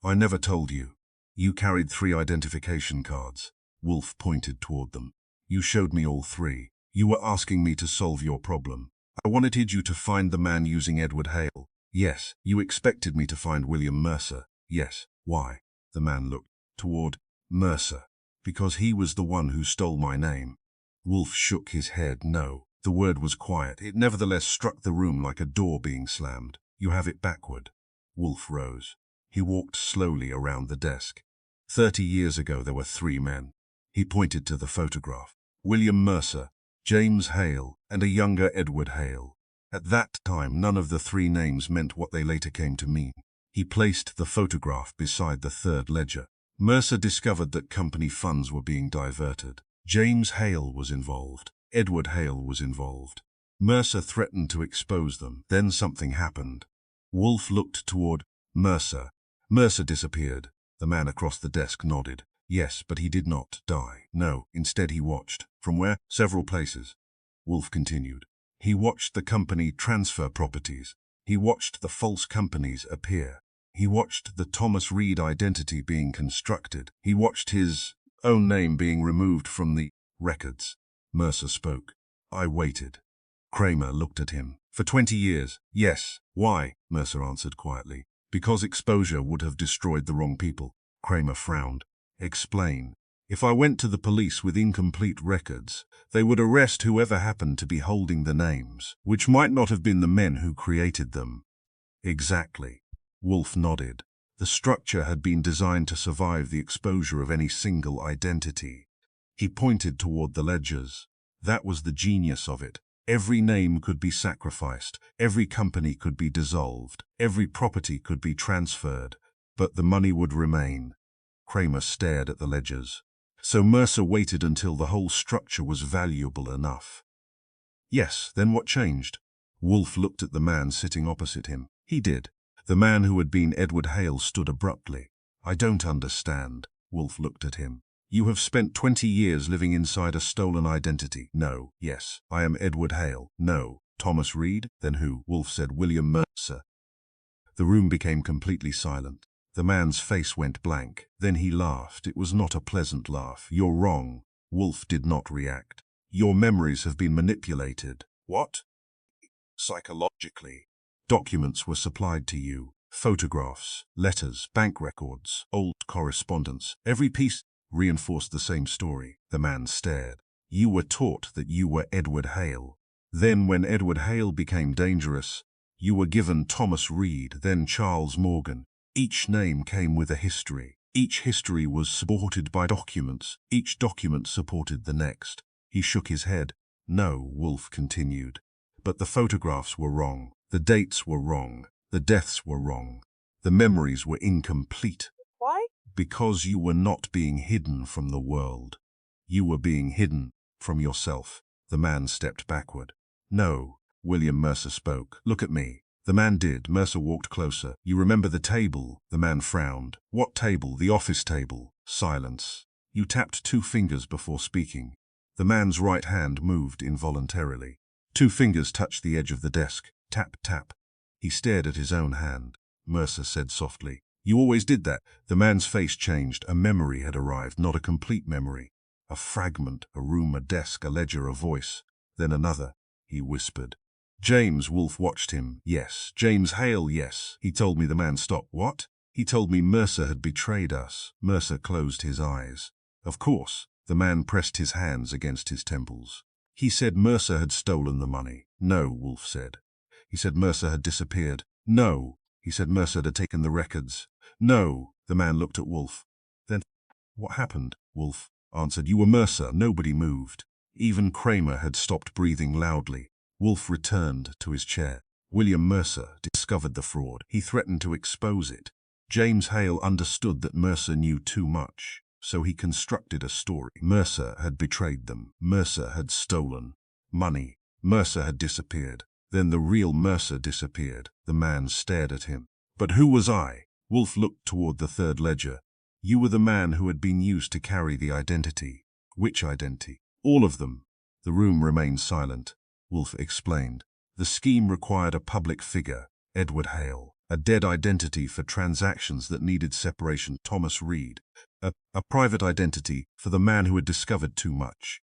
I never told you. You carried 3 identification cards. Wolfe pointed toward them. You showed me all 3. You were asking me to solve your problem. I wanted you to find the man using Edward Hale. Yes. You expected me to find William Mercer. Yes. Why? The man looked toward Mercer. Because he was the one who stole my name. Wolfe shook his head. No. The word was quiet. It nevertheless struck the room like a door being slammed. You have it backward. Wolfe rose. He walked slowly around the desk. 30 years ago there were 3 men. He pointed to the photograph. William Mercer, James Hale, and a younger Edward Hale. At that time none of the 3 names meant what they later came to mean. He placed the photograph beside the 3rd ledger. Mercer discovered that company funds were being diverted. James Hale was involved. Edward Hale was involved. Mercer threatened to expose them. Then something happened. Wolfe looked toward Mercer. Mercer disappeared. The man across the desk nodded. Yes, but he did not die. No, instead he watched. From where? Several places. Wolfe continued. He watched the company transfer properties. He watched the false companies appear. He watched the Thomas Reed identity being constructed. He watched his own name being removed from the records. Mercer spoke. I waited. Kramer looked at him. For 20 years. Yes. Why? Mercer answered quietly. Because exposure would have destroyed the wrong people. Kramer frowned. Explain. If I went to the police with incomplete records, they would arrest whoever happened to be holding the names, which might not have been the men who created them. Exactly. Wolfe nodded. The structure had been designed to survive the exposure of any single identity. He pointed toward the ledgers. That was the genius of it. Every name could be sacrificed, every company could be dissolved, every property could be transferred, but the money would remain. Kramer stared at the ledgers. So Mercer waited until the whole structure was valuable enough. Yes, then what changed? Wolfe looked at the man sitting opposite him. He did. The man who had been Edward Hale stood abruptly. I don't understand. Wolfe looked at him. You have spent 20 years living inside a stolen identity. No. Yes. I am Edward Hale. No. Thomas Reed? Then who? Wolfe said William Mercer. The room became completely silent. The man's face went blank. Then he laughed. It was not a pleasant laugh. You're wrong. Wolfe did not react. Your memories have been manipulated. What? Psychologically. Documents were supplied to you. Photographs, letters, bank records, old correspondence. Every piece reinforced the same story. The man stared. You were taught that you were Edward Hale. Then when Edward Hale became dangerous, you were given Thomas Reed, then Charles Morgan. Each name came with a history. Each history was supported by documents. Each document supported the next. He shook his head. No, Wolfe continued. But the photographs were wrong. The dates were wrong. The deaths were wrong. The memories were incomplete. Why? Because you were not being hidden from the world. You were being hidden from yourself. The man stepped backward. No, William Mercer spoke. Look at me. The man did. Mercer walked closer. You remember the table? The man frowned. What table? The office table. Silence. You tapped 2 fingers before speaking. The man's right hand moved involuntarily. 2 fingers touched the edge of the desk. Tap, tap. He stared at his own hand. Mercer said softly, You always did that. The man's face changed. A memory had arrived, not a complete memory. A fragment, a room, a desk, a ledger, a voice. Then another. He whispered. James. Wolfe watched him. Yes. James Hale, yes. He told me. The man stopped. What? He told me Mercer had betrayed us. Mercer closed his eyes. Of course. The man pressed his hands against his temples. He said Mercer had stolen the money. No, Wolfe said. He said Mercer had disappeared. No. He said Mercer had taken the records. No. The man looked at Wolfe. Then, what happened? Wolfe answered, You were Mercer. Nobody moved. Even Kramer had stopped breathing loudly. Wolfe returned to his chair. William Mercer discovered the fraud. He threatened to expose it. James Hale understood that Mercer knew too much, so he constructed a story. Mercer had betrayed them. Mercer had stolen money. Mercer had disappeared. Then the real Mercer disappeared. The man stared at him. But who was I? Wolfe looked toward the 3rd ledger. You were the man who had been used to carry the identity. Which identity? All of them. The room remained silent. Wolfe explained. The scheme required a public figure, Edward Hale. A dead identity for transactions that needed separation. Thomas Reed. A private identity for the man who had discovered too much.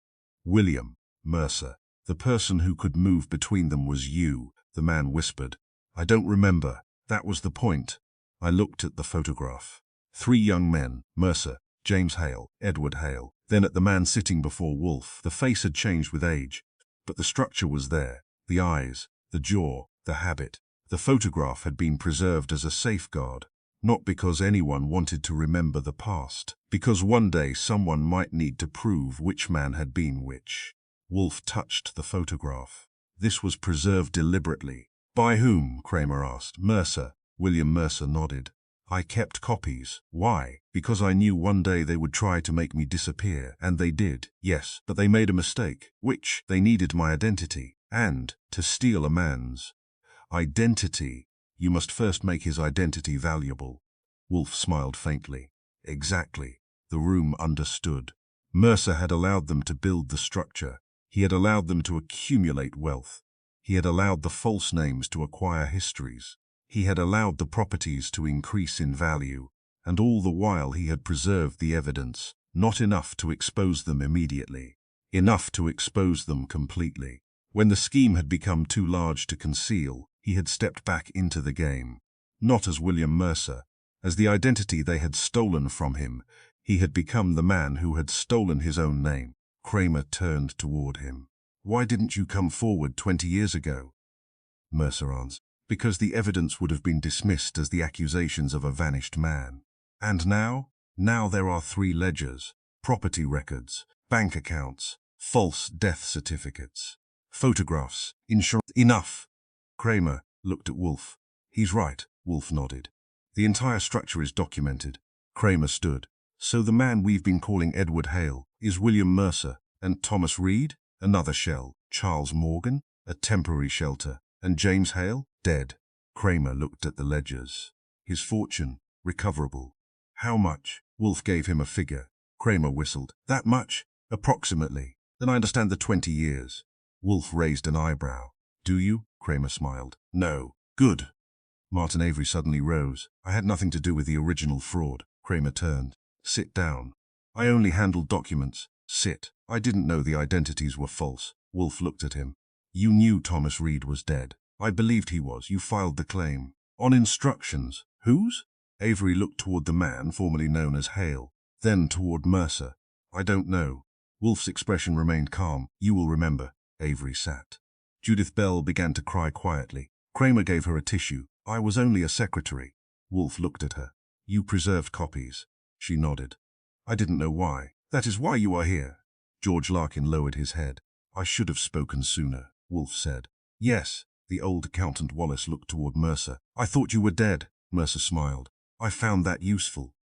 William Mercer. The person who could move between them was you, the man whispered. I don't remember. That was the point. I looked at the photograph. 3 young men, Mercer, James Hale, Edward Hale. Then at the man sitting before Wolfe. The face had changed with age, but the structure was there. The eyes, the jaw, the habit. The photograph had been preserved as a safeguard, not because anyone wanted to remember the past, because one day someone might need to prove which man had been which. Wolfe touched the photograph. This was preserved deliberately. By whom? Kramer asked. Mercer. William Mercer nodded. I kept copies. Why? Because I knew one day they would try to make me disappear, and they did. Yes, but they made a mistake. Which? They needed my identity. And to steal a man's identity, you must first make his identity valuable. Wolfe smiled faintly. Exactly. The room understood. Mercer had allowed them to build the structure. He had allowed them to accumulate wealth. He had allowed the false names to acquire histories. He had allowed the properties to increase in value, and all the while he had preserved the evidence, not enough to expose them immediately, enough to expose them completely. When the scheme had become too large to conceal, he had stepped back into the game. Not as William Mercer, as the identity they had stolen from him. He had become the man who had stolen his own name. Kramer turned toward him. Why didn't you come forward 20 years ago? Mercer answered. Because the evidence would have been dismissed as the accusations of a vanished man. And now? Now there are 3 ledgers, property records, bank accounts, false death certificates, photographs, insurance. Enough! Kramer looked at Wolfe. He's right, Wolfe nodded. The entire structure is documented. Kramer stood. So the man we've been calling Edward Hale is William Mercer, and Thomas Reed, another shell, Charles Morgan, a temporary shelter, and James Hale, dead. Kramer looked at the ledgers. His fortune, recoverable. How much? Wolfe gave him a figure. Kramer whistled. That much? Approximately. Then I understand the 20 years. Wolfe raised an eyebrow. Do you? Kramer smiled. No. Good. Martin Avery suddenly rose. I had nothing to do with the original fraud. Kramer turned. Sit down. I only handled documents. Sit. I didn't know the identities were false. Wolfe looked at him. You knew Thomas Reed was dead. I believed he was. You filed the claim. On instructions. Whose? Avery looked toward the man formerly known as Hale, then toward Mercer. I don't know. Wolfe's expression remained calm. You will remember. Avery sat. Judith Bell began to cry quietly. Kramer gave her a tissue. I was only a secretary. Wolfe looked at her. You preserved copies. She nodded. I didn't know why. That is why you are here. George Larkin lowered his head. I should have spoken sooner, Wolfe said. Yes. The old accountant Wallace looked toward Mercer. I thought you were dead. Mercer smiled. I found that useful.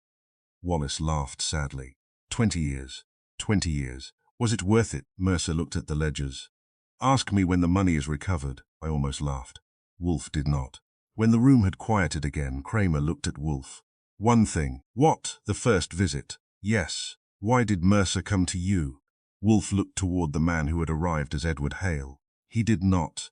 Wallace laughed sadly. 20 years. 20 years. Was it worth it? Mercer looked at the ledgers. Ask me when the money is recovered. I almost laughed. Wolfe did not. When the room had quieted again, Kramer looked at Wolfe. One thing. What? The first visit? Yes. Why did Mercer come to you? Wolfe looked toward the man who had arrived as Edward Hale. He did not.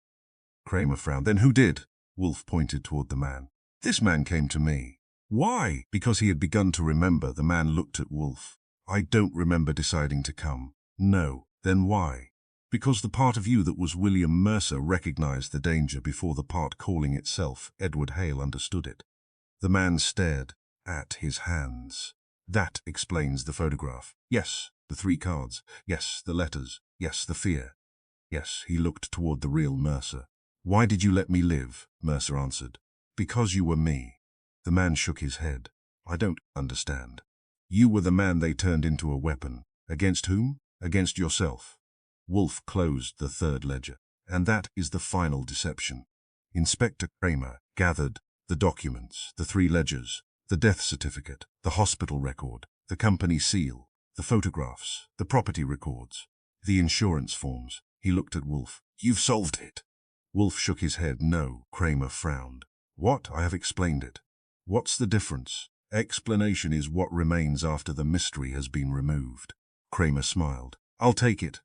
Kramer frowned. Then who did? Wolfe pointed toward the man. This man came to me. Why? Because he had begun to remember. The man looked at Wolfe. I don't remember deciding to come. No. Then why? Because the part of you that was William Mercer recognized the danger before the part calling itself Edward Hale understood it. The man stared at his hands. That explains the photograph. Yes, the 3 cards. Yes, the letters. Yes, the fear. Yes, he looked toward the real Mercer. Why did you let me live? Mercer answered. Because you were me. The man shook his head. I don't understand. You were the man they turned into a weapon. Against whom? Against yourself. Wolfe closed the 3rd ledger. And that is the final deception. Inspector Kramer gathered the documents, the 3 ledgers, the death certificate, the hospital record, the company seal, the photographs, the property records, the insurance forms. He looked at Wolfe. You've solved it. Wolfe shook his head. No. Kramer frowned. What? I have explained it. What's the difference? Explanation is what remains after the mystery has been removed. Kramer smiled. I'll take it.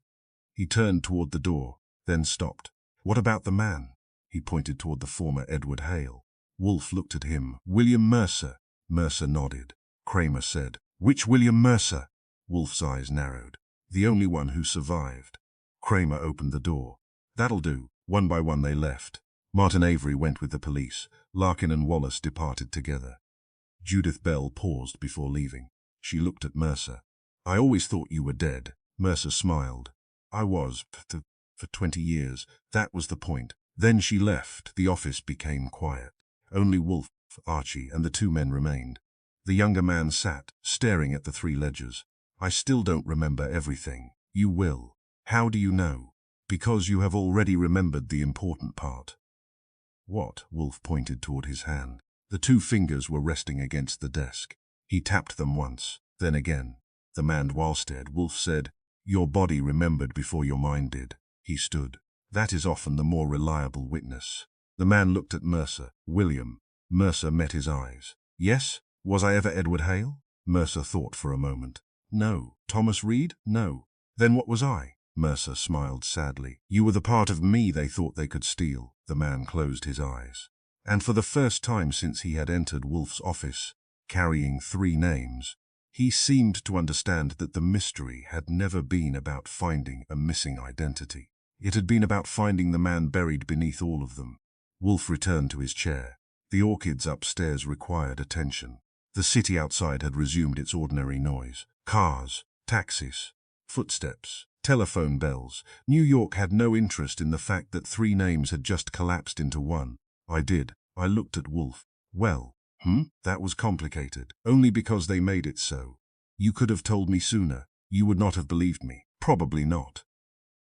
He turned toward the door, then stopped. What about the man? He pointed toward the former Edward Hale. Wolfe looked at him. William Mercer. Mercer nodded. Kramer said, "Which William Mercer?" Wolfe's eyes narrowed. "The only one who survived." Kramer opened the door. "That'll do." One by one they left. Martin Avery went with the police. Larkin and Wallace departed together. Judith Bell paused before leaving. She looked at Mercer. "I always thought you were dead." Mercer smiled. "I was, for 20 years. That was the point." Then she left. The office became quiet. Only Wolfe, Archie, and the two men remained. The younger man sat, staring at the 3 ledgers. "I still don't remember everything." "You will." "How do you know?" "Because you have already remembered the important part." "What?" Wolfe pointed toward his hand. The 2 fingers were resting against the desk. He tapped them once, then again. The man stared. Wolfe said, "Your body remembered before your mind did." He stood. "That is often the more reliable witness." The man looked at Mercer. "William." Mercer met his eyes. "Yes? Was I ever Edward Hale?" Mercer thought for a moment. "No." "Thomas Reed?" "No." "Then what was I?" Mercer smiled sadly. "You were the part of me they thought they could steal." The man closed his eyes. And for the first time since he had entered Wolfe's office, carrying 3 names, he seemed to understand that the mystery had never been about finding a missing identity. It had been about finding the man buried beneath all of them. Wolfe returned to his chair. The orchids upstairs required attention. The city outside had resumed its ordinary noise. Cars, taxis, footsteps, telephone bells. New York had no interest in the fact that 3 names had just collapsed into one. "I did." I looked at Wolfe. "Well, that was complicated. Only because they made it so. You could have told me sooner. You would not have believed me." "Probably not."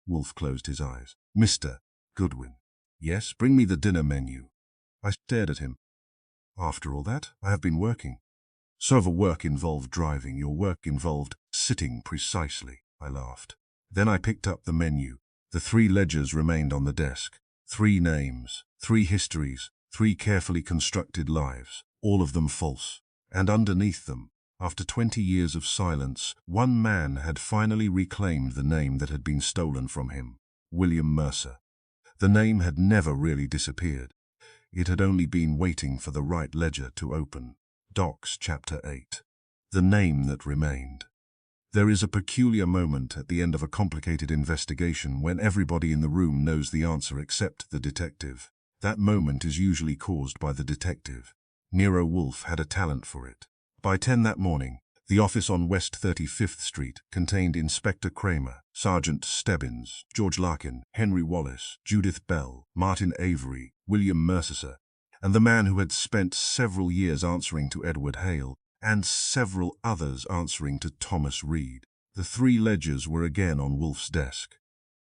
Wolfe closed his eyes. "Mr. Goodwin." "Yes, bring me the dinner menu." I stared at him. "After all that, I have been working." "So the work involved driving. Your work involved sitting." "Precisely." I laughed. Then I picked up the menu. The 3 ledgers remained on the desk. 3 names, 3 histories, 3 carefully constructed lives, all of them false. And underneath them, after 20 years of silence, one man had finally reclaimed the name that had been stolen from him. William Mercer. The name had never really disappeared. It had only been waiting for the right ledger to open. Docs, Chapter 8. The name that remained. There is a peculiar moment at the end of a complicated investigation when everybody in the room knows the answer except the detective. That moment is usually caused by the detective. Nero Wolfe had a talent for it. By 10 that morning, the office on West 35th Street contained Inspector Kramer, Sergeant Stebbins, George Larkin, Henry Wallace, Judith Bell, Martin Avery, William Mercer, and the man who had spent several years answering to Edward Hale, and several others answering to Thomas Reed. The 3 ledgers were again on Wolfe's desk.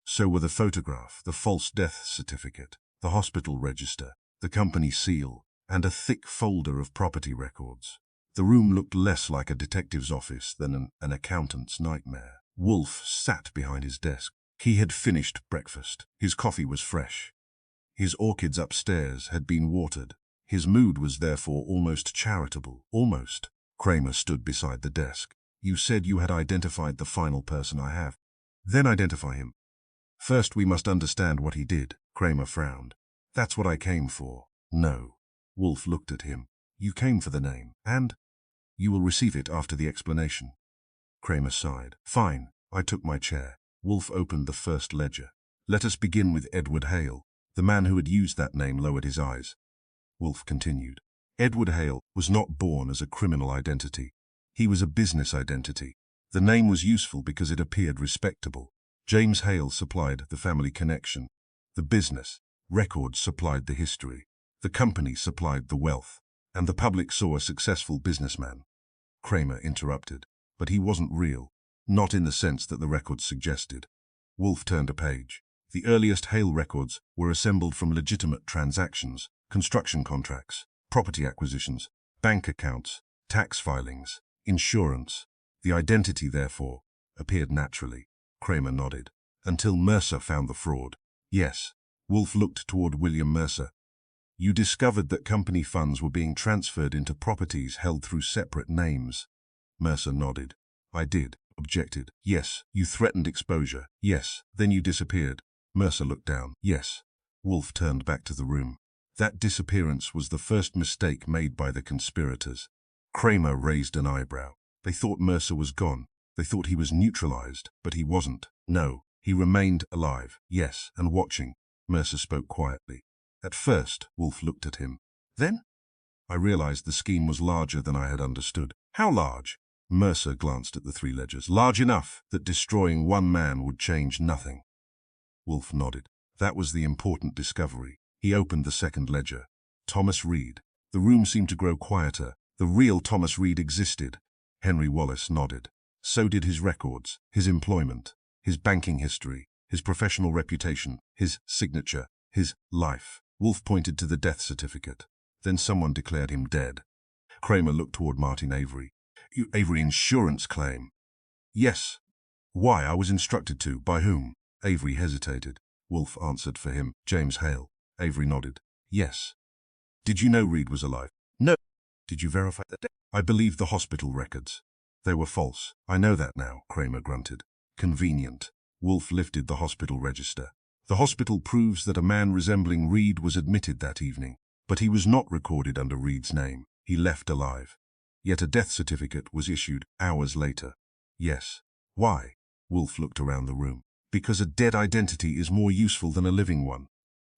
So were the photograph, the false death certificate, the hospital register, the company seal, and a thick folder of property records. The room looked less like a detective's office than an accountant's nightmare. Wolfe sat behind his desk. He had finished breakfast. His coffee was fresh. His orchids upstairs had been watered. His mood was therefore almost charitable. Almost. Kramer stood beside the desk. "You said you had identified the final person. I have." "Then identify him." "First we must understand what he did." Kramer frowned. "That's what I came for." "No." Wolfe looked at him. "You came for the name, and you will receive it after the explanation." Kramer sighed. "Fine." I took my chair. Wolfe opened the first ledger. "Let us begin with Edward Hale." The man who had used that name lowered his eyes. Wolfe continued. "Edward Hale was not born as a criminal identity. He was a business identity. The name was useful because it appeared respectable. James Hale supplied the family connection. The business records supplied the history. The company supplied the wealth. And the public saw a successful businessman." Kramer interrupted. "But he wasn't real. Not in the sense that the records suggested." Wolfe turned a page. The earliest Hale records were assembled from legitimate transactions, construction contracts, property acquisitions, bank accounts, tax filings, insurance. The identity, therefore, appeared naturally. Kramer nodded. "Until Mercer found the fraud." "Yes." Wolfe looked toward William Mercer. "You discovered that company funds were being transferred into properties held through separate names." Mercer nodded. "I did." Objected. "Yes." "You threatened exposure." "Yes." "Then you disappeared." Mercer looked down. "Yes." Wolfe turned back to the room. That disappearance was the first mistake made by the conspirators. Kramer raised an eyebrow. They thought Mercer was gone. They thought he was neutralized, but he wasn't. No, he remained alive. Yes, and watching. Mercer spoke quietly. At first, Wolfe looked at him. Then, I realized the scheme was larger than I had understood. How large? Mercer glanced at the 3 ledgers. Large enough that destroying one man would change nothing. Wolfe nodded. That was the important discovery. He opened the 2nd ledger. Thomas Reed. The room seemed to grow quieter. The real Thomas Reed existed. Henry Wallace nodded. So did his records, his employment, his banking history, his professional reputation, his signature, his life. Wolfe pointed to the death certificate. Then someone declared him dead. Kramer looked toward Martin Avery. Avery insurance claim? Yes. Why? I was instructed to. By whom? Avery hesitated. Wolfe answered for him. James Hale. Avery nodded. Yes. Did you know Reed was alive? No. Did you verify that? I believed the hospital records. They were false. I know that now, Kramer grunted. Convenient. Wolfe lifted the hospital register. The hospital proves that a man resembling Reed was admitted that evening, but he was not recorded under Reed's name. He left alive. Yet a death certificate was issued hours later. Yes. Why? Wolfe looked around the room. Because a dead identity is more useful than a living one.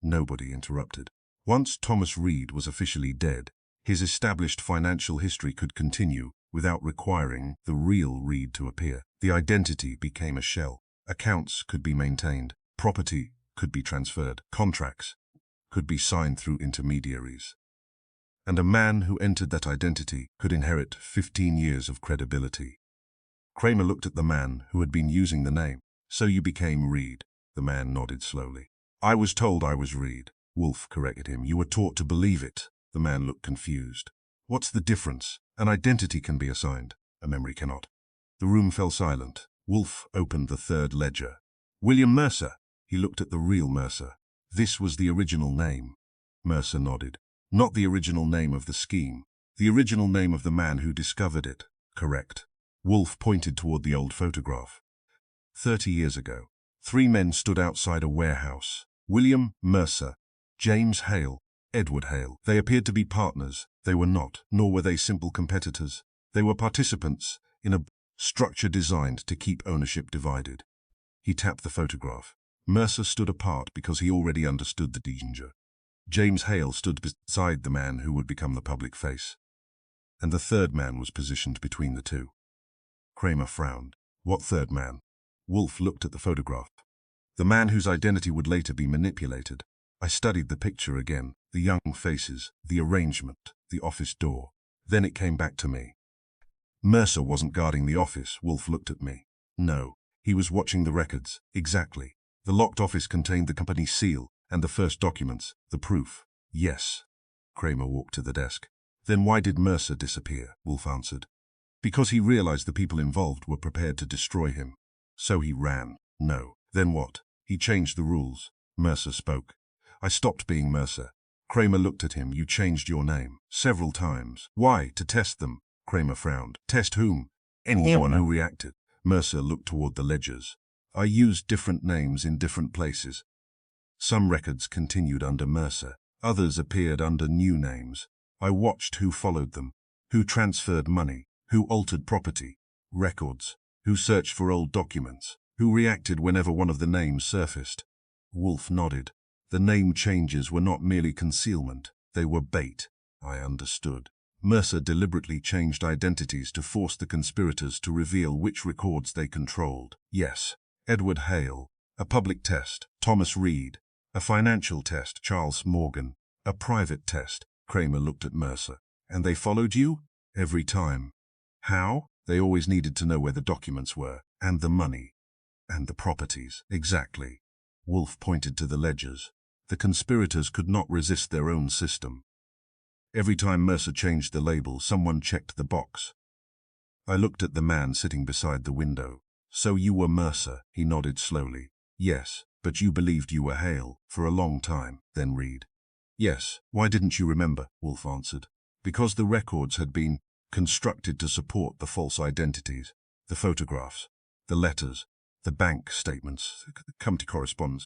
Nobody interrupted. Once Thomas Reed was officially dead, his established financial history could continue without requiring the real Reed to appear. The identity became a shell. Accounts could be maintained. Property could be transferred. Contracts could be signed through intermediaries. And a man who entered that identity could inherit 15 years of credibility. Kramer looked at the man who had been using the name. So you became Reed? The man nodded slowly. I was told I was Reed. Wolfe corrected him. You were taught to believe it. The man looked confused. What's the difference? An identity can be assigned. A memory cannot. The room fell silent. Wolfe opened the 3rd ledger. William Mercer. He looked at the real Mercer. This was the original name. Mercer nodded. Not the original name of the scheme. The original name of the man who discovered it. Correct. Wolfe pointed toward the old photograph. 30 years ago, 3 men stood outside a warehouse. William Mercer, James Hale, Edward Hale. They appeared to be partners. They were not, nor were they simple competitors. They were participants in a structure designed to keep ownership divided. He tapped the photograph. Mercer stood apart because he already understood the danger. James Hale stood beside the man who would become the public face. And the 3rd man was positioned between the two. Kramer frowned. What 3rd man? Wolfe looked at the photograph. The man whose identity would later be manipulated. I studied the picture again, the young faces, the arrangement, the office door. Then it came back to me. Mercer wasn't guarding the office. Wolfe looked at me. No, he was watching the records. Exactly. The locked office contained the company seal and the first documents, the proof. Yes. Kramer walked to the desk. Then why did Mercer disappear? Wolfe answered. Because he realized the people involved were prepared to destroy him. So he ran. No. Then what? He changed the rules. Mercer spoke. I stopped being Mercer. Kramer looked at him. You changed your name. Several times. Why? To test them. Kramer frowned. Test whom? Anyone who reacted. Mercer looked toward the ledgers. I used different names in different places. Some records continued under Mercer. Others appeared under new names. I watched who followed them, who transferred money, who altered property, records, who searched for old documents, who reacted whenever one of the names surfaced. Wolfe nodded. The name changes were not merely concealment. They were bait. I understood. Mercer deliberately changed identities to force the conspirators to reveal which records they controlled. Yes. Edward Hale. A public test. Thomas Reed. A financial test. Charles Morgan. A private test. Kramer looked at Mercer. And they followed you? Every time. How? They always needed to know where the documents were, and the money, and the properties. Exactly. Wolfe pointed to the ledgers. The conspirators could not resist their own system. Every time Mercer changed the label, someone checked the box. I looked at the man sitting beside the window. So you were Mercer, he nodded slowly. Yes, but you believed you were Hale, for a long time. Then Reed. Yes, why didn't you remember? Wolfe answered. Because the records had been constructed to support the false identities, the photographs, the letters, the bank statements, the company correspondence,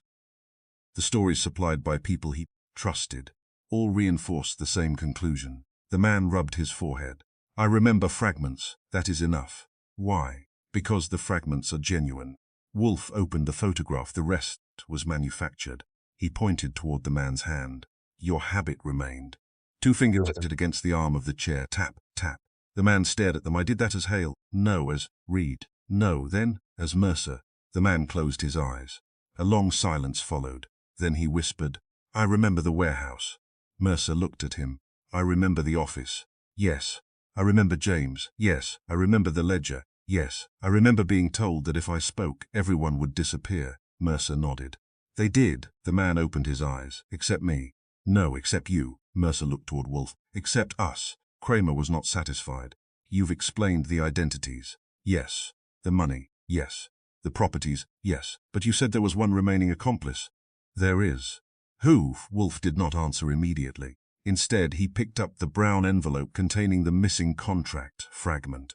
the stories supplied by people he trusted. all reinforced the same conclusion. The man rubbed his forehead. I remember fragments, that is enough. Why? Because the fragments are genuine. Wolfe opened the photograph, the rest was manufactured. He pointed toward the man's hand. Your habit remained. 2 fingers acted against the arm of the chair. Tap, tap. The man stared at them. I did that as Hale. No, as Reed. No, then, as Mercer. The man closed his eyes. A long silence followed. Then he whispered, I remember the warehouse. Mercer looked at him. I remember the office. Yes. I remember James. Yes. I remember the ledger. Yes. I remember being told that if I spoke, everyone would disappear. Mercer nodded. They did. The man opened his eyes. Except me. No, except you. Mercer looked toward Wolfe. Except us. Kramer was not satisfied. You've explained the identities. Yes. The money. Yes. The properties. Yes. But you said there was one remaining accomplice. There is. Who? Wolfe did not answer immediately. Instead, he picked up the brown envelope containing the missing contract fragment.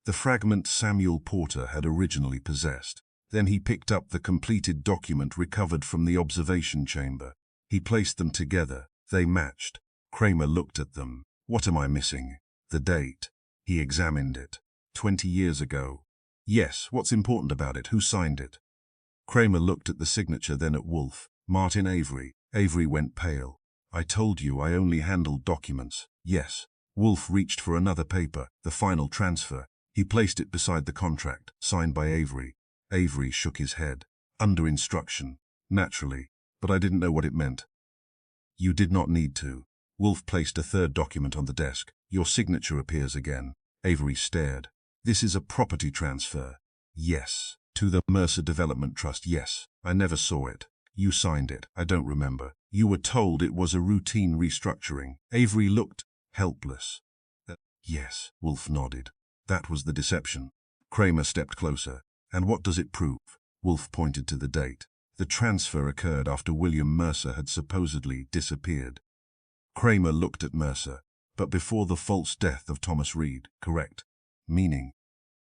The fragment Samuel Porter had originally possessed. Then he picked up the completed document recovered from the observation chamber. He placed them together. They matched. Kramer looked at them. What am I missing? The date. He examined it. 20 years ago. Yes, what's important about it? Who signed it? Kramer looked at the signature, then at Wolfe. Martin Avery. Avery went pale. I told you I only handled documents. Yes. Wolfe reached for another paper, the final transfer. He placed it beside the contract, signed by Avery. Avery shook his head. Under instruction. Naturally. But I didn't know what it meant. You did not need to. Wolfe placed a third document on the desk. Your signature appears again. Avery stared. This is a property transfer. Yes. To the Mercer Development Trust. Yes. I never saw it. You signed it. I don't remember. You were told it was a routine restructuring. Avery looked helpless. Yes. Wolfe nodded. That was the deception. Kramer stepped closer. And what does it prove? Wolfe pointed to the date. The transfer occurred after William Mercer had supposedly disappeared. Kramer looked at Mercer. But before the false death of Thomas Reed, correct? Meaning?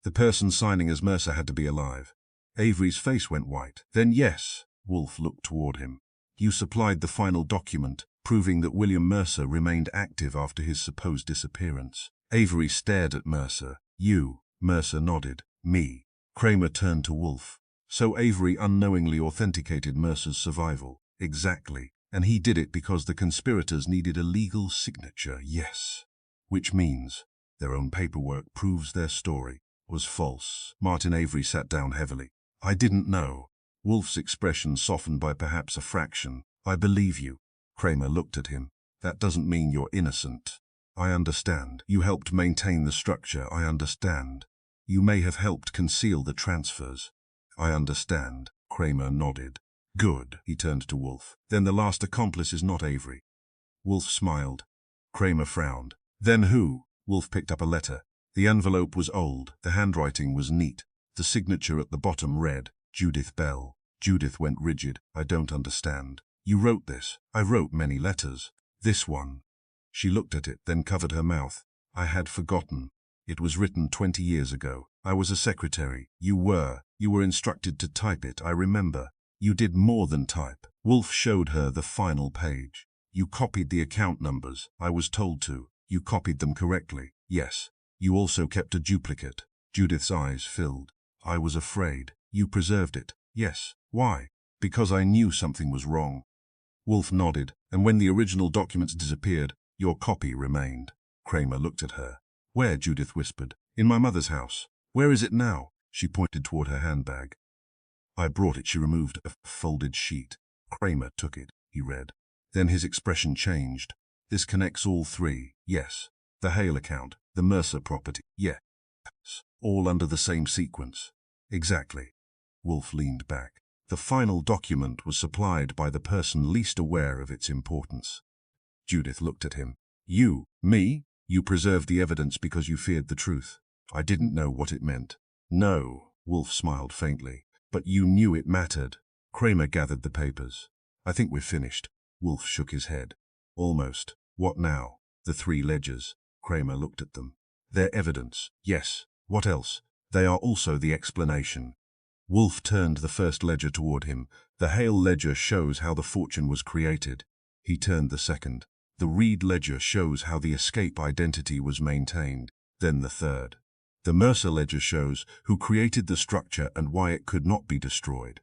The person signing as Mercer had to be alive. Avery's face went white. Then yes. Wolfe looked toward him. You supplied the final document, proving that William Mercer remained active after his supposed disappearance. Avery stared at Mercer. You. Mercer nodded. Me. Kramer turned to Wolfe. So Avery unknowingly authenticated Mercer's survival. Exactly. And he did it because the conspirators needed a legal signature. Yes. Which means their own paperwork proves their story was false. Martin Avery sat down heavily. I didn't know. Wolfe's expression softened by perhaps a fraction. I believe you. Kramer looked at him. That doesn't mean you're innocent. I understand. You helped maintain the structure. I understand. You may have helped conceal the transfers. I understand. Kramer nodded. Good. He turned to Wolfe. Then the last accomplice is not Avery. Wolfe smiled. Kramer frowned. Then who? Wolfe picked up a letter. The envelope was old. The handwriting was neat. The signature at the bottom read, Judith Bell. Judith went rigid. I don't understand. You wrote this. I wrote many letters. This one. She looked at it, then covered her mouth. I had forgotten. It was written 20 years ago. I was a secretary. You were instructed to type it, I remember. You did more than type. Wolfe showed her the final page. You copied the account numbers. I was told to. You copied them correctly. Yes. You also kept a duplicate. Judith's eyes filled. I was afraid. You preserved it. Yes. Why? Because I knew something was wrong. Wolfe nodded, and when the original documents disappeared, your copy remained. Kramer looked at her. Where? Judith whispered. In my mother's house. Where is it now? She pointed toward her handbag. I brought it. She removed a folded sheet. Kramer took it. He read. Then his expression changed. This connects all three. Yes. The Hale account, the Mercer property. Yes. All under the same sequence. Exactly. Wolfe leaned back. The final document was supplied by the person least aware of its importance. Judith looked at him. You, me? You preserved the evidence because you feared the truth. I didn't know what it meant. No, Wolfe smiled faintly. But you knew it mattered. Kramer gathered the papers. I think we're finished. Wolfe shook his head. Almost. What now? The 3 ledgers. Kramer looked at them. They're evidence. Yes. What else? They are also the explanation. Wolfe turned the first ledger toward him. The Hale ledger shows how the fortune was created. He turned the second. The Reed ledger shows how the escape identity was maintained. Then the third. The Mercer ledger shows who created the structure and why it could not be destroyed.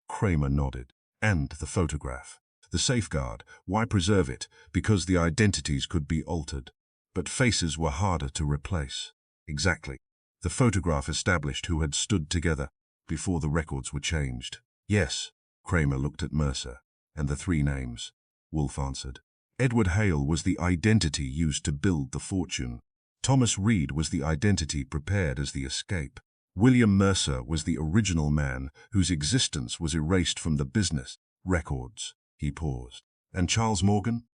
Kramer nodded. And the photograph. The safeguard. Why preserve it? Because the identities could be altered. But faces were harder to replace. Exactly. The photograph established who had stood together before the records were changed. Yes. Kramer looked at Mercer. And the three names. Wolfe answered. Edward Hale was the identity used to build the fortune. Thomas Reed was the identity prepared as the escape. William Mercer was the original man whose existence was erased from the business records. He paused. And Charles Morgan?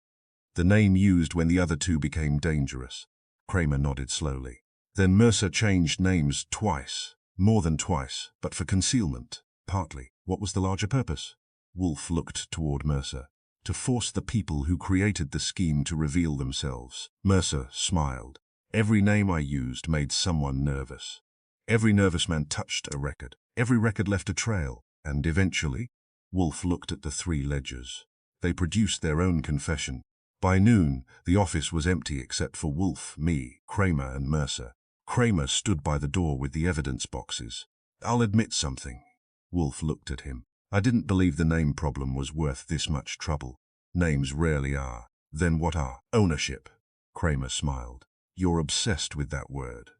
The name used when the other two became dangerous. Kramer nodded slowly. Then Mercer changed names twice. More than twice, but for concealment. Partly. What was the larger purpose? Wolfe looked toward Mercer. To force the people who created the scheme to reveal themselves. Mercer smiled. Every name I used made someone nervous. Every nervous man touched a record. Every record left a trail. And eventually, Wolfe looked at the three ledgers. They produced their own confession. By noon, the office was empty except for Wolfe, me, Kramer, and Mercer. Kramer stood by the door with the evidence boxes. I'll admit something. Wolfe looked at him. I didn't believe the name problem was worth this much trouble. Names rarely are. Then what are? Ownership. Kramer smiled. You're obsessed with that word.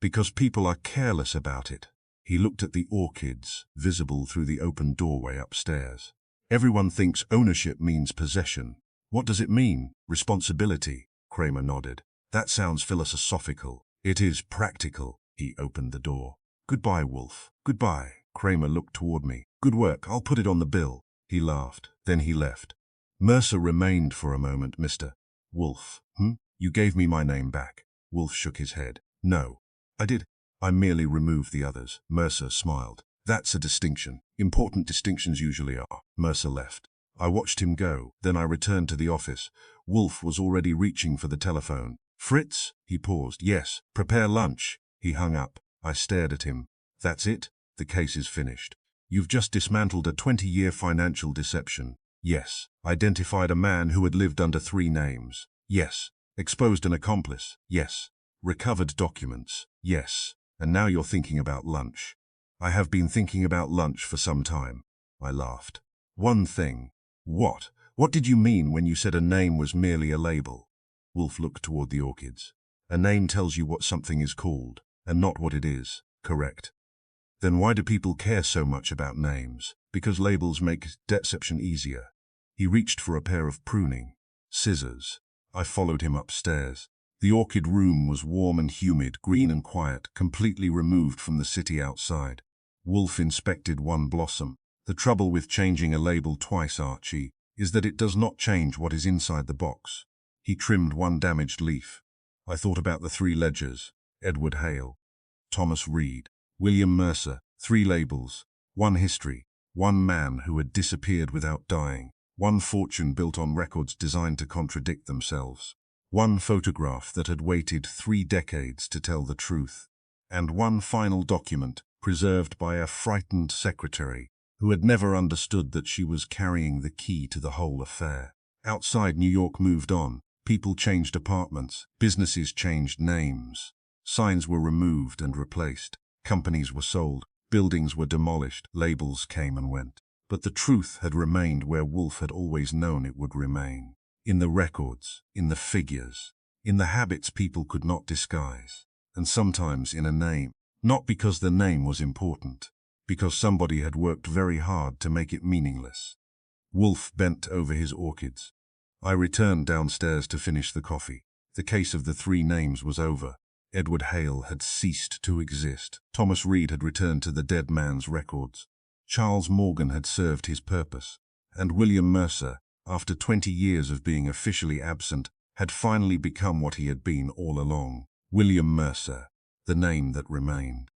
Because people are careless about it. He looked at the orchids, visible through the open doorway upstairs. Everyone thinks ownership means possession. What does it mean? Responsibility. Kramer nodded. That sounds philosophical. It is practical. He opened the door. Goodbye, Wolfe. Goodbye. Kramer looked toward me. Good work. I'll put it on the bill. He laughed. Then he left. Mercer remained for a moment. Mr. Wolfe. You gave me my name back. Wolfe shook his head. No. I did. I merely removed the others. Mercer smiled. That's a distinction. Important distinctions usually are. Mercer left. I watched him go. Then I returned to the office. Wolfe was already reaching for the telephone. Fritz? He paused. Yes. Prepare lunch. He hung up. I stared at him. That's it? The case is finished. You've just dismantled a 20-year financial deception. Yes. Identified a man who had lived under three names. Yes. Exposed an accomplice. Yes. Recovered documents. Yes. And now you're thinking about lunch. I have been thinking about lunch for some time. I laughed. One thing. What? What did you mean when you said a name was merely a label? Wolfe looked toward the orchids. A name tells you what something is called, and not what it is. Correct. Then why do people care so much about names? Because labels make deception easier. He reached for a pair of pruning scissors. I followed him upstairs. The orchid room was warm and humid, green and quiet, completely removed from the city outside. Wolfe inspected one blossom. The trouble with changing a label twice, Archie, is that it does not change what is inside the box. He trimmed one damaged leaf. I thought about the three ledgers. Edward Hale, Thomas Reed, William Mercer, three labels, one history, one man who had disappeared without dying, one fortune built on records designed to contradict themselves, one photograph that had waited 3 decades to tell the truth, and one final document preserved by a frightened secretary who had never understood that she was carrying the key to the whole affair. Outside, New York moved on. People changed apartments, businesses changed names. Signs were removed and replaced. Companies were sold. Buildings were demolished. Labels came and went. But the truth had remained where Wolfe had always known it would remain. In the records, in the figures, in the habits people could not disguise. And sometimes in a name. Not because the name was important, because somebody had worked very hard to make it meaningless. Wolfe bent over his orchids. I returned downstairs to finish the coffee. The case of the three names was over. Edward Hale had ceased to exist. Thomas Reed had returned to the dead man's records. Charles Morgan had served his purpose. And William Mercer, after 20 years of being officially absent, had finally become what he had been all along. William Mercer, the name that remained.